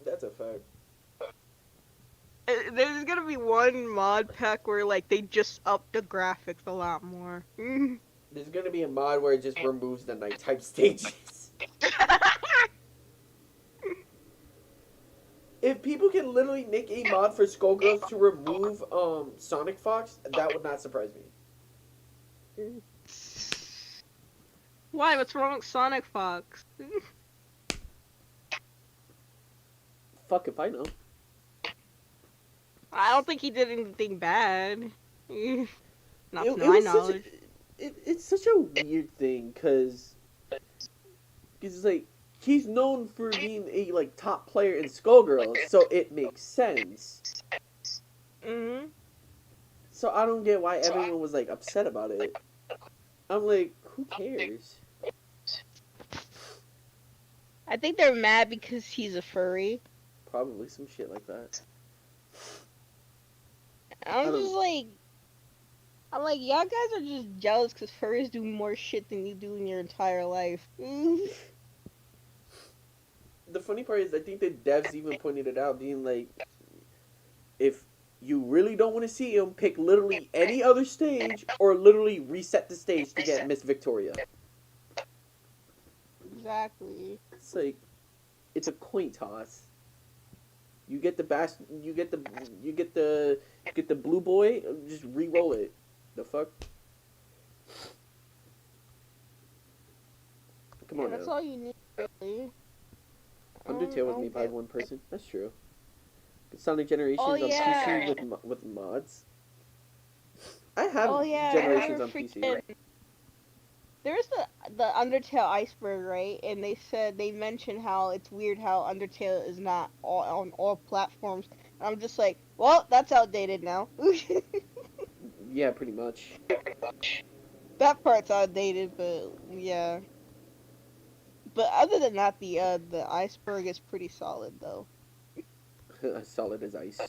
S4: That's a fact.
S6: There's gonna be one mod pack where like they just up the graphics a lot more.
S4: There's gonna be a mod where it just removes the nighttime stages. If people can literally make a mod for Skullgirls to remove Sonic Fox, that would not surprise me.
S6: Why? What's wrong with Sonic Fox?
S4: Fuck if I know.
S6: I don't think he did anything bad. Not to
S4: It
S6: my
S4: was
S6: knowledge.
S4: it's such a weird thing because it's like he's known for being a like top player in Skullgirls, so it makes sense.
S6: Mhm.
S4: So I don't get why everyone was like upset about it. I'm like, who cares?
S6: I think they're mad because he's a furry.
S4: Probably some shit like that. I
S6: I'm
S4: don't.
S6: just like, I'm like, y'all guys are just jealous because furries do more shit than you do in your entire life.
S4: The funny part is, I think the devs even pointed it out, being like, if you really don't want to see him, pick literally any other stage, or literally reset the stage to get Miss Victoria.
S6: Exactly.
S4: It's like, it's a coin toss. You get the get the blue boy. Just re-roll it. The fuck. Come
S6: Yeah,
S4: on
S6: that's
S4: now.
S6: all you need, really.
S4: Undertale was
S6: I
S4: made
S6: don't
S4: by
S6: get.
S4: one person. That's true. Sonic Generations
S6: Oh
S4: on PC
S6: yeah.
S4: with mods. I have
S6: Oh yeah. I
S4: Generations
S6: remember
S4: on PC.
S6: freaking. There's the Undertale iceberg, right? And they said they mentioned how it's weird how Undertale is not all on all platforms. And I'm just like, well, that's outdated now.
S4: Yeah, pretty much.
S6: That part's outdated, but yeah. But other than that, the iceberg is pretty solid though.
S4: Solid as ice.
S6: I'm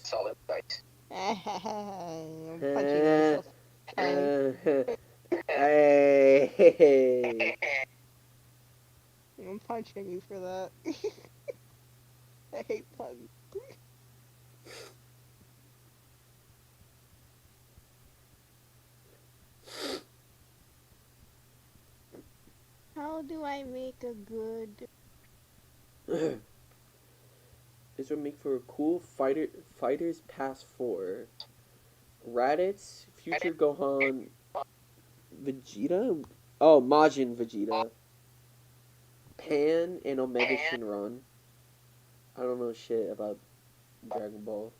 S6: punching
S4: Uh,
S6: myself. Sorry.
S4: hey.
S6: I'm punching you for that. I hate puns. How do I make a good?
S4: This would make for a cool fighters pass 4. Raditz, Future Gohan, Vegeta? Oh, Majin Vegeta. Pan and Omega Shinron. I don't know shit about Dragon Ball.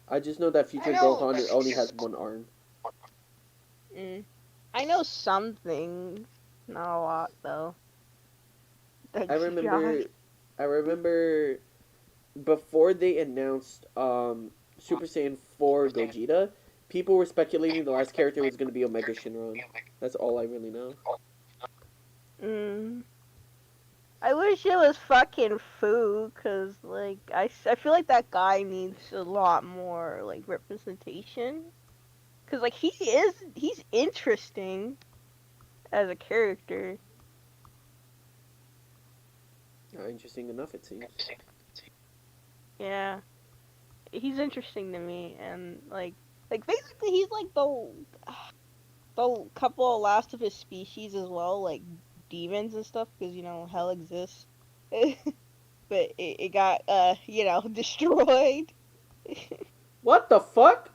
S4: I just know that
S6: I
S4: Future
S6: know.
S4: Gohan only has one arm.
S6: Mm, I know some things. Not a lot though.
S4: I
S6: God.
S4: remember I remember before they announced Super Saiyan 4 Gogeta, people were speculating the last character was going to be Omega Shinron. That's all I really know.
S6: Mm. I wish it was fucking Fu, cause like I feel like that guy needs a lot more like representation. Cause like he's interesting as a character.
S4: Interesting enough, it seems.
S6: Yeah, he's interesting to me, and like basically he's like the couple of last of his species as well, like demons and stuff, because you know hell exists. But it got destroyed.
S4: What the fuck?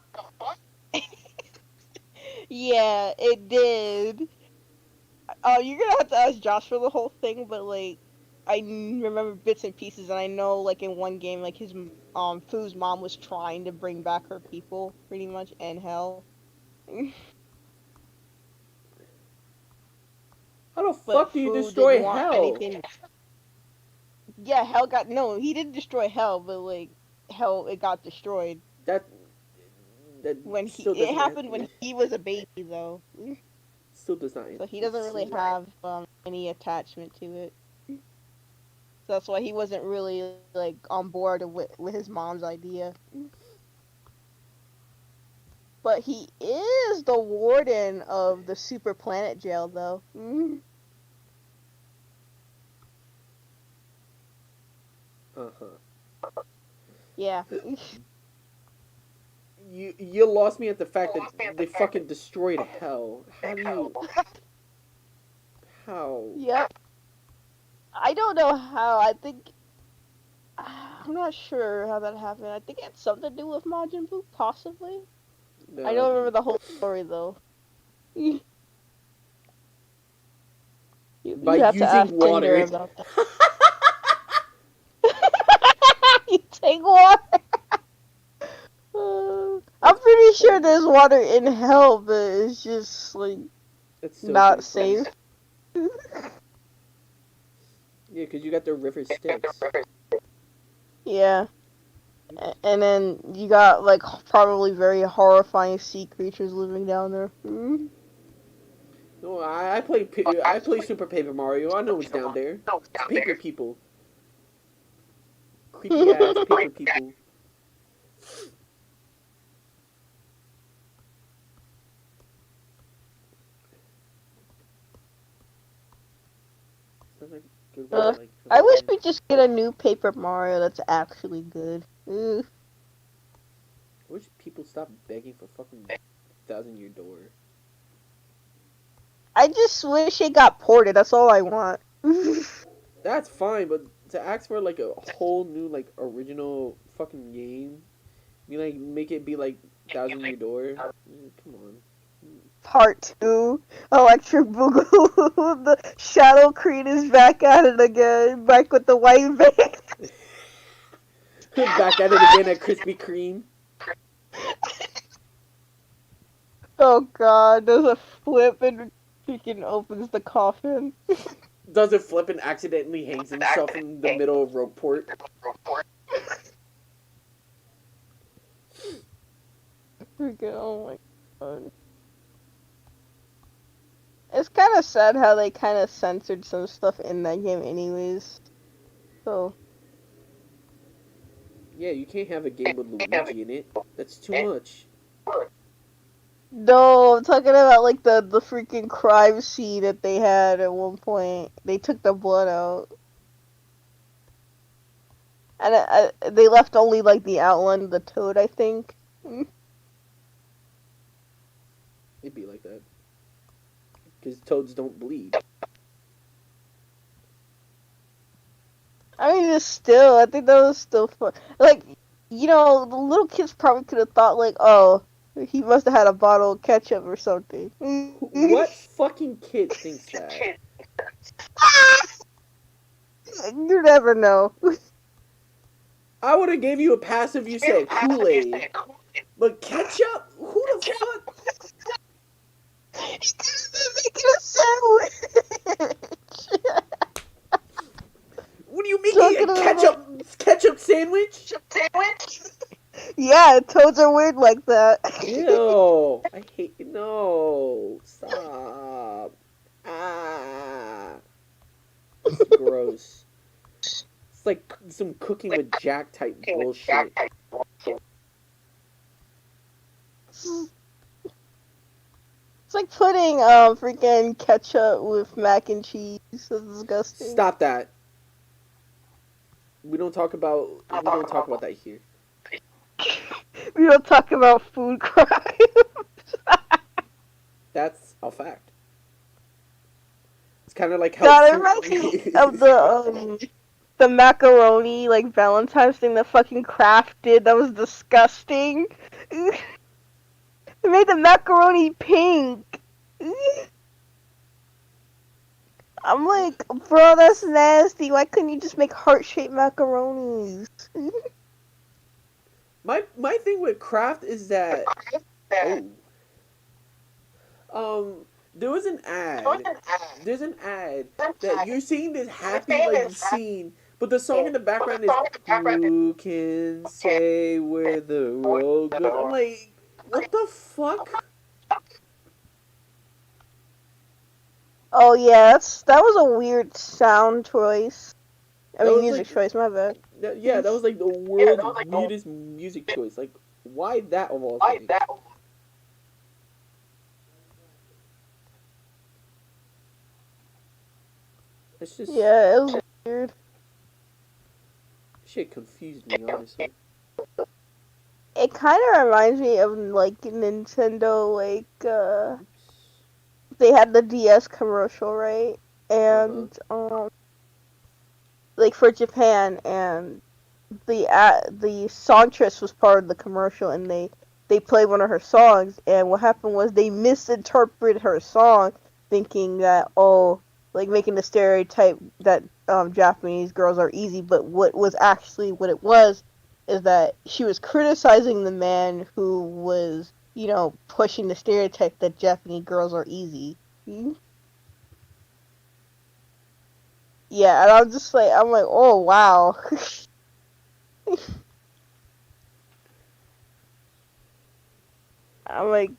S6: Yeah, it did. You're gonna have to ask Josh for the whole thing, but like, remember bits and pieces, and I know like in one game, like his Fu's mom was trying to bring back her people, pretty much, and hell.
S4: How the
S6: But
S4: fuck do you
S6: Fu
S4: destroy
S6: didn't want
S4: hell?
S6: anything. Yeah, hell got no. He didn't destroy hell, but like hell, it got destroyed
S4: That that
S6: when he.
S4: still
S6: It
S4: doesn't
S6: happened when he was a baby, though.
S4: still does not.
S6: So he doesn't really have any attachment to it. So that's why he wasn't really like on board with his mom's idea. But he is the warden of the super planet jail, though.
S4: Uh-huh.
S6: Yeah.
S4: You lost me at the fact that they fucking destroyed hell. How do you how?
S6: Yep. I don't know how. I think I'm not sure how that happened. I think it had something to do with Majin Buu, possibly. I
S4: Uh,
S6: don't remember the whole story though. You,
S4: by
S6: you have to
S4: using
S6: ask Tinder
S4: water.
S6: about that. You take water. I'm pretty sure there's water in hell, but it's just like
S4: That's still
S6: not
S4: pretty funny.
S6: safe.
S4: Yeah, because you got the river Styx.
S6: Yeah. And then you got probably very horrifying sea creatures living down there.
S4: No, I play Super Paper Mario. I know what's down there. It's paper people. Creepy ass paper people. Sounds like a good way to, like,
S6: I wish we just get a new Paper Mario that's actually good. Ugh.
S4: I wish people stop begging for fucking 1,000-year door.
S6: I just wish it got ported. That's all I want.
S4: That's fine, but to ask for like a whole new like original fucking game, make it be like 1,000-year door. Come on.
S6: Part 2, Electric Boogaloo. The Shadow Creed is back at it again. Back with the white van.
S4: Back at it again at Krispy Kreme.
S6: Oh god, there's a flip and freaking opens the coffin.
S4: Does it flip and accidentally hangs himself in the middle of Rogueport?
S6: Freaking, oh my god. It's kind of sad how they kind of censored some stuff in that game anyways. So.
S4: Yeah, you can't have a game with Luigi in it. That's too much.
S6: No, I'm talking about like the freaking crime scene that they had at one point. They took the blood out. And they left only like the outline of the toad, I think.
S4: It'd be like that. Because toads don't bleed.
S6: I mean, just still, I think that was still fun. Like, you know, the little kids probably could have thought like, oh, he must have had a bottle of ketchup or something.
S4: What fucking kid thinks that?
S6: You never know.
S4: I would have gave you a pass if you said Kool-Aid. But ketchup? Who the fuck?
S6: He's making a sandwich.
S4: What are you making? A ketchup sandwich?
S6: Yeah, toads are weird like that.
S4: Ew. I hate... No. Stop. Ah. It's gross. It's like some cooking with Jack type bullshit.
S6: It's like putting freaking ketchup with mac and cheese. That's disgusting.
S4: Stop that. We don't talk about that here.
S6: We don't talk about food crimes.
S4: That's a fact. It's kind of like how
S6: God, it reminds me of the macaroni like Valentine's thing that fucking Kraft did. That was disgusting. They made the macaroni pink. I'm like, bro, that's nasty. Why couldn't you just make heart-shaped macaronis?
S4: My thing with Kraft is that there was an ad. There's an ad that you're seeing this happy like scene, but the song in the background is "Who can say where the road goes?" I'm like, what the fuck?
S6: Oh yeah, that was a weird sound choice. I mean, music choice. My bad.
S4: Yeah, that was like the world's weirdest music choice. Like, why that of all things? It's just
S6: Yeah, it was weird.
S4: shit confused me honestly.
S6: It kind of reminds me of like Nintendo, like they had the DS commercial, right? And like for Japan, and the songstress was part of the commercial, and they played one of her songs, and what happened was they misinterpreted her song, thinking that like making the stereotype that Japanese girls are easy, but what it was is that she was criticizing the man who was, you know, pushing the stereotype that Japanese girls are easy. Yeah, and I'm like, oh wow. I'm like,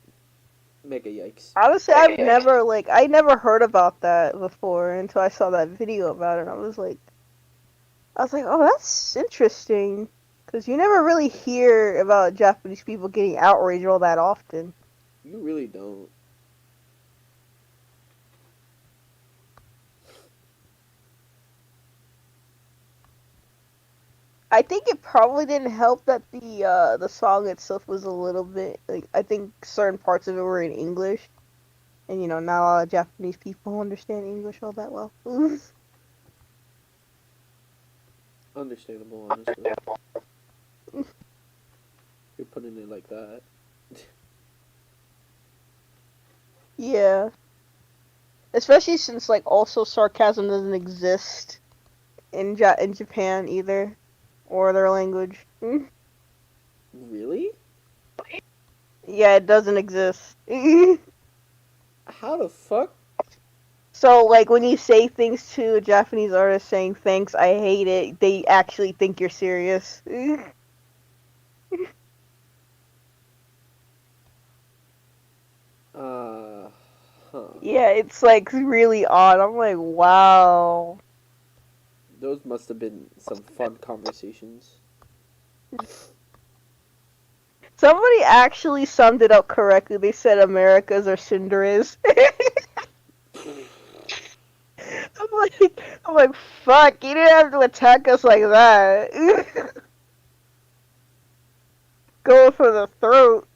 S4: Mega yikes.
S6: Honestly, I never heard about that before until I saw that video about it. I was like, oh, that's interesting. Because you never really hear about Japanese people getting outraged all that often.
S4: You really don't.
S6: I think it probably didn't help that the song itself was a little bit like I think certain parts of it were in English, and not a lot of Japanese people understand English all that well.
S4: Understandable, honestly. You're putting it like that.
S6: Yeah, especially since like also sarcasm doesn't exist in Japan either, or their language.
S4: Really?
S6: Yeah, it doesn't exist.
S4: How the fuck?
S6: So, like, when you say things to a Japanese artist saying thanks, I hate it, they actually think you're serious.
S4: Huh.
S6: Yeah, it's, like, really odd. I'm like, wow.
S4: Those must have been some fun conversations.
S6: Somebody actually summed it up correctly. They said Americas are Cinderas. I'm like, fuck, you didn't have to attack us like that. Go for the throat.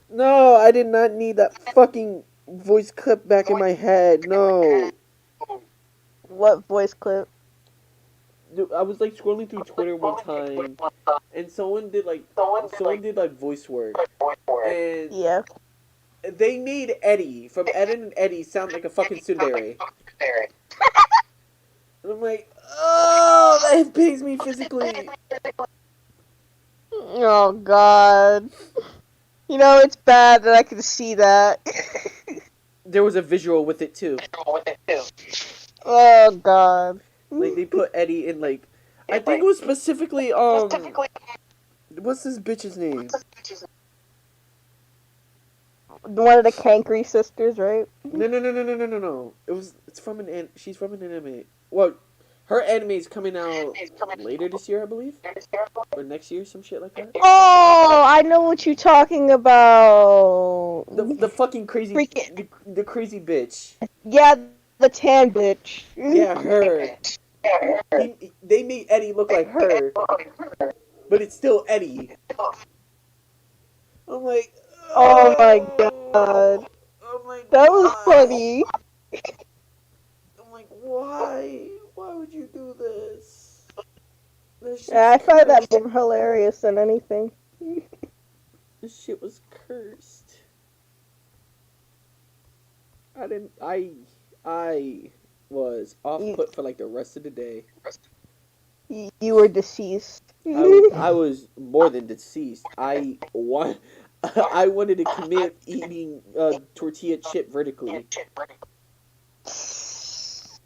S4: No, I did not need that fucking voice clip back in my head. No.
S6: What voice clip?
S4: Dude, I was like scrolling through Twitter one time, and someone did like voice work, and
S6: Yeah.
S4: they made Eddie from Ed and Eddie sound like a fucking tsundere. And I'm like, oh, that pains me physically.
S6: Oh, God. It's bad that I can see that.
S4: There was a visual with it too.
S6: Oh, God.
S4: Like they put Eddie in like, I think it was specifically what's this bitch's name?
S6: One of the Cankry sisters, right?
S4: No. She's from an anime. Well, her anime is coming out later this year, I believe, or next year, some shit like that.
S6: Oh, I know what you're talking about.
S4: The fucking crazy, the crazy bitch.
S6: Yeah, the tan bitch.
S4: Yeah, her. They made Eddie look like her, but it's still Eddie. I'm like,
S6: Oh my god.
S4: oh my
S6: That was
S4: god.
S6: funny.
S4: I'm like, why? Why would you do this?
S6: Yeah, I find that more hilarious than anything.
S4: This shit was cursed. I was off put for like the rest of the day.
S6: You were deceased.
S4: I was more than deceased. I wanted to commit eating tortilla chip vertically. That's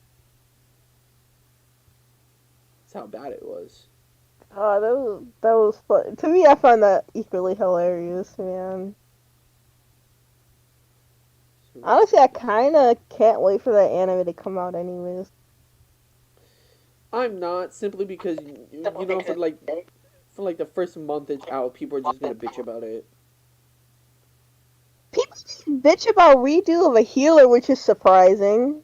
S4: how bad it was.
S6: Oh, that was fun. To me, I find that equally hilarious, man. Honestly, I kind of can't wait for that anime to come out anyways.
S4: I'm not, simply because for like the first month it's out, people are just gonna bitch about it.
S6: People bitch about redo of a healer, which is surprising.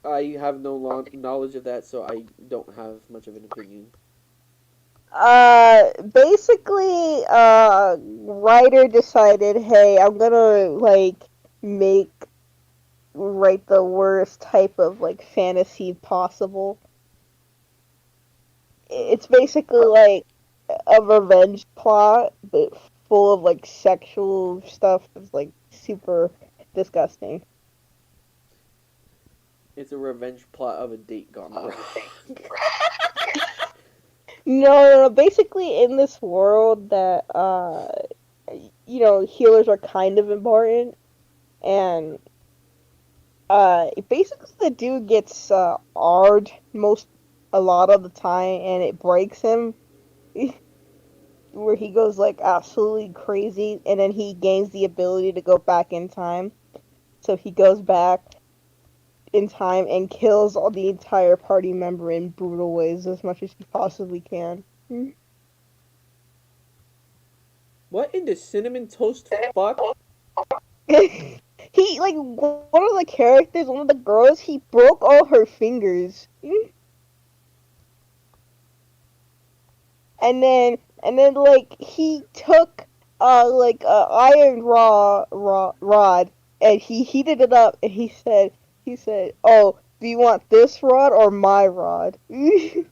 S4: I have no knowledge of that, so I don't have much of an opinion.
S6: Basically, writer decided, hey, I'm gonna, like, write the worst type of, like, fantasy possible. It's basically, like, a revenge plot, but full of, like, sexual stuff that's, like, super disgusting.
S4: It's a revenge plot of a date gone wrong.
S6: No. Basically, in this world that, healers are kind of important, and, basically the dude gets, a lot of the time, and it breaks him, where he goes like absolutely crazy, and then he gains the ability to go back in time. So he goes back in time and kills all the entire party member in brutal ways as much as he possibly can.
S4: What in the cinnamon toast fuck?
S6: He like one of the characters, one of the girls, he broke all her fingers. And then like he took like a iron rod and he heated it up and he said, "Oh, do you want this rod or my rod?" And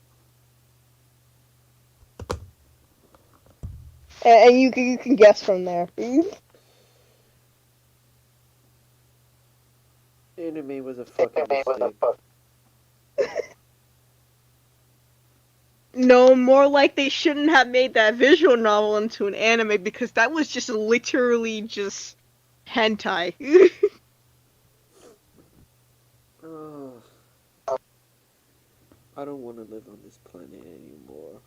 S6: you can guess from there.
S4: Anime was a fucking mistake.
S6: No, more like they shouldn't have made that visual novel into an anime because that was just literally just hentai.
S4: Ugh. I don't want to live on this planet anymore.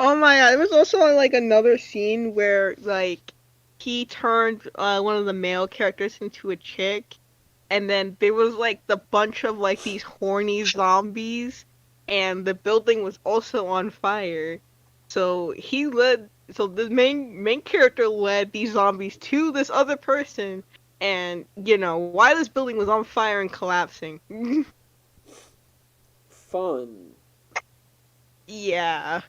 S6: Oh my god, there was also like another scene where like he turned one of the male characters into a chick, and then there was like the bunch of like these horny zombies, and the building was also on fire. So the main character led these zombies to this other person, and why this building was on fire and collapsing.
S4: Fun.
S6: Yeah.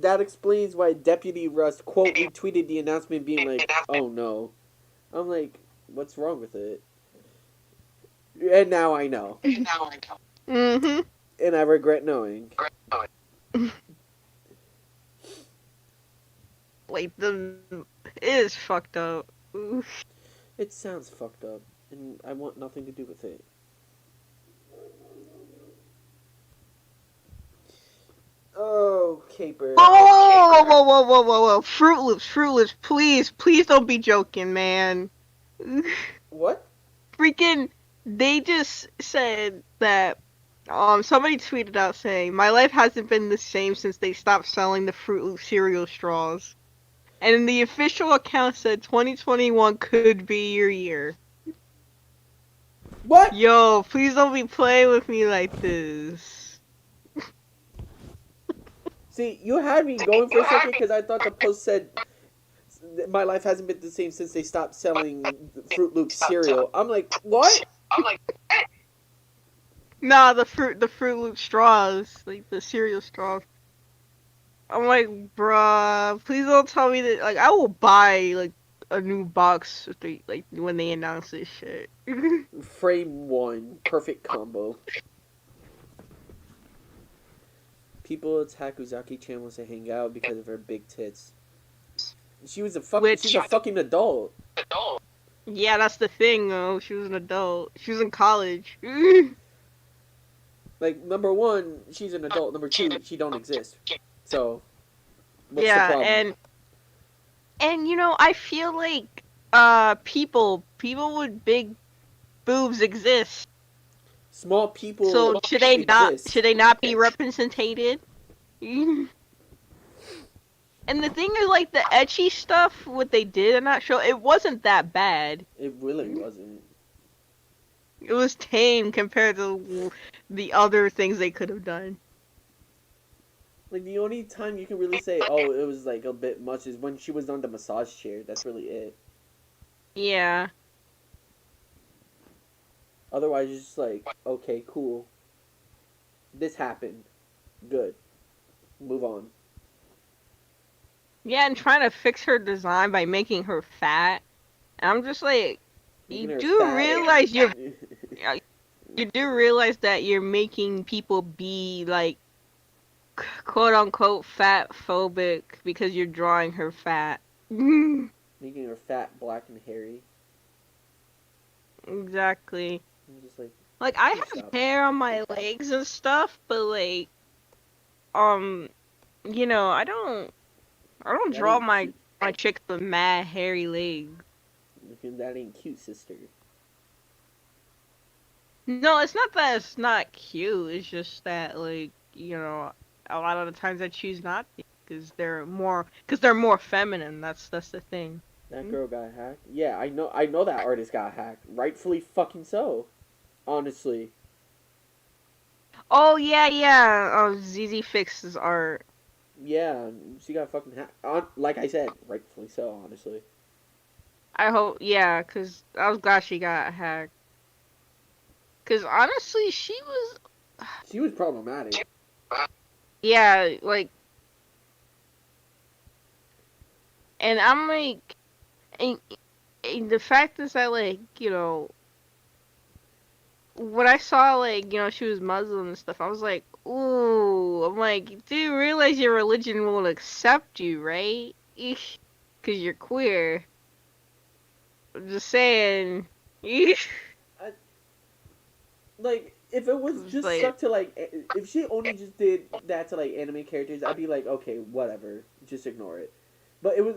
S4: That explains why Deputy Rust quote retweeted the announcement being like, "Oh no." I'm like, what's wrong with it? And now I know.
S6: Mhm.
S4: And I regret knowing.
S6: Like it is fucked up. Oof.
S4: It sounds fucked up, and I want nothing to do with it. Oh, Caper.
S6: Whoa. Fruit Loops, please don't be joking, man.
S4: What?
S6: Freaking, they just said that, somebody tweeted out saying, "My life hasn't been the same since they stopped selling the Fruit Loop cereal straws." And the official account said 2021 could be your year.
S4: What?
S6: Yo, please don't be playing with me like this.
S4: See, you had me going for a second because I thought the post said my life hasn't been the same since they stopped selling Fruit Loop cereal. I'm like, what?
S6: Nah, the Fruit Loop straws, like the cereal straws. I'm like, bruh, please don't tell me that. Like, I will buy like a new box if they, like when they announce this shit.
S4: Frame one, perfect combo. People attack Uzaki-chan wants to hang out because of her big tits. She's a fucking adult.
S6: Yeah, that's the thing though. She was an adult. She was in college.
S4: Like, number one, she's an adult. Number two, she don't exist. So, what's the
S6: Yeah,
S4: problem?
S6: and I feel like people with big boobs exist.
S4: Small people
S6: So
S4: exist.
S6: should they not be represented? And the thing is, like, the etchy stuff, what they did in that show, it wasn't that bad.
S4: It really wasn't.
S6: It was tame compared to the other things they could have done.
S4: Like, the only time you can really say, oh, it was, like, a bit much is when she was on the massage chair. That's really it.
S6: Yeah.
S4: Otherwise, it's just like, okay, cool. This happened. Good. Move on.
S6: Yeah, and trying to fix her design by making her fat. And I'm just like,
S4: Making
S6: you
S4: her
S6: do
S4: fat.
S6: realize you do realize that you're making people be, like, quote unquote fat phobic because you're drawing her fat.
S4: Making her fat, black, and hairy.
S6: Exactly.
S4: I'm just like,
S6: Like, I have
S4: stop.
S6: hair on my legs and stuff, but like, I don't
S4: That
S6: draw
S4: ain't
S6: my
S4: cute.
S6: chicks with mad hairy legs.
S4: That ain't cute, sister.
S6: No, it's not that it's not cute. It's just that, like, a lot of the times I choose not to because they're more feminine. That's the thing.
S4: That girl got hacked. Yeah, I know that artist got hacked. Rightfully fucking so. Honestly.
S6: Oh yeah, yeah. Oh, ZZ fixes art.
S4: Yeah, she got fucking hacked. Like I said, rightfully so, honestly.
S6: I hope, yeah, because I was glad she got hacked. Because honestly, she was,
S4: She was problematic.
S6: yeah, like, and I'm like, and, and the fact is that, like, when I saw, like, she was Muslim and stuff, I was like, ooh, I'm like, do you realize your religion won't accept you, right? Because you're queer. I'm just saying.
S4: Like, if it was just
S6: Like,
S4: stuck to, like, if she only just did that to, like, anime characters, I'd be like, okay, whatever. Just ignore it. But it was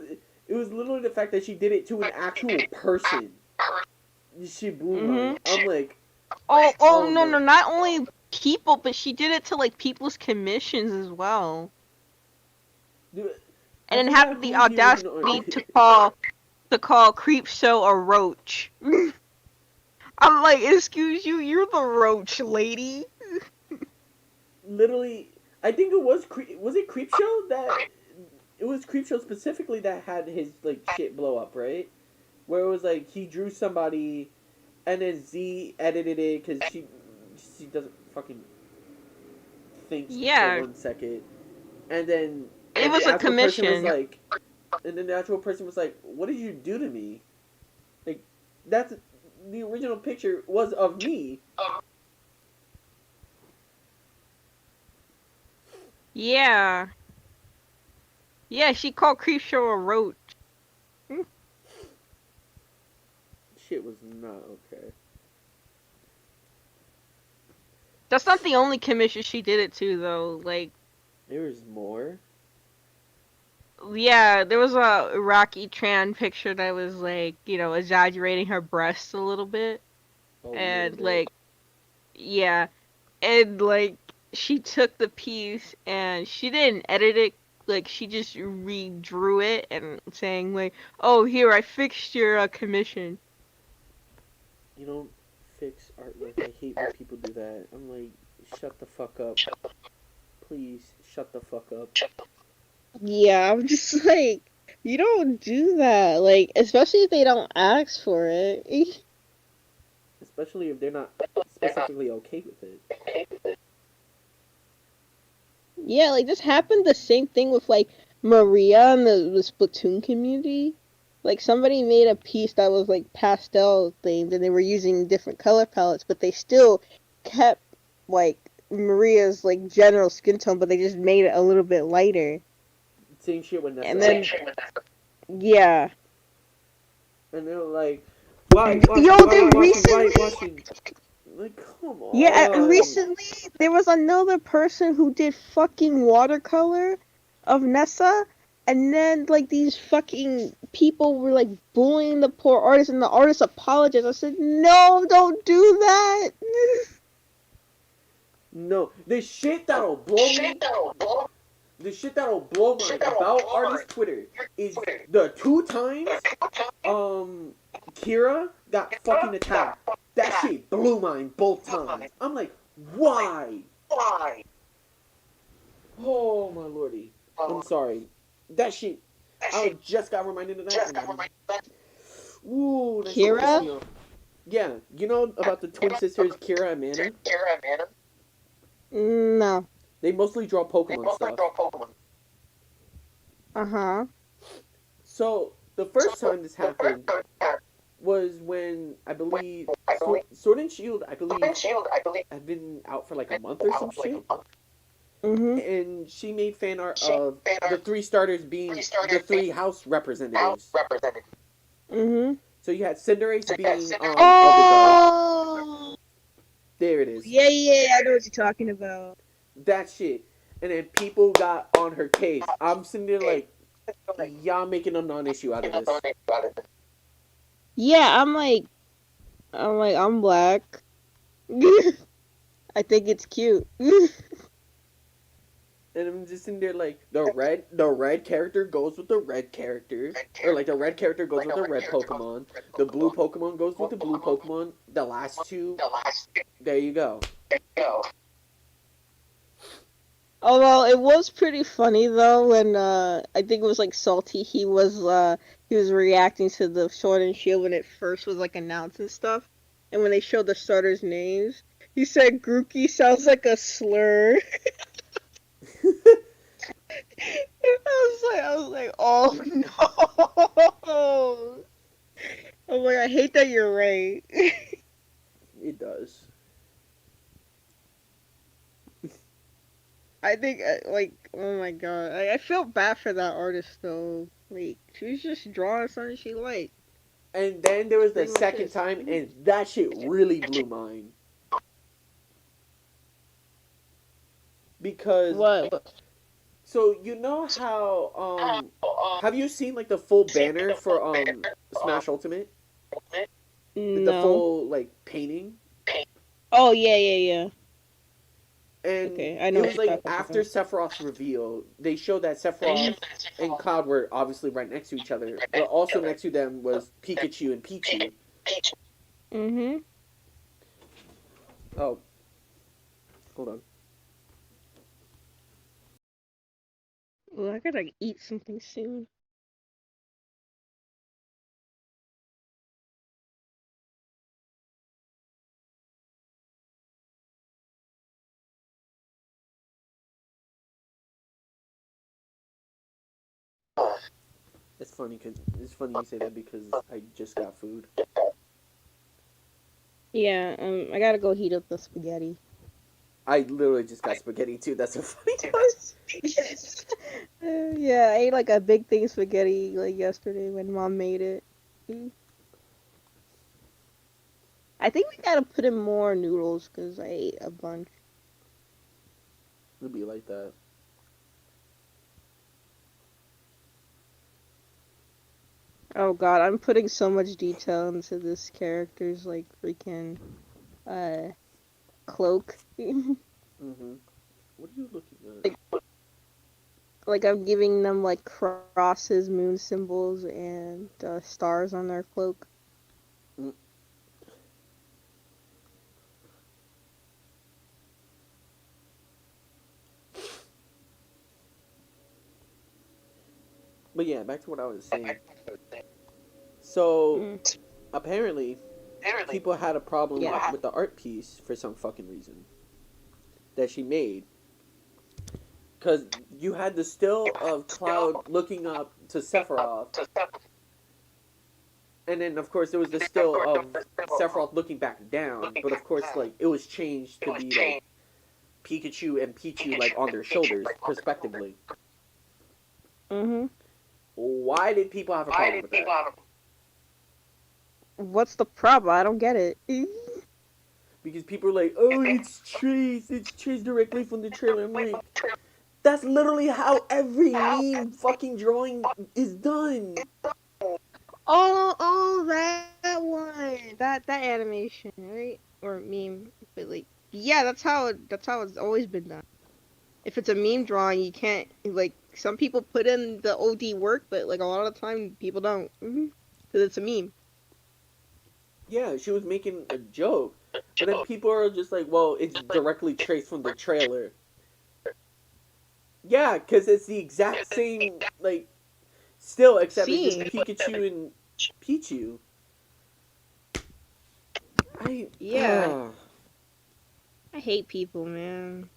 S4: literally the fact that she did it to an actual person. She blew
S6: mm-hmm.
S4: mine. I'm like,
S6: Oh, no,
S4: no.
S6: no, not only people, but she did it to, like, people's commissions as well.
S4: Dude, I
S6: And then
S4: forgot
S6: had the
S4: who the original.
S6: audacity to call Creepshow a roach. I'm like, excuse you, you're the roach lady.
S4: Literally, I think it was was it Creepshow that it was Creepshow specifically that had his like shit blow up, right? Where it was like he drew somebody, and then Z edited it because she doesn't fucking think for
S6: Yeah,
S4: 1 second, and then
S6: it
S4: the
S6: was a
S4: actual person was
S6: commission.
S4: like, and then the actual person was like, "What did you do to me?" Like, that's the original picture was of me.
S6: Yeah. Yeah, she called Creepshow a roach.
S4: Shit was not okay.
S6: That's not the only commission she did it to, though. Like,
S4: There was more.
S6: yeah, there was a Iraqi Tran picture that was, like, exaggerating her breasts a little bit.
S4: A little
S6: And,
S4: bit.
S6: like, yeah. And, like, she took the piece and she didn't edit it. Like, she just redrew it and saying, like, oh, here, I fixed your commission.
S4: You don't fix artwork. I hate when people do that. I'm like, shut the fuck up. Please, shut the fuck up.
S6: Yeah, I'm just like, you don't do that. Like, especially if they don't ask for it.
S4: Especially if they're not specifically okay with it.
S6: Yeah, like this happened the same thing with like Maria and the Splatoon community. Like somebody made a piece that was like pastel themed and they were using different color palettes, but they still kept like Maria's like general skin tone, but they just made it a little bit lighter.
S4: Same shit with Nessa.
S6: And then yeah.
S4: And they're like, why?
S6: Yo, then recently
S4: Watching? Like, come on.
S6: yeah, recently there was another person who did fucking watercolor of Nessa, and then like these fucking people were like bullying the poor artist, and the artist apologized. I said, no, don't do that.
S4: No, the shit that'll blow me. The shit that'll blow my about artist Twitter is the 2 times Kira got fucking attacked. That shit blew mine both times. I'm like, why? Oh my lordy. I'm sorry. That shit. I just got reminded of that. Ooh, that shit pissed me
S6: Kira?
S4: off. Yeah, you know about the twin sisters Kira and Mana?
S6: No.
S4: They mostly draw Pokemon stuff.
S6: Uh-huh.
S4: So the first time this happened was when I believe Sword and Shield, I believe, had been out for like a month or some shit.
S6: Mm-hmm.
S4: And she made fan art of the 3 starters being the 3 house representatives.
S6: Mm-hmm.
S4: So you had Cinderace being Eldegar.
S6: Oh!
S4: There it is.
S6: Yeah, I know what you're talking about.
S4: That shit. And then people got on her case. I'm sitting there like, y'all making a non-issue out of this.
S6: Yeah, I'm black. I think it's cute.
S4: And I'm just in there like the red character goes with the red character, or like the red character goes with the red Pokemon, the blue Pokemon goes with the blue Pokemon. The last two, there you go.
S6: Oh well, it was pretty funny though when I think it was like Salty. He was reacting to the Sword and Shield when it first was like announced and stuff, and when they showed the starters' names, he said Grookey sounds like a slur. I was like, oh no. I'm like, I hate that you're right.
S4: It does.
S6: I think like, oh my god, I felt bad for that artist though. Like, she was just drawing something she liked.
S4: And then there was the
S6: Pretty much
S4: second
S6: it.
S4: time, and that shit really blew mine. Because,
S6: What?
S4: so you know how, have you seen like the full banner for Smash Ultimate? The
S6: No.
S4: full like painting?
S6: Oh yeah.
S4: And
S6: Okay, I know
S4: it
S6: what
S4: was
S6: you're
S4: like
S6: talking
S4: after
S6: about.
S4: Sephiroth's reveal, they showed that Sephiroth and Cloud were obviously right next to each other, but also next to them was Pikachu and Pichu.
S6: Mhm.
S4: Oh, hold on.
S6: Well, I gotta eat something soon.
S4: It's funny you say that because I just got food.
S6: Yeah. I gotta go heat up the spaghetti.
S4: I literally just got spaghetti too. That's a funny part.
S6: Yeah, I ate like a big thing of spaghetti like yesterday when mom made it. Mm. I think we gotta put in more noodles because I ate a bunch.
S4: It'll be like that.
S6: Oh god, I'm putting so much detail into this character's like freaking uh cloak.
S4: Mm-hmm. What are you looking at?
S6: like like I'm giving them like crosses, moon symbols, and stars on their cloak.
S4: Mm. But yeah, back to what I was saying. So
S6: Mm.
S4: apparently, people had a problem
S6: Yeah.
S4: with the art piece for some fucking reason that she made. Because you had the still of Cloud looking up to Sephiroth, and then of course there was the still of Sephiroth looking back down. But of course, like it was changed to be like Pikachu and Pichu like on their shoulders, respectively.
S6: Mhm.
S4: Why did people have a problem with that?
S6: What's the problem? I don't get it.
S4: Because people are like, "Oh, it's traced directly from the trailer." I'm like, that's literally how every meme fucking drawing is done.
S6: Oh, that one, that animation, right? Or meme, but like, yeah, that's how it's always been done. If it's a meme drawing, you can't like some people put in the OD work, but like a lot of the time people don't, because it's a meme.
S4: Yeah, she was making a joke, but then people are just like, "Well, it's directly traced from the trailer." Yeah, because it's the exact same like still, except it's just
S6: Scene,
S4: Pikachu and Pichu. I
S6: yeah, I hate people, man.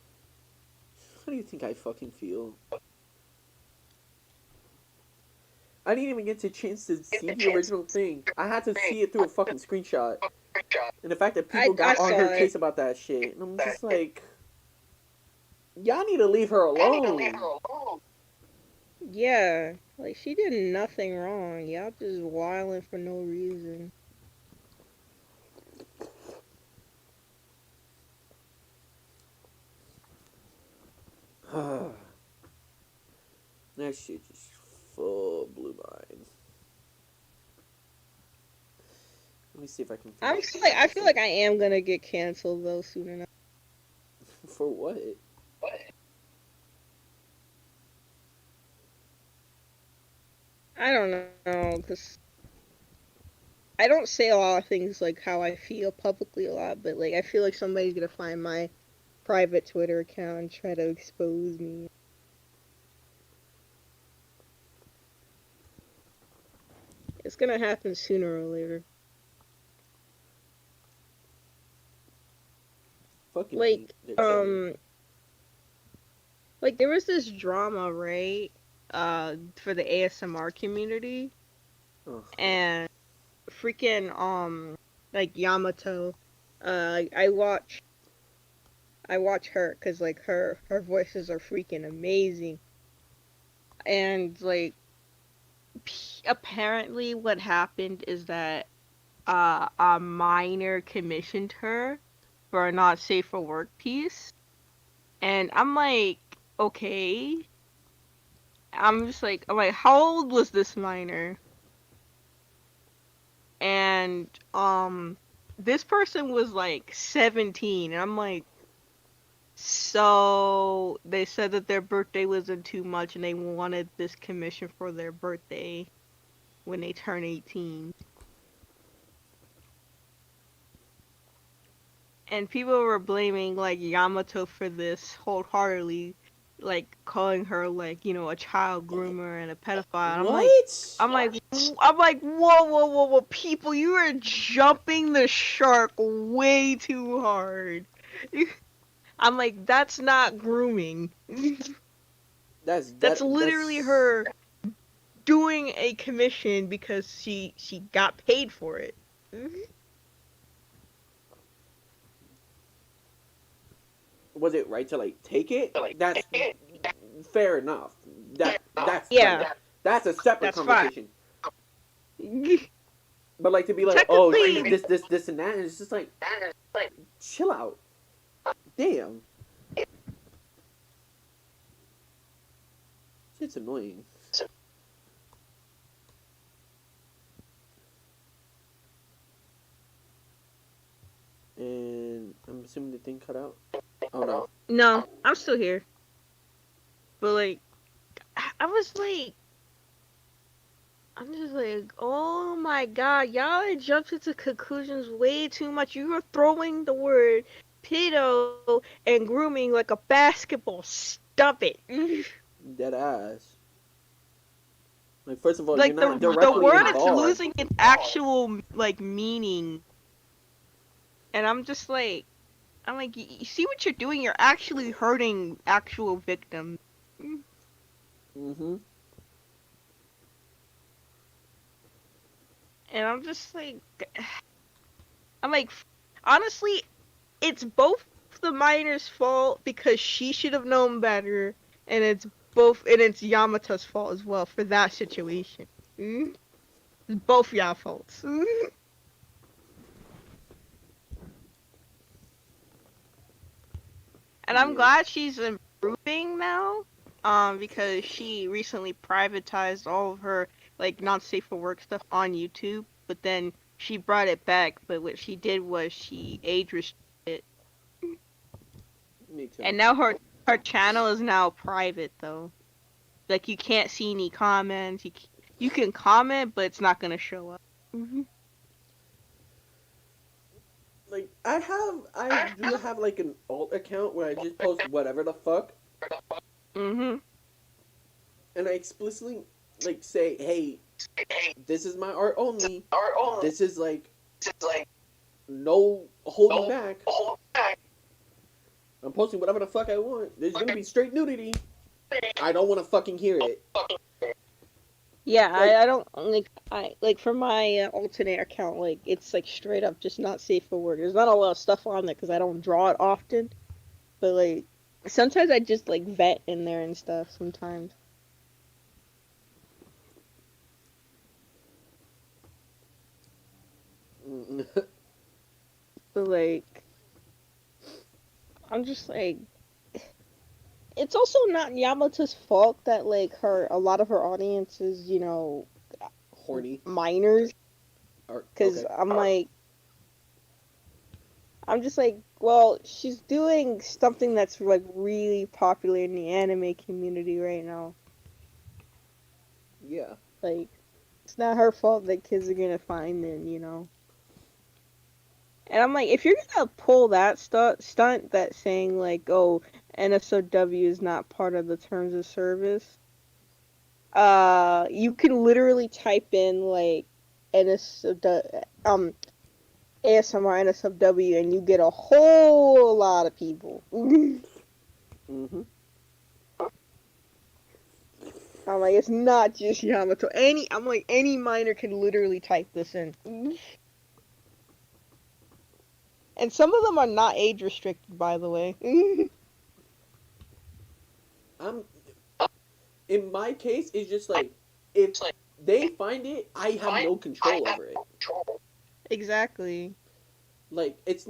S4: how do you think I fucking feel? I didn't even get a chance to see the original thing. I had to see it through a fucking screenshot. And the fact that people
S6: I
S4: got on
S6: saw
S4: her
S6: it.
S4: case about that shit, and I'm just like, y'all need to leave her alone.
S6: Yeah, like she did nothing wrong. Y'all just wilding for no reason.
S4: That shit just full blew mine. Let me see if I can.
S6: I feel like I am gonna get canceled though soon enough.
S4: For what?
S6: I don't know, cause I don't say a lot of things like how I feel publicly a lot, but like I feel like somebody's gonna find my private Twitter account and try to expose me. It's gonna happen sooner or later.
S4: Fucking
S6: Like,
S4: hate that shit.
S6: like there was this drama, right? For the ASMR community,
S4: Ugh.
S6: and freaking like Yamato, I watch her because like her voices are freaking amazing, and like apparently what happened is that a minor commissioned her for a not safe for work piece, and I'm like, okay. I'm like, how old was this minor? And this person was like 17, and I'm like, so they said that their birthday wasn't too much, and they wanted this commission for their birthday when they turn 18. And people were blaming like Yamato for this wholeheartedly, like calling her like, you know, a child groomer and a pedophile. And
S4: What?
S6: I'm like, whoa, people, you are jumping the shark way too hard. I'm like, that's not grooming. That's literally her doing a commission because she got paid for it.
S4: Was it right to like take it? That's fair enough. That's
S6: Yeah,
S4: that's a separate
S6: that's fine.
S4: conversation. But like to be like, oh, she's
S6: Technically,
S4: this, and that, and it's just like, chill out. Damn, shit's annoying. And I'm assuming the thing cut out. Oh no.
S6: no, I'm still here. But like, I was like, I'm just like, oh my god, y'all jumped into conclusions way too much. You were throwing the word pedo and grooming like a basketball. Stop it.
S4: Dead ass. Like first of all, you're
S6: Like
S4: not
S6: the
S4: directly
S6: word is
S4: involved.
S6: losing its actual like meaning. And I'm like, you see what you're doing? You're actually hurting actual victims.
S4: Mm-hmm.
S6: And I'm like, honestly, it's both the miner's fault because she should have known better, and it's Yamato's fault as well for that situation. It's both y'all faults. And I'm
S4: Yeah.
S6: glad she's improving now, because she recently privatized all of her like not safe for work stuff on YouTube, but then she brought it back. But what she did was she age restricted,
S4: Makes
S6: and
S4: sense.
S6: now her channel is now private though. Like you can't see any comments. You can comment, but it's not gonna show up.
S4: Like I do have like an alt account where I just post whatever the fuck,
S6: Mhm.
S4: and I explicitly like say, hey, this is my art only. This is like no holding back. I'm posting whatever the fuck I want. There's gonna be straight nudity. I don't want to fucking hear it.
S6: Yeah,
S4: Like,
S6: I don't I like for my alternate account, like it's like straight up just not safe for work. There's not a lot of stuff on there because I don't draw it often, but like sometimes I just like vet in there and stuff sometimes. But like I'm just like it's also not Yamato's fault that like a lot of her audience is, you know,
S4: horny.
S6: minors. Because
S4: Okay.
S6: I'm just like, well, she's doing something that's like really popular in the anime community right now.
S4: Yeah.
S6: Like, it's not her fault that kids are gonna find it, you know. And I'm like, if you're gonna pull that stunt that saying like, oh, NSOW is not part of the terms of service, you can literally type in like NSOW, ASMR NSFW and you get a whole lot of people.
S4: Mm-hmm.
S6: I'm like, it's not just Yamato. I'm like, any minor can literally type this in. And some of them are not age restricted, by the way.
S4: I'm in my case, it's just like if they find it, I have no control over it.
S6: Exactly.
S4: Like it's,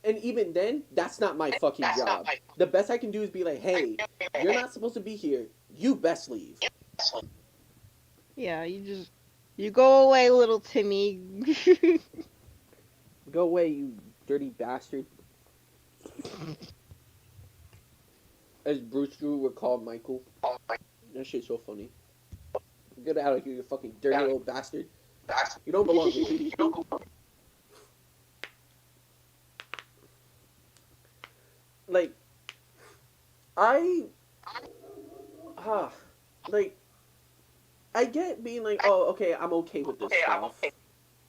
S4: and even then, that's not my fucking job. The best I can do is be like, hey, you're not supposed to be here. You best leave.
S6: Yeah, you go away, little Timmy.
S4: Go away, you dirty bastard. As Bruce Drew would call Michael. That shit's so funny. Get out of here, you fucking dirty little bastard. You don't belong here. Like, I, ah, like, I get being like, oh, okay, I'm okay with this stuff.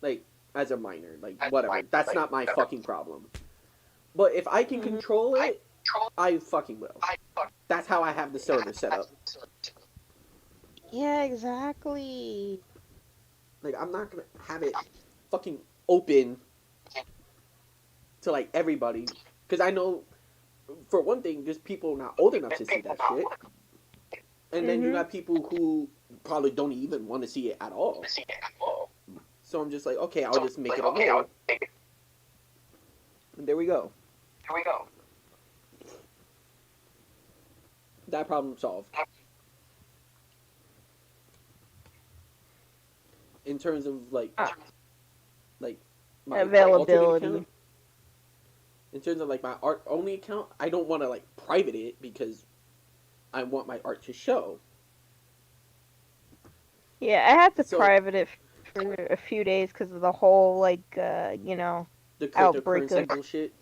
S4: Like, as a minor, like, whatever. That's not my fucking problem. But if I can
S6: Mhm.
S4: control it, I fucking will. That's how I have the server set up.
S6: Yeah, exactly.
S4: Like, I'm not gonna have it fucking open to, like, everybody. Because I know, for one thing, there's people not old enough to see that shit. And then you
S6: Mhm.
S4: got people who probably don't even want to see it at all. So I'm just like, okay, I'll just make it a rule. And there we go. That problem solved. In terms of like my alternate
S6: Availability.
S4: account. In terms of like my art only account, I don't want to like private it because I want my art to show.
S6: Yeah, I had to
S4: So
S6: private it for a few days because of the whole
S4: the
S6: outbreak of
S4: cryptocurrency bullshit,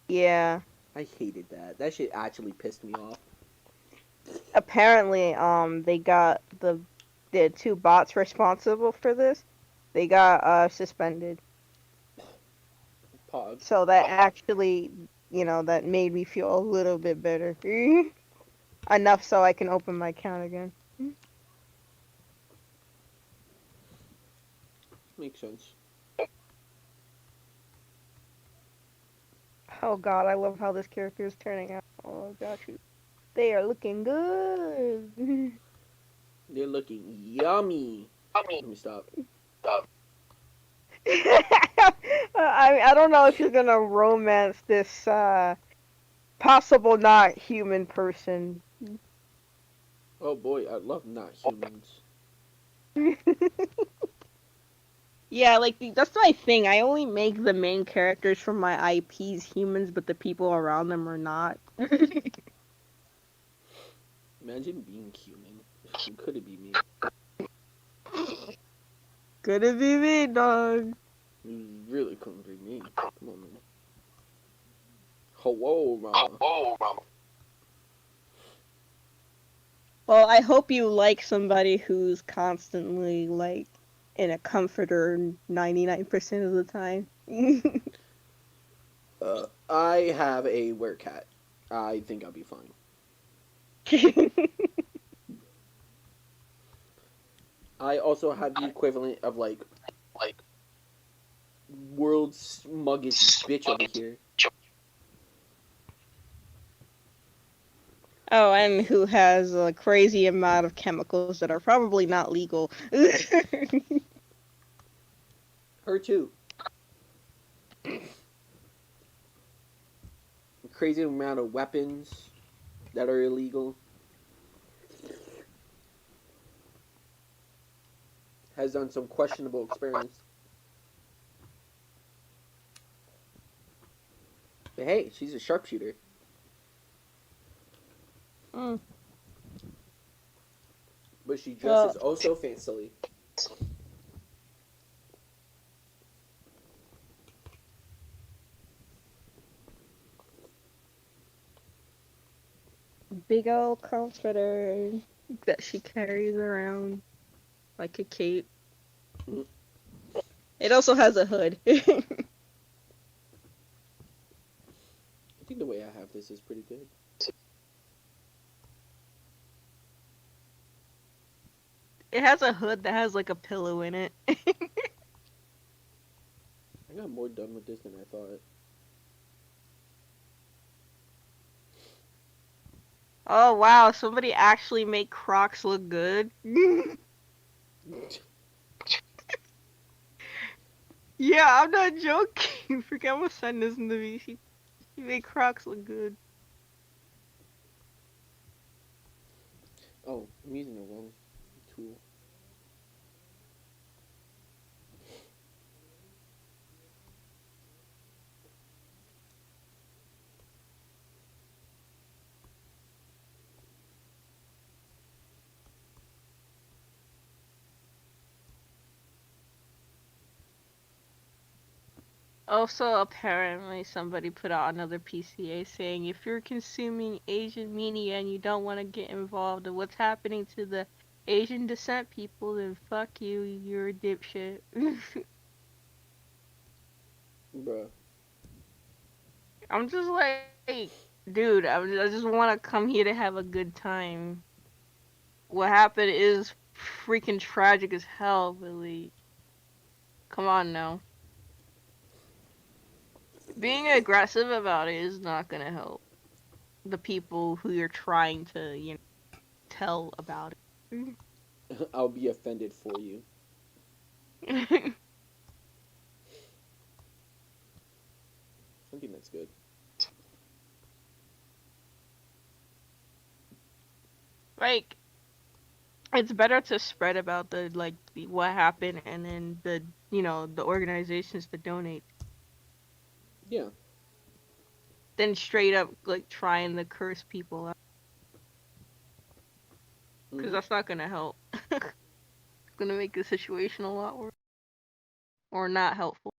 S6: yeah.
S4: I hated that. That shit actually pissed me off.
S6: Apparently, they got the two bots responsible for this. They got suspended.
S4: Pog.
S6: So that actually, that made me feel a little bit better. Enough so I can open my account again.
S4: Makes sense.
S6: Oh god, I love how this character is turning out. Oh gosh, they are looking good.
S4: They're looking yummy. Let me stop.
S6: I don't know if you're gonna romance this possible not human person.
S4: Oh boy, I love not humans.
S6: Yeah, like that's my thing. I only make the main characters from my IPs humans, but the people around them are not.
S4: Imagine being human. Could it be me?
S6: Could it be me, dog?
S4: You really couldn't be me. Come on, man. Hello, mama.
S6: Well, I hope you like somebody who's constantly like in a comforter 99% of the time.
S4: I have a werecat. I think I'll be fine. I also have the equivalent of like world's smuggest bitch over here.
S6: Oh, and who has a crazy amount of chemicals that are probably not legal.
S4: Her too. Crazy amount of weapons that are illegal. Has done some questionable experiments. hey, she's a sharpshooter.
S6: Mm.
S4: But she
S6: Well,
S4: dresses oh so fancily.
S6: big old comforter that she carries around like a cape.
S4: Mm.
S6: It also has a hood.
S4: I think the way I have this is pretty good.
S6: It has a hood that has like a pillow in it.
S4: I got more done with this than I thought.
S6: Oh wow, somebody actually make Crocs look good. Yeah, I'm not joking. Forget, I'm gonna send this in the VC. He made Crocs look good.
S4: Oh, I'm using the wrong tool.
S6: Also, apparently, somebody put out another PCA saying if you're consuming Asian media and you don't want to get involved in what's happening to the Asian descent people, then fuck you, you're a dipshit.
S4: Bruh.
S6: I'm just like, dude, I just want to come here to have a good time. What happened is freaking tragic as hell, but like, come on now. Being aggressive about it is not gonna help the people who you're trying to, tell about it.
S4: I'll be offended for you. I think that's good.
S6: Like, it's better to spread about what happened and then the organizations that donate
S4: Yeah.
S6: than straight up like trying to curse people out, because
S4: Mm-hmm.
S6: that's not gonna help. It's gonna make the situation a lot worse or not helpful.